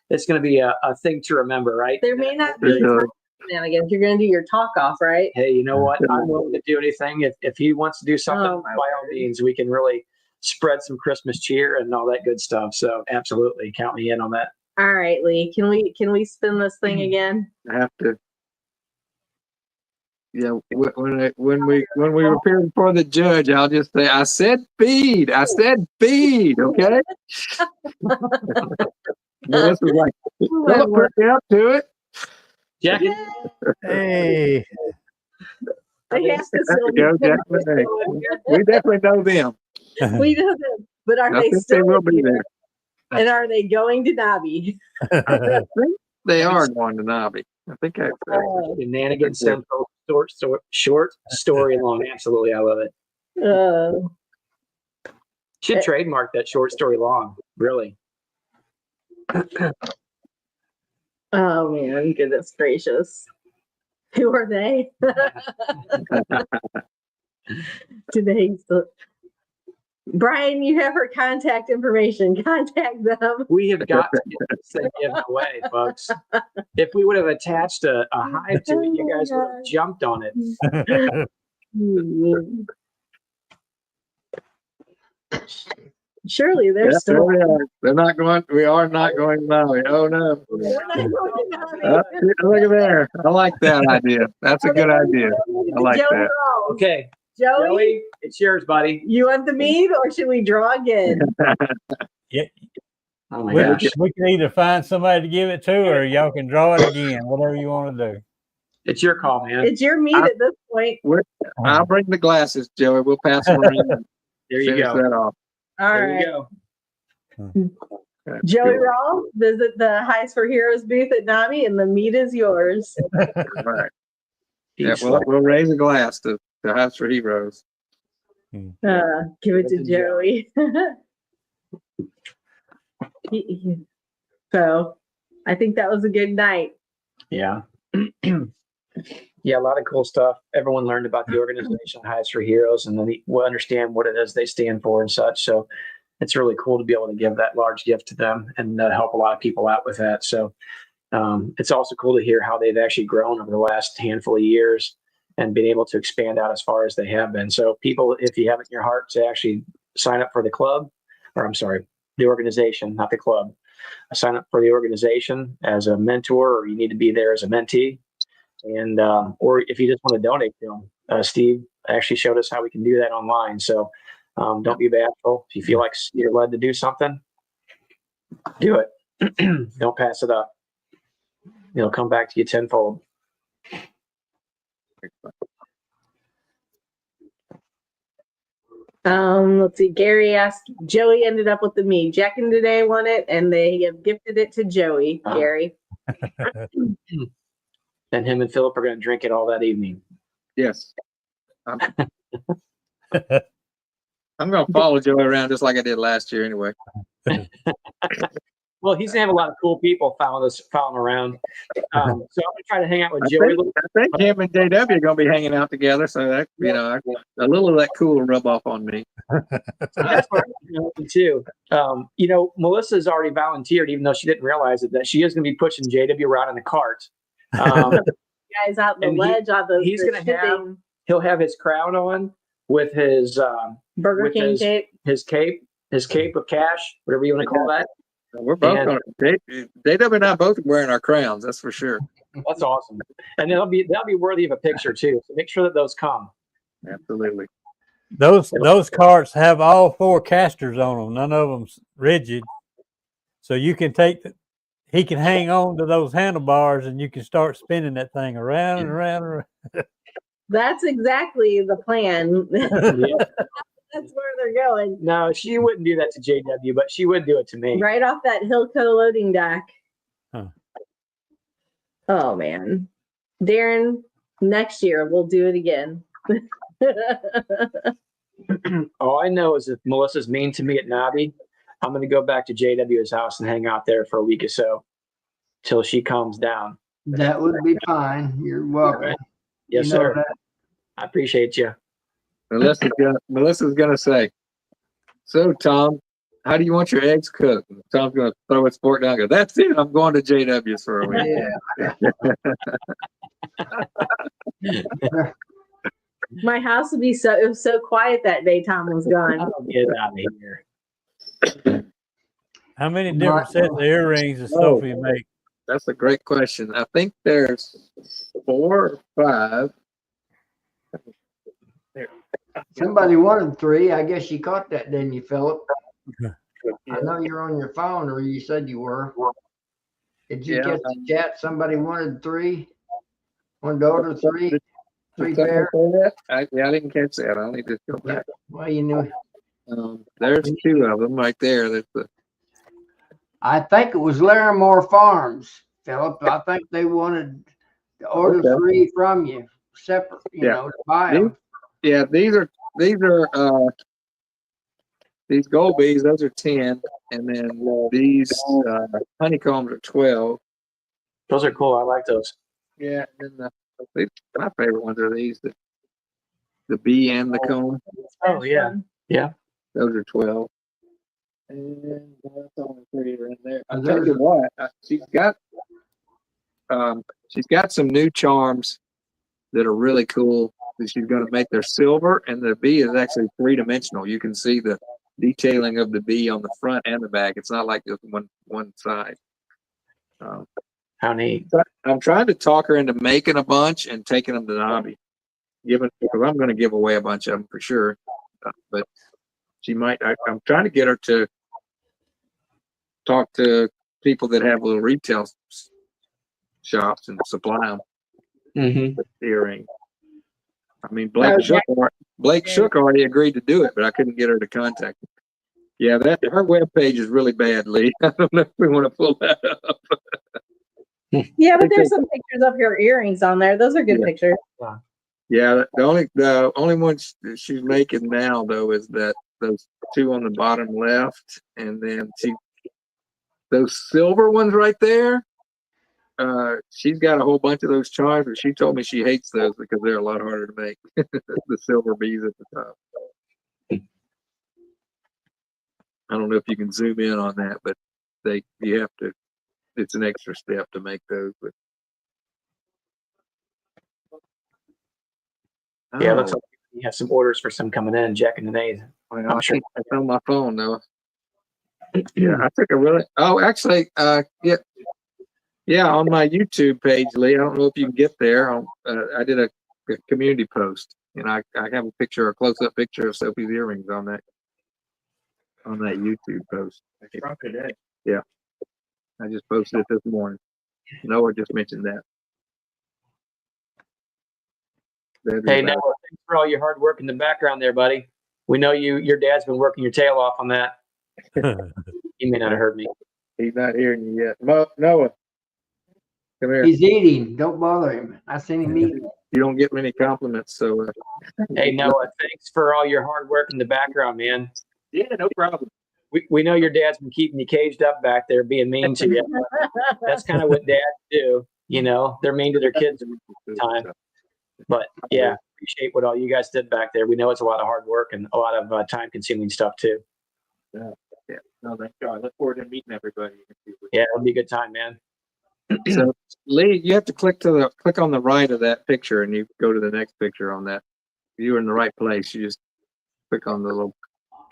It's gonna be a thing to remember, right? There may not be shenanigans. You're going to do your talk off, right? Hey, you know what? I'm willing to do anything. If he wants to do something, Oh, by my all means, we can really spread some Christmas cheer and all that good stuff. So absolutely, count me in on that. All right, Lee. Can we spin this thing again? I have to. Yeah, when we appear before the judge, I'll just say, "I said feed. I said feed." Okay. This is like, don't work out to it. Jack, Hey, They have to There still we be go, Jack. We definitely know them. We know them, but are I they think still they will be here? there. And are they going to NAHBE? I think they are going to NAHBE. I think I said. Shenanigans Central, short story long. Absolutely, I love it. Should trademark that short story long. Really. Oh man, goodness gracious. Who are they? Do they still... Brian, you have her contact information. Contact them. We have got to get this thing given away, folks. If we would have attached a hive to it, you guys would have jumped on it. Surely they're Yeah, still. there they are. They're not going. We are not going to Maui. Oh no! They're not going down Look at there. I like that idea. That's a good idea. I like Joey that. Roll. Okay, Joey, Joey, it's yours, buddy. you want the mead or should we draw again? Yeah, Oh my we, gosh. we can either find somebody to give it to, or y'all can draw it again. Whatever you want to do. It's your call, man. It's your mead at this point. I'll bring the glasses, Joey. We'll pass them around. And There you finish go. that off. All There right. you go. That's Joey cool. Rawl, visit the Hives for Heroes booth at NAHBE, and the meat is yours. All right. Yeah, Peace. we'll raise a glass to Hives for Heroes. Give it to Joey. So, I think that was a good night. Yeah. Yeah, a lot of cool stuff. Everyone learned about the organization Hives for Heroes, and then we'll understand what it is they stand for and such. So it's really cool to be able to give that large gift to them and help a lot of people out with that. So it's also cool to hear how they've actually grown over the last handful of years and been able to expand out as far as they have been. So people, if you have it in your heart to actually sign up for the club, or I'm sorry, the organization, not the club, sign up for the organization as a mentor, or you need to be there as a mentee. And or if you just want to donate to them, Steve actually showed us how we can do that online. So don't be bashful. If you feel like you're led to do something, do it. Don't pass it up. It'll come back to you tenfold. Let's see. Gary asked, Joey ended up with the mead. Jack and Danae won it, and they have gifted it to Joey. Gary. And him and Phillip are going to drink it all that evening. Yes. I'm going to follow Joey around just like I did last year anyway. Well, he's going to have a lot of cool people following around. So I'm going to try to hang out with Joey. I think him and JW are going to be hanging out together. So that, a little of that cool will rub off on me. That's what I'm hoping too. Melissa's already volunteered, even though she didn't realize it, that she is going to be pushing JW around in the cart. Guys out the And ledge on the. he's going to have. He'll have his crown on with his Burger King cape. his cape of cash, whatever you want to call that. We're both going to. JW and I both are wearing our crowns. That's for sure. That's awesome, and that'll be worthy of a picture too. So make sure that those come. Absolutely. Those carts have all 4 casters on them. None of them's rigid, so you can he can hang on to those handlebars, and you can start spinning that thing around and around and around. That's exactly the plan. Yeah. That's where they're going. No, she wouldn't do that to JW, but she would do it to me. Right off that Hillco loading dock. Huh. Oh, man. Darren, next year we'll do it again. All I know is if Melissa's mean to me at NAHBE, I'm going to go back to JW's house and hang out there for a week or so till she calms down. That would be fine. You're welcome. Right. Yes, You know sir. that. I appreciate you. Melissa's gonna say, so Tom, how do you want your eggs cooked? And Tom's gonna throw his fork down and go, that's it, I'm going to JW's for a week. Yeah. My house would be it was so quiet that day Tom was gone. Get out of here. How many different sets of earrings does Sophie make? That's a great question. I think there's 4 or 5. Somebody wanted 3. I guess you caught that, didn't you, Phillip? I know you're on your phone, or you said you were. Did you get the chat? Somebody wanted 3. Wanted to order 3. 3 pair. I didn't catch that. I'll need to go back. Well, you knew. There's 2 of them right there. I think it was Larimore Farms, Phillip. I think they wanted to order 3 from you, separate, you know, to buy them. Yeah, these are these gold bees. Those are 10, and then these honeycombs are 12. Those are cool. I like those. Yeah, and then my favorite ones are these, the bee and the comb. Oh yeah, yeah. Those are 12. And that's only 3 right there. I'll tell you what, she's got some new charms that are really cool. that she's going to make. They're silver, and the bee is actually three-dimensional. You can see the detailing of the bee on the front and the back. It's not like just one side. How neat. But I'm trying to talk her into making a bunch and taking them to NAHBE, because I'm going to give away a bunch of them for sure. But she might. I'm trying to get her to talk to people that have little retail shops and supply them with the earring. I mean, Blake Shook already agreed to do it, but I couldn't get her to contact him. Yeah, her webpage is really bad, Lee. I don't know if we want to pull that up. Yeah, but there's some pictures of her earrings on there. Those are good pictures. Yeah, the only one she's making now though is those two on the bottom left, and then those silver ones right there. She's got a whole bunch of those charms, but she told me she hates those because they're a lot harder to make. The silver bees at the top. I don't know if you can zoom in on that, but you have to. It's an extra step to make those. But yeah, it looks like you have some orders for some coming in, Jack and Nate. Well, I'm sure it's on my phone though. Yeah, I took a really. Oh, actually, yeah, on my YouTube page, Lee. I don't know if you can get there. I did a community post, and I have a close-up picture of Sophie's earrings on that YouTube post. Yeah, I just posted it this morning. Noah just mentioned that. Hey, Noah, thanks for all your hard work in the background there, buddy. We know your dad's been working your tail off on that. He may not have heard me. He's not hearing you yet. Noah, come here. He's eating. Don't bother him. I seen him eating. You don't get many compliments, so. Hey, Noah, thanks for all your hard work in the background, man. Yeah, no problem. We know your dad's been keeping you caged up back there, being mean to you. That's kind of what dads do. You know, they're mean to their kids all the time. But yeah, appreciate what all you guys did back there. We know it's a lot of hard work and a lot of time-consuming stuff too. Yeah. No, thank you. I look forward to meeting everybody. Yeah, it'll be a good time, man. So, Lee, you have to click on the right of that picture, and you go to the next picture on that. If you're in the right place, you just click on the little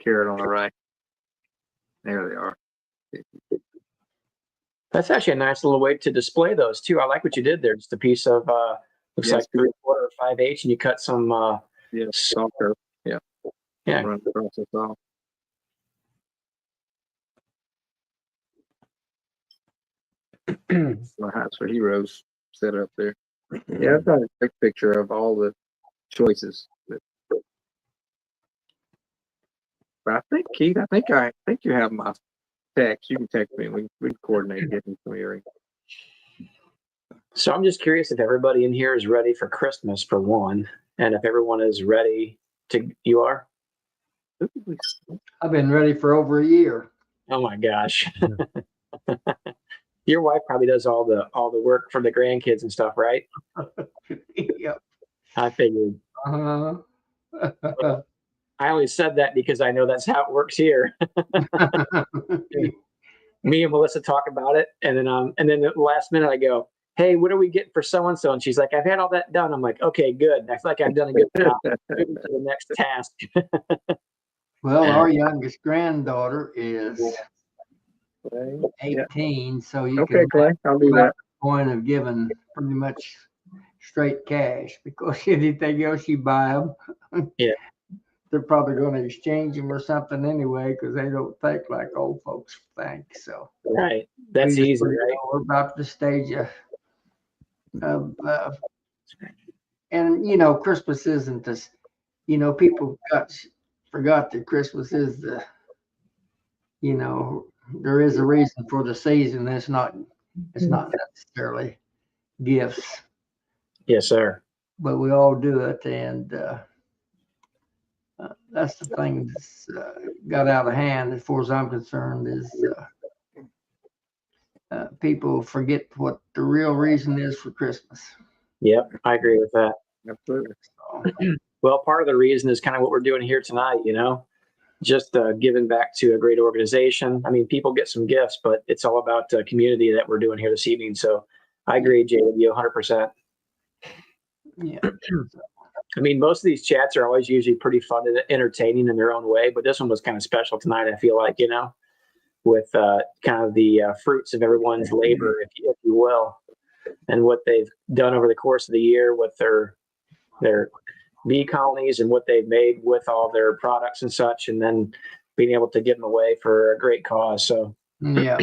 carrot on the right. There they are. That's actually a nice little way to display those too. I like what you did there. Just a piece of looks like 3/4 or 5/8, and you cut some saw curve. Yeah. Run across the saw. My House for Heroes set up there. Yeah, I've got a quick picture of all the choices. But I think, Keith, I think you have my text. You can text me. We can coordinate getting some earrings. So I'm just curious if everybody in here is ready for Christmas for one, and if everyone is ready to. You are? I've been ready for over a year. Oh my gosh. Your wife probably does all the work for the grandkids and stuff, right? Yep. I figured. I only said that because I know that's how it works here. Me and Melissa talk about it, and then the last minute I go, "Hey, what are we getting for so and so?" And she's like, "I've had all that done." I'm like, "Okay, good. I feel like I've done a good job." Moving to the next task. Well, our youngest granddaughter is 18, so you can. Okay, Clay, I'll do that. Point of giving pretty much straight cash, because anything else you buy them, yeah, they're probably going to exchange them or something anyway, because they don't think like old folks think. So right, that's easy, right? We're about the stage of and you know, Christmas isn't this. You know, people forgot that Christmas is the. You know, there is a reason for the season. It's not necessarily gifts. Yes, sir. But we all do it, and that's the thing that's got out of hand, as far as I'm concerned, is people forget what the real reason is for Christmas. Yep, I agree with that. Absolutely. So, well, part of the reason is kind of what we're doing here tonight, you know, just giving back to a great organization. I mean, people get some gifts, but it's all about the community that we're doing here this evening. So I agree, Jay, with you 100%. Yeah. I mean, most of these chats are always usually pretty fun and entertaining in their own way, but this one was kind of special tonight. I feel like, with kind of the fruits of everyone's labor, if you will, and what they've done over the course of the year with their bee colonies and what they've made with all their products and such, and then being able to give them away for a great cause. So Yeah.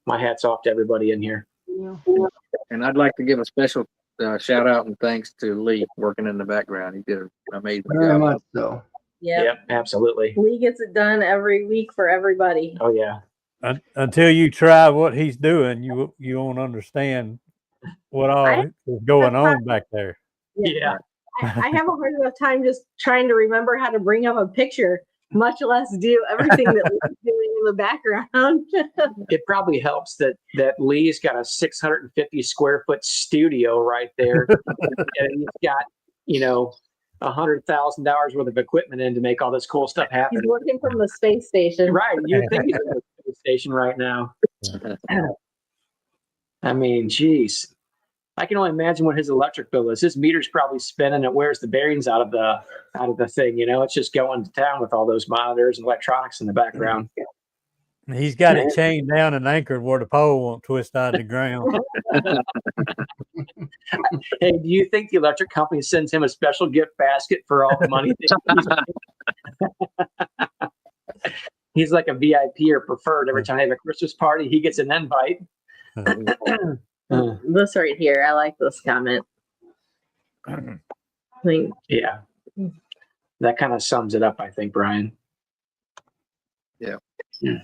my hat's off to everybody in here. And I'd like to give a special shout out and thanks to Lee working in the background. He did an amazing Very job. much so. Yeah. Yep, absolutely. Lee gets it done every week for everybody. Oh yeah. Until you try what he's doing, you won't understand what all is going on back there. Yeah. I have a hard enough time just trying to remember how to bring up a picture, much less do everything that Lee's doing in the background. It probably helps that Lee's got a 650 square foot studio right there, and he's got $100,000 worth of equipment in to make all this cool stuff happen. He's working from the space station. Right, you think he's in the space station right now? I mean, geez. I can only imagine what his electric bill is. His meter's probably spinning. It wears the bearings out of the thing. It's just going to town with all those monitors and electronics in the background. He's got it chained down and anchored where the pole won't twist out of the ground. Hey, do you think the electric company sends him a special gift basket for all the money? He's like a VIP or preferred. Every time they have a Christmas party, he gets an invite. This right here, I like this comment. Yeah, that kind of sums it up, I think, Brian. Yeah. And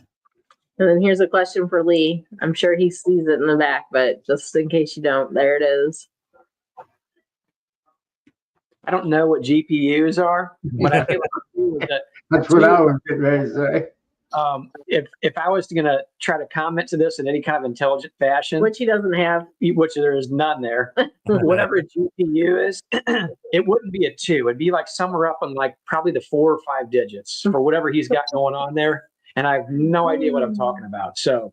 then here's a question for Lee. I'm sure he sees it in the back, but just in case you don't, there it is. I don't know what GPUs are, but I feel like That's what I was getting ready to say. If I was going to try to comment to this in any kind of intelligent fashion, Which he doesn't have. which there is none there, whatever a GPU is, it wouldn't be a 2. It'd be like somewhere up on like probably the 4 or 5 digits for whatever he's got going on there. And I have no idea what I'm talking about. So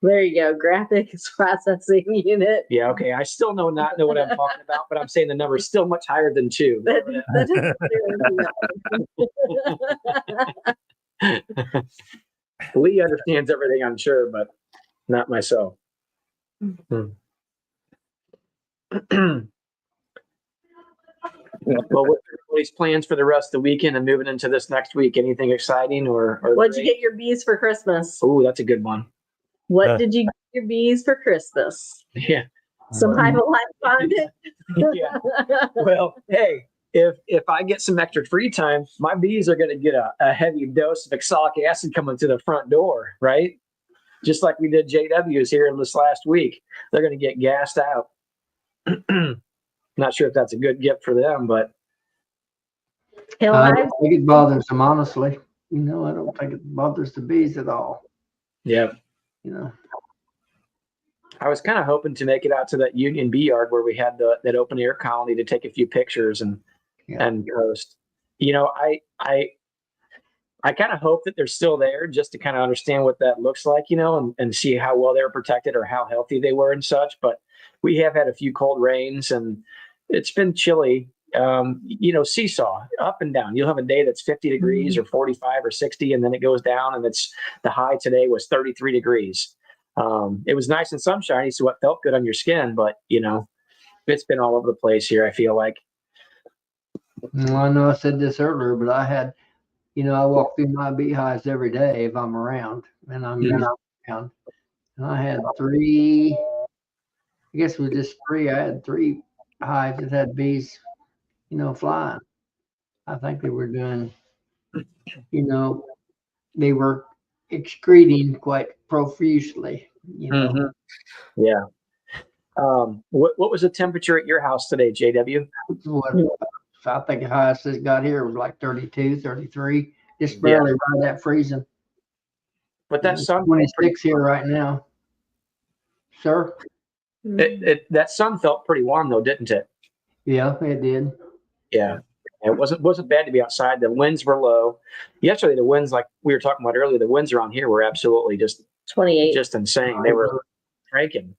There you go. Graphics processing unit. yeah, okay. I still not know what I'm talking about, but I'm saying the number is still much higher than 2. Lee understands everything, I'm sure, but not myself. Well, what are everybody's plans for the rest of the weekend and moving into this next week? Anything exciting or What'd you get your bees for Christmas? Oh, that's a good one. What did you get your bees for Christmas? Yeah. Some Hive Life fondant? Yeah. Well, hey, if I get some extra free time, my bees are going to get a heavy dose of oxalic acid coming to the front door, right? Just like we did JWs here in this last week. They're going to get gassed out. Not sure if that's a good gift for them, but Hill I Hive? don't think it bothers them, honestly. I don't think it bothers the bees at all. yeah. I was kind of hoping to make it out to that Union Bee Yard where we had that open air colony to take a few pictures and post. I kind of hope that they're still there just to kind of understand what that looks like, and see how well they were protected or how healthy they were and such. But we have had a few cold rains and it's been chilly. Seesaw up and down. You'll have a day that's 50 degrees or 45 or 60, and then it goes down, and the high today was 33 degrees. It was nice and sunshiny, so it felt good on your skin, but it's been all over the place here, I feel like. Well, I know I said this earlier, but I had, I walk through my beehives every day if I'm around, and I'm around. And I had 3, I guess it was just 3. I had 3 hives that had bees, flying. I think they were doing, they were excreting quite profusely. Yeah. What was the temperature at your house today, JW? I think the highest it got here was like 32, 33, just barely right at freezing. But that sun 26 here right now, sir. That sun felt pretty warm though, didn't it? Yeah, it did. Yeah. It wasn't bad to be outside. The winds were low. Yesterday, the winds, like we were talking about earlier, the winds around here were absolutely just 28, just insane. They were cranking.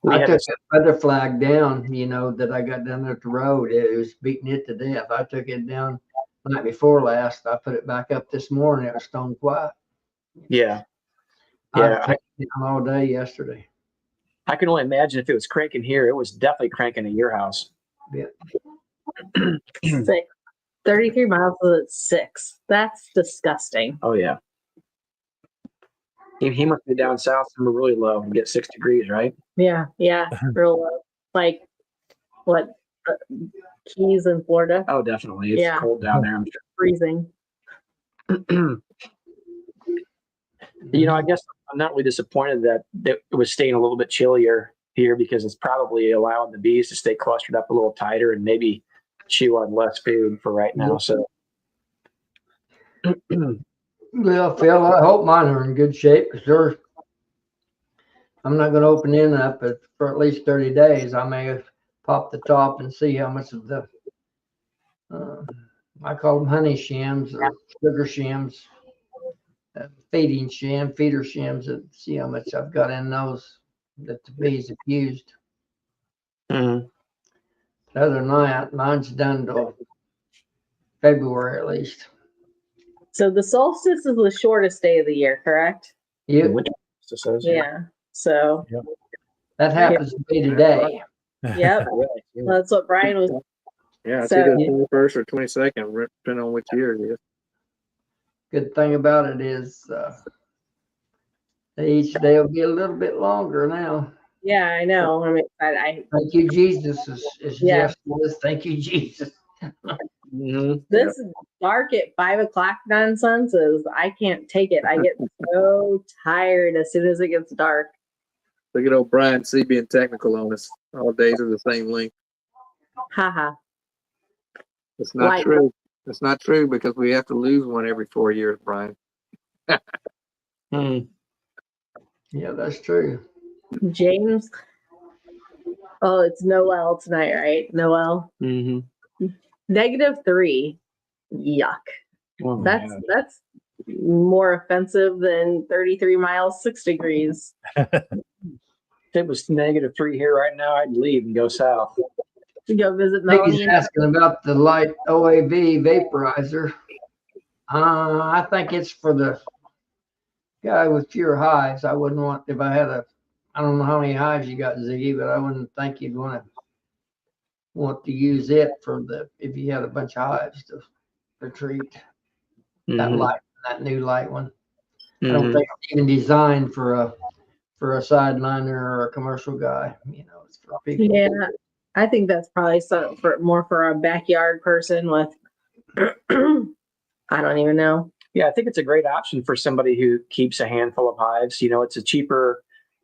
I had took this, that feather flag down, you know, that I got down there at the road. It was beating it to death. I took it down the night before last. I put it back up this morning. It was stone quiet. yeah. I Yeah, took it down all day yesterday. I can only imagine if it was cranking here, it was definitely cranking at your house. Yeah. 33 miles at 6. That's disgusting. Oh yeah. He must be down south somewhere really low and get 6 degrees, right? Yeah, real low. Like what? Keys in Florida, Oh, definitely. It's Yeah. cold down there, I'm freezing. sure. You know, I guess I'm not really disappointed that it was staying a little bit chillier here because it's probably allowing the bees to stay clustered up a little tighter and maybe chew on less food for right now. So Well, Phil, I hope mine are in good shape because I'm not going to open in up for at least 30 days. I may have popped the top and see how much of the, I call them honey shims or sugar shims, feeder shims, and see how much I've got in those that the bees have used. mhm. Other than that, mine's done till February at least. So the solstice is the shortest day of the year, correct? Yeah, Winter solstice, Yeah. So, that happens to be today. yep. Really, yeah. That's what Brian was. Yeah, it's So- either the 21st or 22nd, depending on which year it is. Good thing about it is each day will be a little bit longer now. Yeah, I know. I'm excited. Thank you, Jesus. Is Yeah. Jeff says, thank you, Jesus. Mhm. This dark at 5 o'clock nonsense is, I can't take it. I get so tired as soon as it gets dark. Look at old Brian C being technical on us. All days are the same length. Haha. It's not Like- true. It's not true because we have to lose one every 4 years, Brian. Mhm. Yeah, that's true. James. Oh, it's Noel tonight, right? Noel. Mhm. -3. Yuck. Oh my That's God. that's more offensive than 33 miles, 6 degrees. If it was -3 here right now, I'd leave and go south. To go visit I think Melanie. he's asking about the light OAV vaporizer. I think it's for the guy with fewer hives. I wouldn't want, if I had I don't know how many hives you got, Ziggy, but I wouldn't think you'd want to use it if you had a bunch of hives to treat. That Mhm. light, that new light one. I don't Mhm. think it's even designed for a sideliner or a commercial guy. You know, it's for people. Yeah, I think that's probably more for a backyard person with. I don't even know. Yeah, I think it's a great option for somebody who keeps a handful of hives. You know, it's a cheaper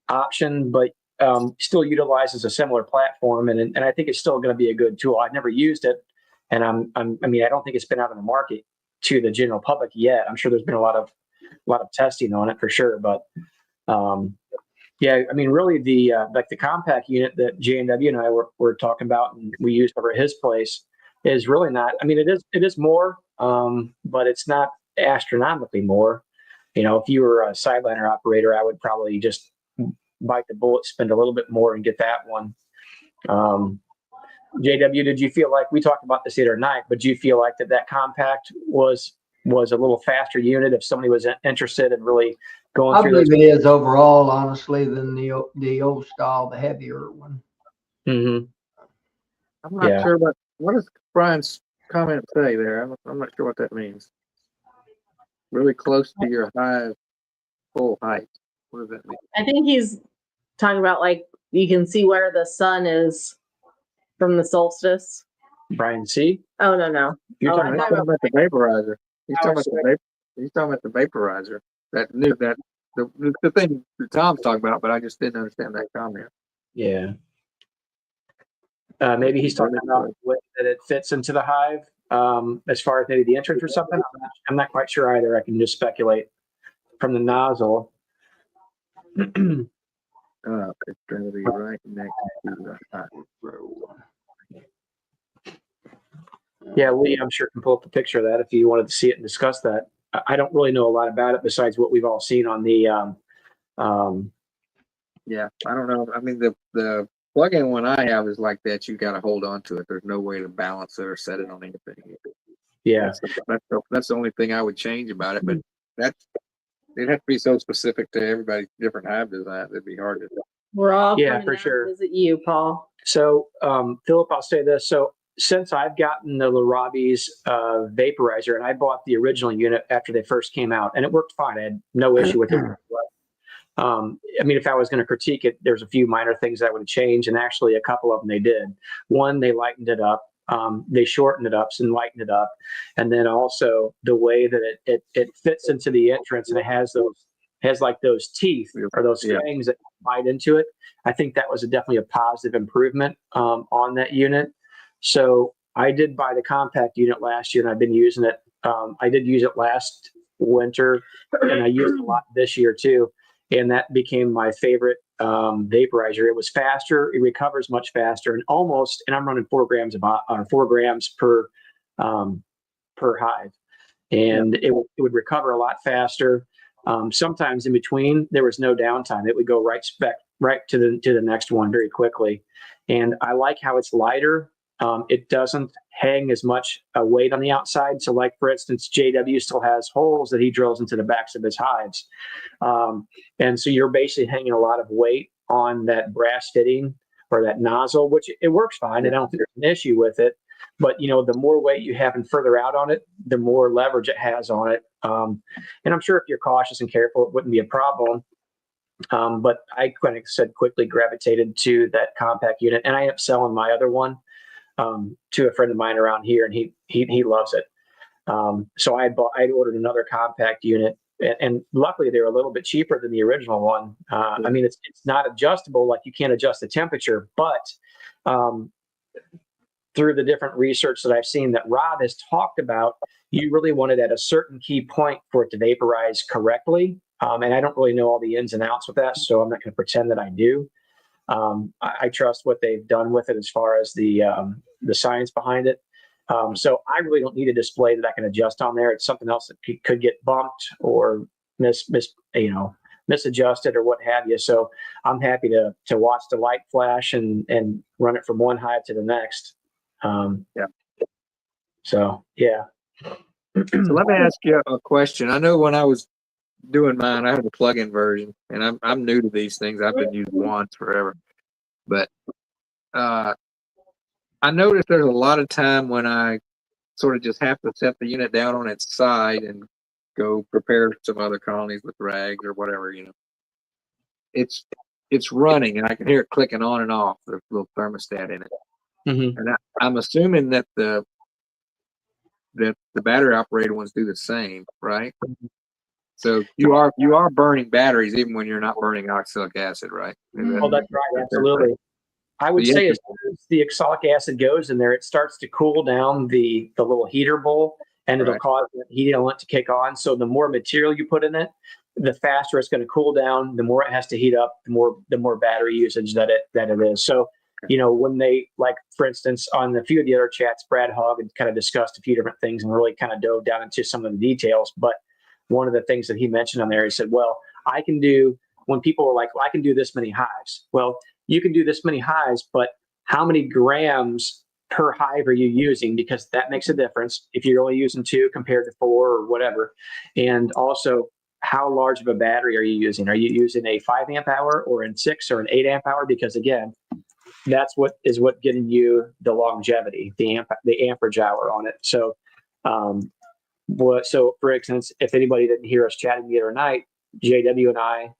option, but still utilizes a similar platform, and I think it's still going to be a good tool. I've never used it, and I mean, I don't think it's been out in the market to the general public yet. I'm sure there's been a lot of testing on it for sure, but yeah, I mean, really the like the compact unit that J&W and I were talking about, and we used over at his place, is really not. I mean, it is more, but it's not astronomically more. You know, if you were a sideliner operator, I would probably just bite the bullet, spend a little bit more, and get that one. JW, did you feel like, we talked about this the other night, but do you feel like that compact was a little faster unit if somebody was interested in really going I through believe those? it is overall, honestly, than the old style, the heavier one. Mm-hmm. I'm not sure what does Brian's comment say there? I'm not sure what that means. Really close to your hive full height. What does that mean? I think he's talking about, like, you can see where the sun is from the solstice. Brian C. Oh, no. You're Oh, talking I'm He's about talking about the vaporizer. He's Power talking about the vaporizer. The thing that Tom's talking about, but I just didn't understand that comment. yeah. Maybe he's talking about the way that it fits into the hive, as far as maybe the entrance or something. I'm not quite sure either. I can just speculate from the nozzle. It's going to be right next to the hive. Yeah, Lee, I'm sure can pull up a picture of that if you wanted to see it and discuss that. I don't really know a lot about it besides what we've all seen on the. Yeah, I don't know. I mean, the the plug-in one I have is like that. You got to hold on to it. There's no way to balance it or set it on anything. Yeah. That's the only thing I would change about it. But it'd have to be so specific to everybody's different hive design. It'd be hard to do. We're all Yeah, coming for down sure. to visit you, Paul. So, Philip, I'll say this. So, since I've gotten the NAHBE's vaporizer, and I bought the original unit after they first came out, and it worked fine. I had no issue with it. I mean, if I was going to critique it, there's a few minor things I would have changed, and actually a couple of them they did. One, they lightened it up. They shortened it up and lightened it up. And then also the way that it fits into the entrance, and it has like those teeth or those fangs that bite into it. I think that was definitely a positive improvement on that unit. So I did buy the compact unit last year, and I've been using it. I did use it last winter, and I used it a lot this year too. And that became my favorite vaporizer. It was faster. It recovers much faster, and I'm running 4 grams per hive, and it would recover a lot faster. Sometimes in between, there was no downtime. It would go right to the next one very quickly. And I like how it's lighter. It doesn't hang as much weight on the outside. So like, for instance, JW still has holes that he drills into the backs of his hives. And so you're basically hanging a lot of weight on that brass fitting or that nozzle, which it works fine. And I don't think there's an issue with it. But, the more weight you have and further out on it, the more leverage it has on it. And I'm sure if you're cautious and careful, it wouldn't be a problem. But I kind of quickly gravitated to that compact unit, and I ended up selling my other one to a friend of mine around here, and he loves it. So I'd ordered another compact unit, and luckily they were a little bit cheaper than the original one. I mean, it's not adjustable, like you can't adjust the temperature, but through the different research that I've seen that Rob has talked about, you really want it at a certain key point for it to vaporize correctly. And I don't really know all the ins and outs with that, so I'm not going to pretend that I do. I trust what they've done with it as far as the science behind it. So I really don't need a display that I can adjust on there. It's something else that could get bumped or misadjusted or what have you. So I'm happy to watch the light flash and run it from one hive to the next. So yeah. So let me ask you a question. I know when I was doing mine, I had a plug-in version, and I'm new to these things. I've been using wands forever, but I noticed there's a lot of time when I sort of just have to set the unit down on its side and go prepare some other colonies with rags or whatever. It's running, and I can hear it clicking on and off. There's a little thermostat in it, and I'm assuming that the battery operated ones do the same, right? So you are burning batteries even when you're not burning oxalic acid, right? Oh, that's right. Absolutely. I would say as soon as the oxalic acid goes in there, it starts to cool down the little heater bowl, and it'll cause the heating element to kick on. So the more material you put in it, the faster it's going to cool down. The more it has to heat up, the more battery usage that it is. So, when they, like, for instance, on a few of the other chats, Brad Hogg had kind of discussed a few different things and really kind of dove down into some of the details. But one of the things that he mentioned on there, he said, well, when people were like, well, I can do this many hives. Well, you can do this many hives, but how many grams per hive are you using? Because that makes a difference if you're only using 2 compared to 4 or whatever. And also, how large of a battery are you using? Are you using a 5 amp hour or a 6 or an 8 amp hour? Because again, that's what getting you the longevity, the amperage hour on it. So, so for instance, if anybody didn't hear us chatting the other night, JW and I,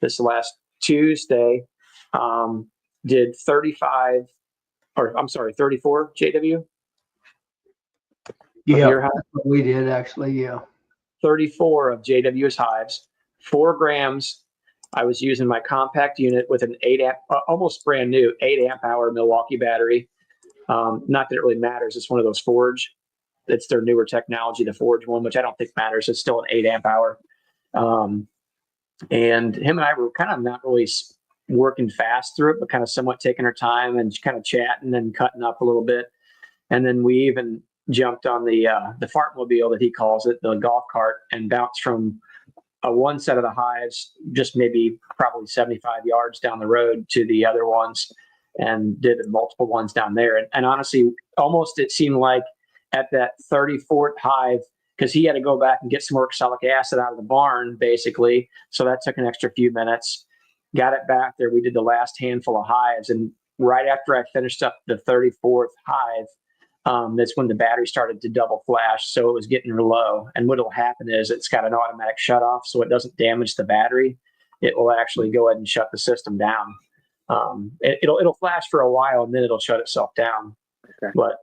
this last Tuesday, did 34, JW? Yeah, we did actually, yeah. 34 of JW's hives, 4 grams. I was using my compact unit with an 8 amp, almost brand new 8 amp hour Milwaukee battery. Not that it really matters. It's one of those Forge. It's their newer technology, the Forge one, which I don't think matters. It's still an 8 amp hour. And him and I were kind of not really working fast through it, but kind of somewhat taking our time and kind of chatting and cutting up a little bit. And then we even jumped on the Fartmobile that he calls it, the golf cart, and bounced from one set of the hives, just maybe probably 75 yards down the road to the other ones, and did multiple ones down there. And honestly, almost it seemed like at that 34th hive, because he had to go back and get some more oxalic acid out of the barn, basically. So that took an extra few minutes. Got it back there. We did the last handful of hives. And right after I finished up the 34th hive, that's when the battery started to double flash. So it was getting low. And what will happen is it's got an automatic shut off, so it doesn't damage the battery. It will actually go ahead and shut the system down. It'll flash for a while and then it'll shut itself down. Okay. But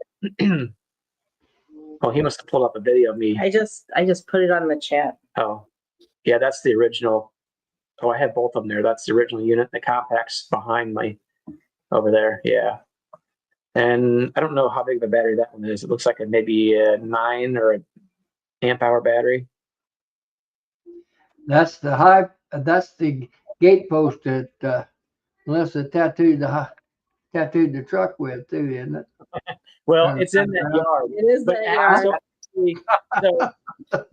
oh, he must have pulled up a video of me. I just put it on the chat. Oh, yeah, that's the original. Oh, I have both of them there. That's the original unit. The compact's behind me over there. Yeah. And I don't know how big of a battery that one is. It looks like maybe a 9 or an amp hour battery. That's the hive. That's the gate post that Melissa tattooed the truck with too, isn't it? Well, it's in that yard. It is But that yard. so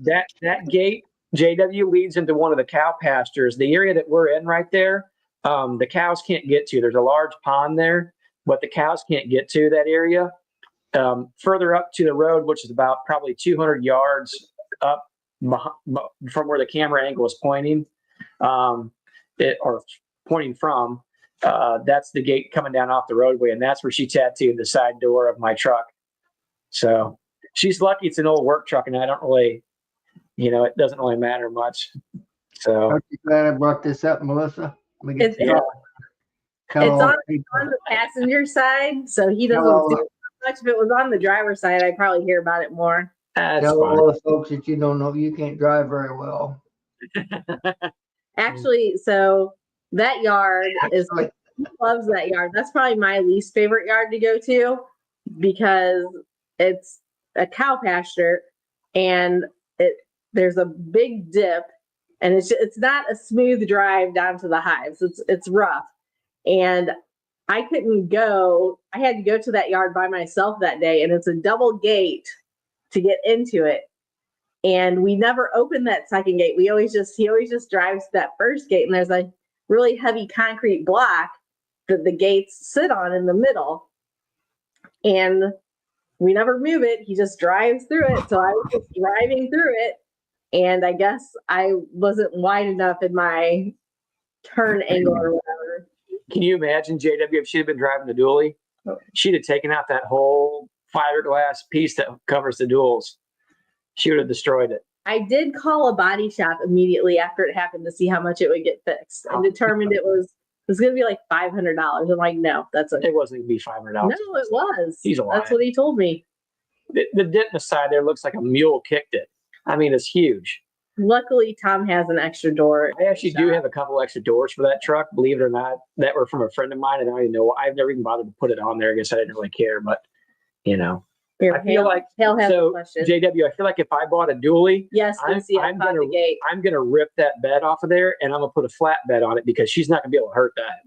that gate, JW, leads into one of the cow pastures. The area that we're in right there, the cows can't get to. There's a large pond there, but the cows can't get to that area. Further up to the road, which is about probably 200 yards up from where the camera angle is pointing, or pointing from, that's the gate coming down off the roadway, and that's where she tattooed the side door of my truck. So she's lucky it's an old work truck, and I don't really, it doesn't really matter much. So Aren't you glad I brought this up, Melissa? It's on the passenger side, so he doesn't do much. If it was on the driver's side, I'd probably hear about it more. Tell all the folks that you don't know you can't drive very well. Actually, so that yard is he loves that yard. That's probably my least favorite yard to go to because it's a cow pasture and there's a big dip and it's not a smooth drive down to the hives. It's rough. And I couldn't go. I had to go to that yard by myself that day, and it's a double gate to get into it. And we never opened that second gate. He always just drives that first gate, and there's a really heavy concrete block that the gates sit on in the middle. And we never move it. He just drives through it. So I was just driving through it, and I guess I wasn't wide enough in my turn angle or whatever. Can you imagine, JW, if she'd been driving the dually, she'd have taken out that whole fiberglass piece that covers the duals. She would have destroyed it. I did call a body shop immediately after it happened to see how much it would get fixed, and determined it was going to be like $500. I'm like, no, that's okay. It wasn't going to be $500. No, it was. He's a liar. That's what he told me. The dent in the side there looks like a mule kicked it. I mean, it's huge. Luckily, Tom has an extra door. I actually do have a couple extra doors for that truck, believe it or not, that were from a friend of mine. I don't even know. I've never even bothered to put it on there. I guess I didn't really care, but Here, I feel like Hale has a so question. JW, I feel like if I bought a dually, Yes, I'm gonna rip that bed off of there, and I'm gonna put a flat bed on it because she's not gonna be able to hurt that,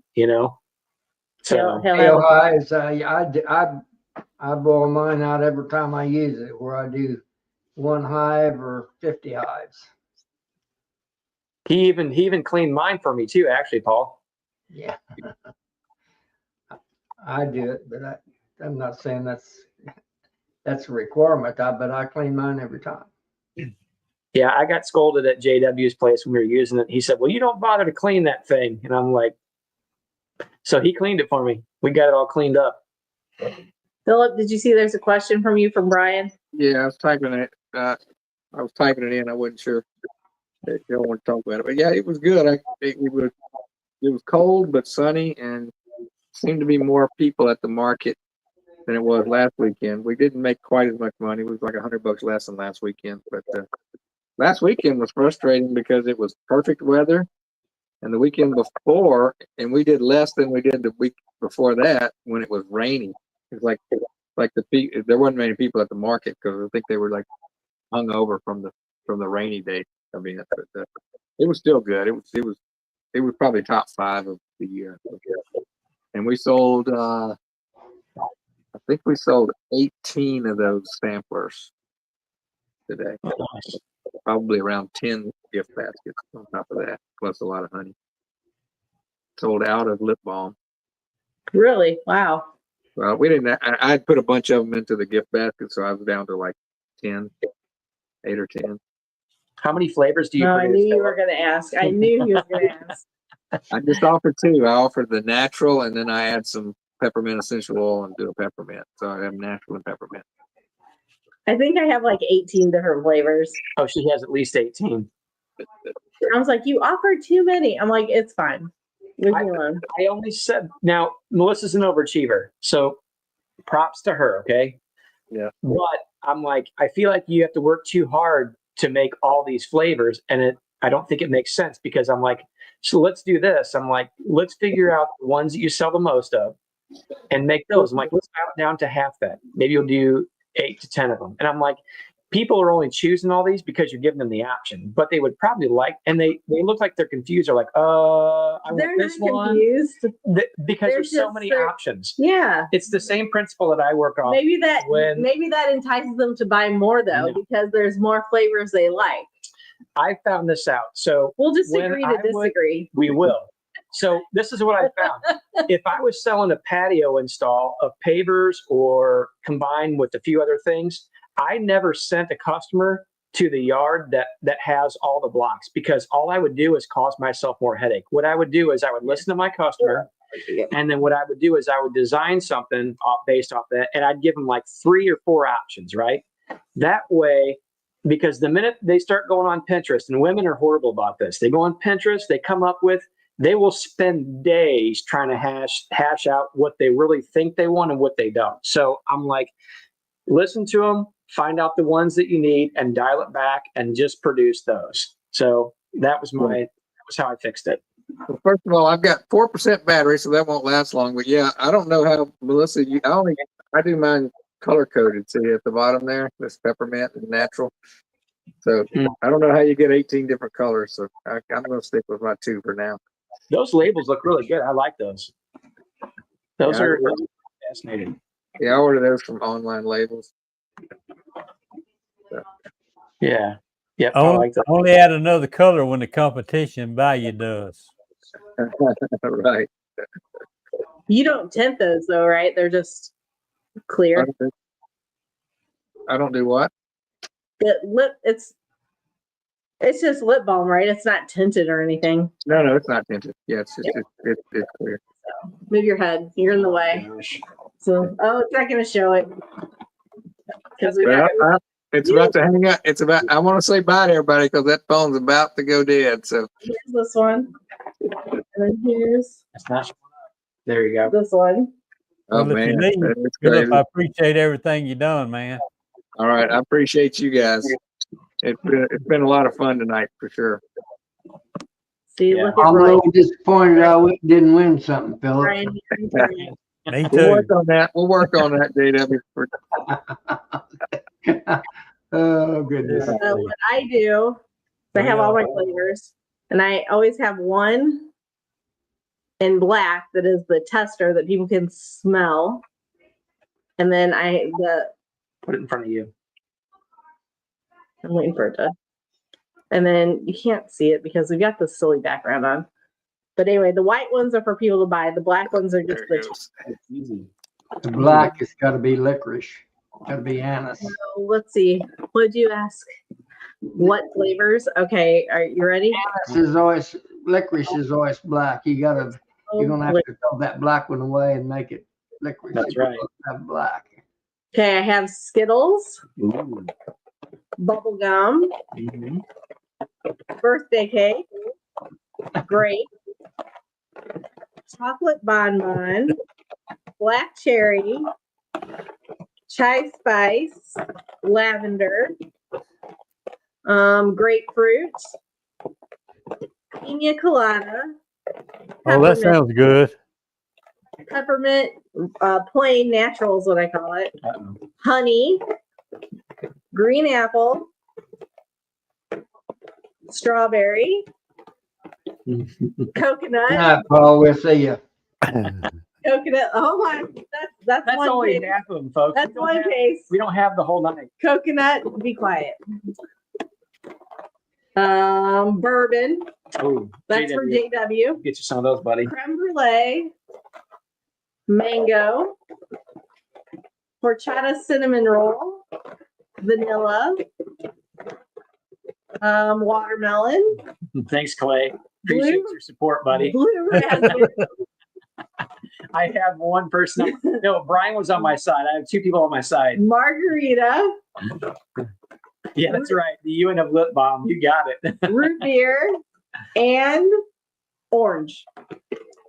So Hale hives, I blow mine out every time I use it, where I do 1 hive or 50 hives. he even cleaned mine for me too, actually, Paul. Yeah, I do it, but I'm not saying that's a requirement. But I clean mine every time. Yeah, I got scolded at JW's place when we were using it. He said, "Well, you don't bother to clean that thing," and I'm like, so he cleaned it for me. We got it all cleaned up. Philip, did you see there's a question from Brian? Yeah, I was typing it. I was typing it in. I wasn't sure if you don't want to talk about it, but yeah, it was good. It was cold but sunny, and seemed to be more people at the market than it was last weekend. We didn't make quite as much money. It was like $100 less than last weekend. But last weekend was frustrating because it was perfect weather, and the weekend before, and we did less than we did the week before that when it was rainy. It's like there wasn't many people at the market because I think they were like hung over from the rainy day. I mean, but, it was still good. It was probably top 5 of the year. And we sold. I think we sold 18 of those samplers today. Probably around 10 gift baskets on top of that, plus a lot of honey. Sold out of lip balm. Really? Wow. Well, we didn't. I put a bunch of them into the gift basket, so I was down to like 8 or 10. How many flavors do you No, I produce? knew you were going to ask. I knew he was going to ask. I just offered 2. I offered the natural, and then I add some peppermint essential oil and do a peppermint. So I have natural and peppermint. I think I have like 18 different flavors. Oh, she has at least 18. I was like, you offered too many. I'm like, it's fine. Leave me alone. I only said, now, Melissa's an overachiever, so props to her, okay? Yeah. But I'm like, I feel like you have to work too hard to make all these flavors, and I don't think it makes sense, because I'm like, so let's do this. I'm like, let's figure out the ones that you sell the most of and make those. I'm like, let's dial it down to half that. Maybe you'll do 8 to 10 of them. And I'm like, people are only choosing all these because you're giving them the option, but they would probably like, and they look like they're confused. They're like, I They're want this not one. confused. Because They're there's so just many so- options. Yeah. It's the same principle that I work on. Maybe that when entices them to buy more though, because there's more flavors they like. I found this out. So We'll just when agree I to disagree. we will. So this is what I found. If I was selling a patio install of pavers or combined with a few other things, I never sent a customer to the yard that has all the blocks, because all I would do is cause myself more headache. What I would do is I would listen to my customer, and then what I would do is I would design something based off that, and I'd give them like 3 or 4 options, right? That way, because the minute they start going on Pinterest, and women are horrible about this, they go on Pinterest, they come up with, they will spend days trying to hash out what they really think they want and what they don't. So I'm like, listen to them, find out the ones that you need, and dial it back, and just produce those. So that was how I fixed it. Well, first of all, I've got 4% battery, so that won't last long. But yeah, I don't know how, Melissa, I do mine color coded. See at the bottom there, this peppermint and natural. So I don't know how you get 18 different colors. So I'm going to stick with my 2 for now. Those labels look really good. I like those. Those are fascinating. Yeah, I order those from online labels. So. Yeah. Yeah. I like that. Only add another color when the competition by you does. Right. You don't tint those though, right? They're just clear. I don't do what? It's just lip balm, right? It's not tinted or anything. No, it's not tinted. Yeah, it's just it's clear. So, move your head. You're in the way. So, it's not going to show it. It's about to hang out. I want to say bye to everybody because that phone's about to go dead. So here's this one, and then here's there you go. This one. Oh well, man, Phillip, I appreciate everything you done, man. All right, I appreciate you guys. It's been a lot of fun tonight for sure. See, Yeah. look at I'm a Roy. little disappointed I didn't win something, Phillip. Ryan, Me too. We'll work on that. We'll work on that, JW. Oh, goodness. So what I do, I have all my flavors, and I always have one in black that is the tester that people can smell, and then Put it in front of you. I'm waiting for it to, and then you can't see it because we've got the silly background on. But anyway, the white ones are for people to buy. The black ones are just Easy. The black has got to be licorice. Got to be anise. So let's see. What did you ask? What flavors? Okay, are you ready? Licorice is always black. You're gonna have to throw that black one away and make it licorice. That's right. Have black. Okay, I have Skittles, Ooh. bubble gum, Mm-hmm. birthday cake, grape, chocolate bonbon, black cherry, chai spice, lavender, grapefruit, pina colada. Oh, that sounds good. Peppermint, plain natural is what I call it. Uh-oh. Honey, green apple, strawberry, coconut. Yeah, Paul, we'll see you. Coconut. Hold on. That's one only case. half of them, folks. That's one case. We don't have the whole night. Coconut. Be quiet. Bourbon. Oh, That's for JW. JW. Get you some of those, buddy. Creme brulee. Mango. Horchata cinnamon roll. Vanilla. Watermelon. Thanks, Clay. Appreciate Blue- your support, buddy. Blue raspberry. I have one person. No, Brian was on my side. I have two people on my side. Margarita. Yeah, that's right. The UN of lip balm. You got it. Root beer. And orange.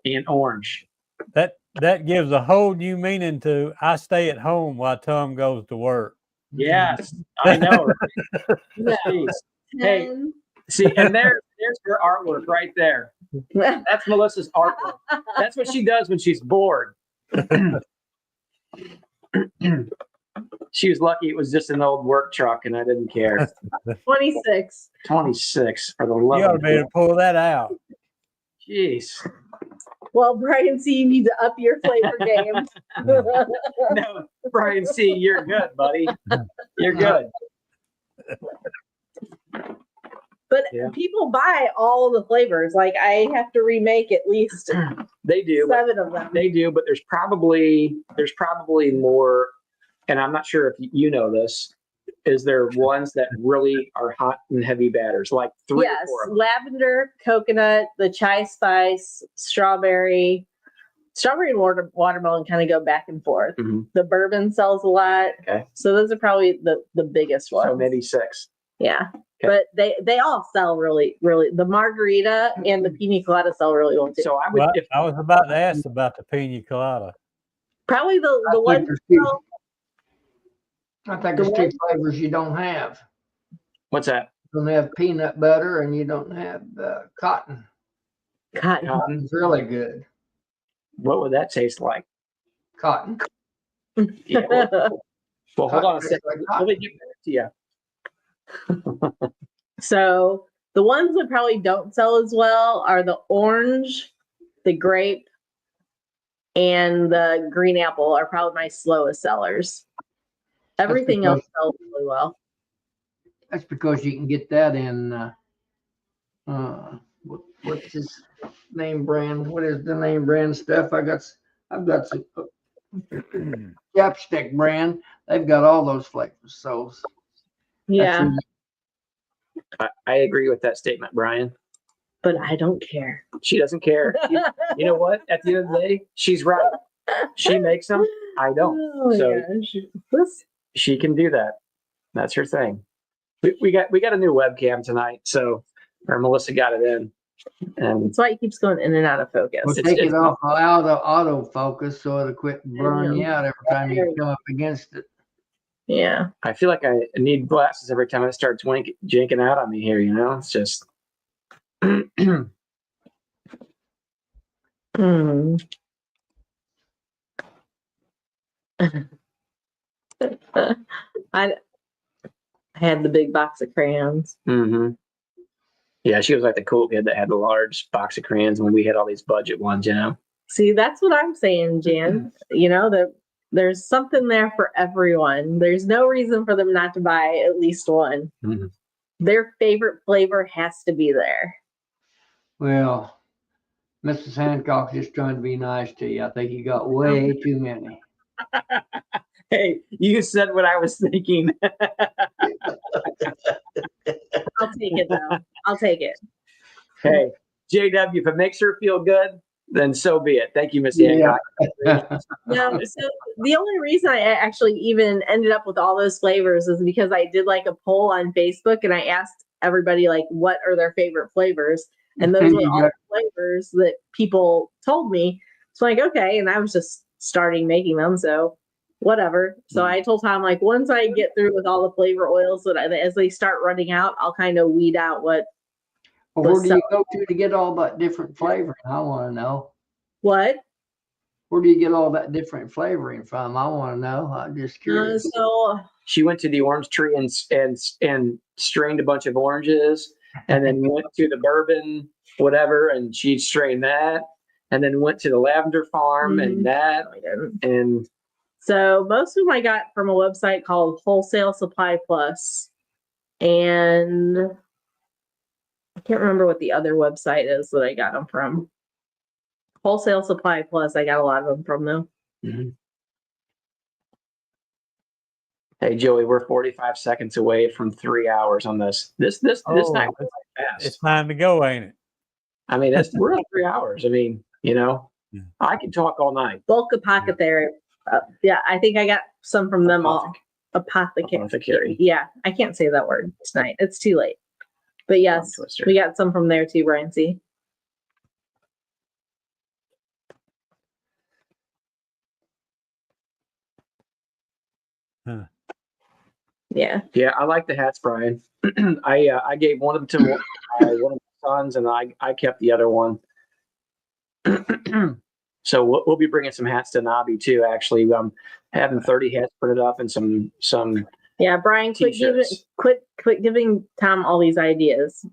And orange. That gives a whole new meaning to I stay at home while Tom goes to work. Yes, I know. Right? No. Jeez. Hey, see, and there's her artwork right there. That's Melissa's artwork. That's what she does when she's bored. She was lucky it was just an old work truck and I didn't care. 26. 26 for the love You ought to of be able to pull that out. Jeez. Well, Brian C, you need to up your flavor game. No, Brian C, you're good, buddy. You're good. But Yeah. people buy all the flavors. Like I have to remake at least They do. 7 of them. They do, but there's probably more, and I'm not sure if you know this. Is there ones that really are hot and heavy batters, like 3 Yes, or 4 of them? lavender, coconut, the chai spice, strawberry. Strawberry and watermelon kind of go back and forth. Mhm. The bourbon sells a lot. Okay. So those are probably the biggest ones. So maybe 6. Yeah. Okay. But they all sell really, really. The margarita and the pina colada sell really well too. So I would, Well, if I was about to ask about the pina colada. Probably the I one. think there's two flavors you don't have. what's that? You don't have peanut butter and you don't have cotton. Cotton. Cotton. It's really good. What would that taste like? Cotton. Yeah, well, hold on a Cotton second. tastes like Let cotton. me get back to you. So the ones that probably don't sell as well are the orange, the grape, and the green apple are probably my slowest sellers. Everything else sells really well. That's because you can get that in what's his name brand? What is the name brand stuff? I've got some chapstick brand. They've got all those flavors. So Yeah, I agree with that statement, Brian. but I don't care. She doesn't care. You know what? At the end of the day, she's right. She makes them. I don't. Oh my So- gosh. This- She can do that. That's her thing. We got a new webcam tonight, so or Melissa got it in, and That's why it keeps going in and out of focus. we'll It's- take it it's- off auto focus so it'll quit burning you out every time you come up against it. Yeah. I feel like I need glasses every time it starts jinking out on me here. You know, it's just. Hmm. I had the big box of crayons. Mm-hmm. Yeah, she was like the cool kid that had the large box of crayons when we had all these budget ones. You know. See, that's what I'm saying, Jan. You know, that there's something there for everyone. There's no reason for them not to buy at least one. Mhm. Their favorite flavor has to be there. Well, Mrs. Hancock's just trying to be nice to you. I think you got way too many. Hey, you said what I was thinking. I'll take it though. I'll take it. Hey, JW, if it makes her feel good, then so be it. Thank you, Miss Yeah. Hancock. No, so the only reason I actually even ended up with all those flavors is because I did like a poll on Facebook and I asked everybody like what are their favorite flavors, and those were all the flavors that people told me. So like, okay, and I was just starting making them, so whatever. So I told Tom like once I get through with all the flavor oils that as they start running out, I'll kind of weed out what Well, where do you go to get all that different flavoring? I want to know. what. Where do you get all that different flavoring from? I want to know. I'm just curious. So She went to the orange tree and strained a bunch of oranges, and then went to the bourbon, whatever, and she strained that, and then went to the lavender farm and that, I didn't. and So most of them I got from a website called Wholesale Supply Plus, and I can't remember what the other website is that I got them from. Wholesale Supply Plus, I got a lot of them from them. Mhm. Hey, Joey, we're 45 seconds away from 3 hours on this. This Oh, night it's, went fast. it's time to go, ain't it? I mean, we're on 3 hours. I mean, I can talk all night. Bulk Apothecary. Yeah, I think I got some from them all. Apothecary. Apothecary. Yeah, I can't say that word tonight. It's too late. But yes, Twister. we got some from there too, Brian C. Huh. Yeah. Yeah, I like the hats, Brian. I gave one of them to one of my sons, and I kept the other one. So we'll be bringing some hats to NAHBE too. Actually, I'm having 30 hats printed up and some. Yeah, Brian, T-shirts. quit giving Tom all these ideas.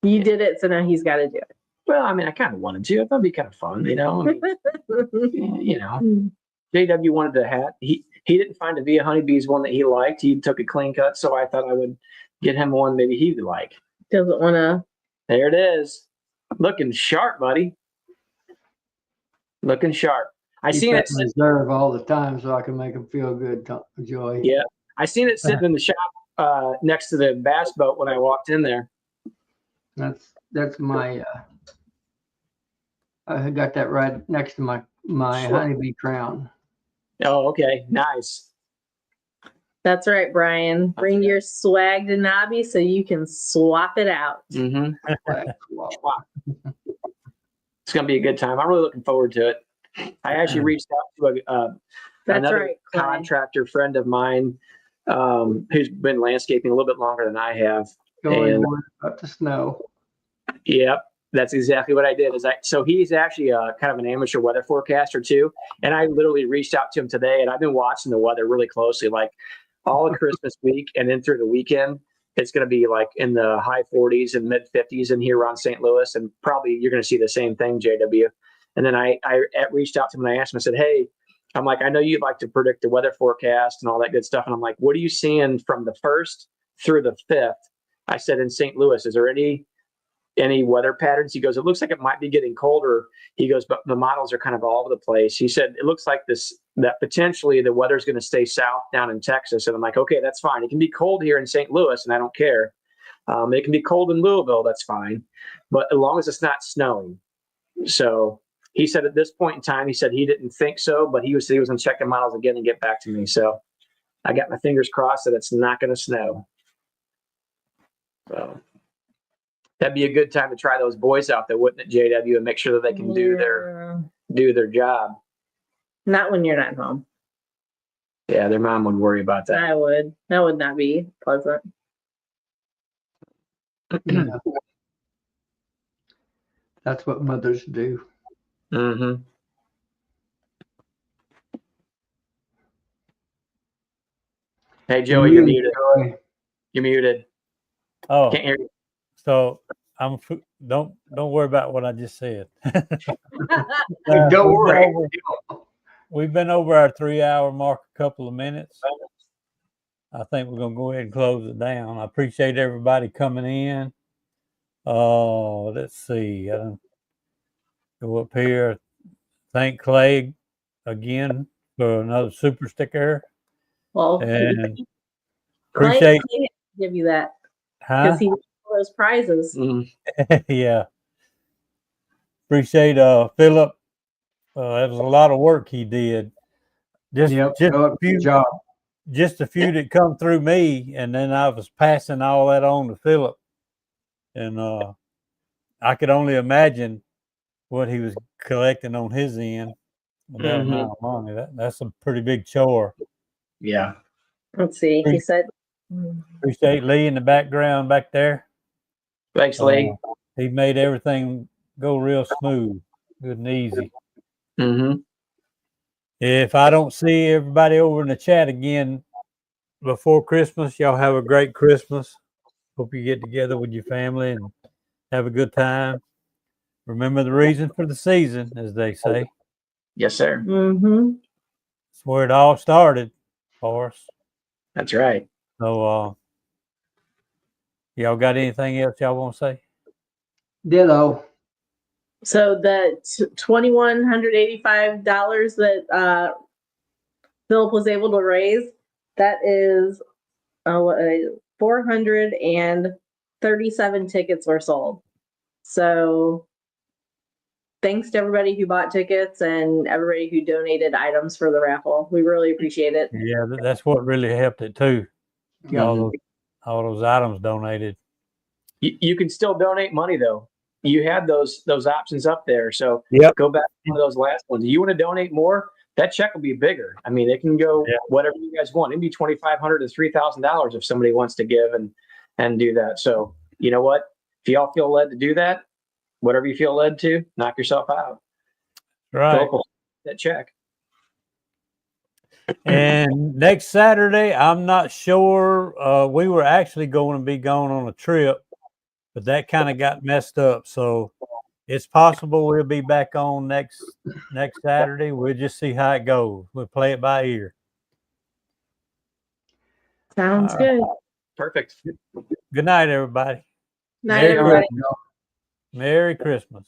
You did it, so now he's got to do it. Well, I mean, I kind of wanted to. That'd be kind of fun, I mean, JW wanted the hat. He didn't find a Via Honeybees one that he liked. He took a clean cut, so I thought I would get him one maybe he would like. Doesn't want to. There it is, looking sharp, buddy. Looking sharp. I seen it reserve all the time so I can make them feel good, Joey. Yeah, I seen it sitting in the shop next to the bass boat when I walked in there. That's my. I got that right next to my Sure. honeybee crown. Oh, okay, nice. That's right, Brian. Bring your swag to NAHBE so you can swap it out. Mm-hmm. It's gonna be a good time. I'm really looking forward to it. I actually reached out to another contractor friend of mine who's been landscaping a little bit longer than I have. Going about the snow. Yep, that's exactly what I did. So he's actually kind of an amateur weather forecaster too, and I literally reached out to him today, and I've been watching the weather really closely, like all of Christmas week and then through the weekend. It's going to be like in the high 40s and mid 50s in here around St. Louis, and probably you're going to see the same thing, JW. And then I reached out to him and I asked him, I said, hey, I'm like, I know you'd like to predict the weather forecast and all that good stuff. And I'm like, what are you seeing from the 1st through the 5th? I said, in St. Louis, is there any weather patterns? He goes, it looks like it might be getting colder. He goes, but the models are kind of all over the place. He said, it looks like that potentially the weather's going to stay south down in Texas. And I'm like, okay, that's fine. It can be cold here in St. Louis, and I don't care. It can be cold in Louisville. That's fine. But as long as it's not snowing. So he said at this point in time, he said he didn't think so, but he was going to check the models again and get back to me. So I got my fingers crossed that it's not going to snow. So that'd be a good time to try those boys out there, wouldn't it, JW, and make sure that they can do their job. Not when you're not home. Yeah, their mom would worry about that. I would. That would not be pleasant. Yeah. That's what mothers do. Mm-hmm. Hey, Joey, you're muted. You're muted. Oh, can't hear you. So don't worry about what I just said. Don't worry. We've been over our 3-hour mark a couple of minutes. I think we're gonna go ahead and close it down. I appreciate everybody coming in. Let's see. Go up here. Thank Clay again for another super sticker. Well, and Clay give you that because he won those prizes. Yeah. Appreciate Phillip. That was a lot of work he did. Just a few that come through me, and then I was passing all that on to Phillip, and I could only imagine what he was collecting on his end with that amount of money. That's a pretty big chore. Yeah. Let's see. He said. Appreciate Lee in the background back there. Thanks, Lee. He made everything go real smooth, good and easy. Mm-hmm. If I don't see everybody over in the chat again before Christmas, y'all have a great Christmas. Hope you get together with your family and have a good time. Remember the reason for the season, as they say. Yes, sir. Mm-hmm. That's where it all started for us. That's right. So Y'all got anything else y'all want to say? Ditto. So the $2,185 that Philip was able to raise, that is 437 tickets were sold. So thanks to everybody who bought tickets and everybody who donated items for the raffle. We really appreciate it. Yeah, that's what really helped it too. Yeah. All those items donated. You can still donate money though. You had those options up there. So Yep. go back to one of those last ones. You want to donate more? That check will be bigger. I mean, it can go whatever you guys want. It'd be $2,500 to $3,000 if somebody wants to give and do that. So you know what? If y'all feel led to do that, whatever you feel led to, knock yourself out. Right. That check. And next Saturday, I'm not sure. We were actually going to be going on a trip, but that kind of got messed up. So it's possible we'll be back on next Saturday. We'll just see how it goes. We'll play it by ear. Sounds good. Perfect. Good night, everybody. Night, Merry everybody. Christmas. Merry Christmas.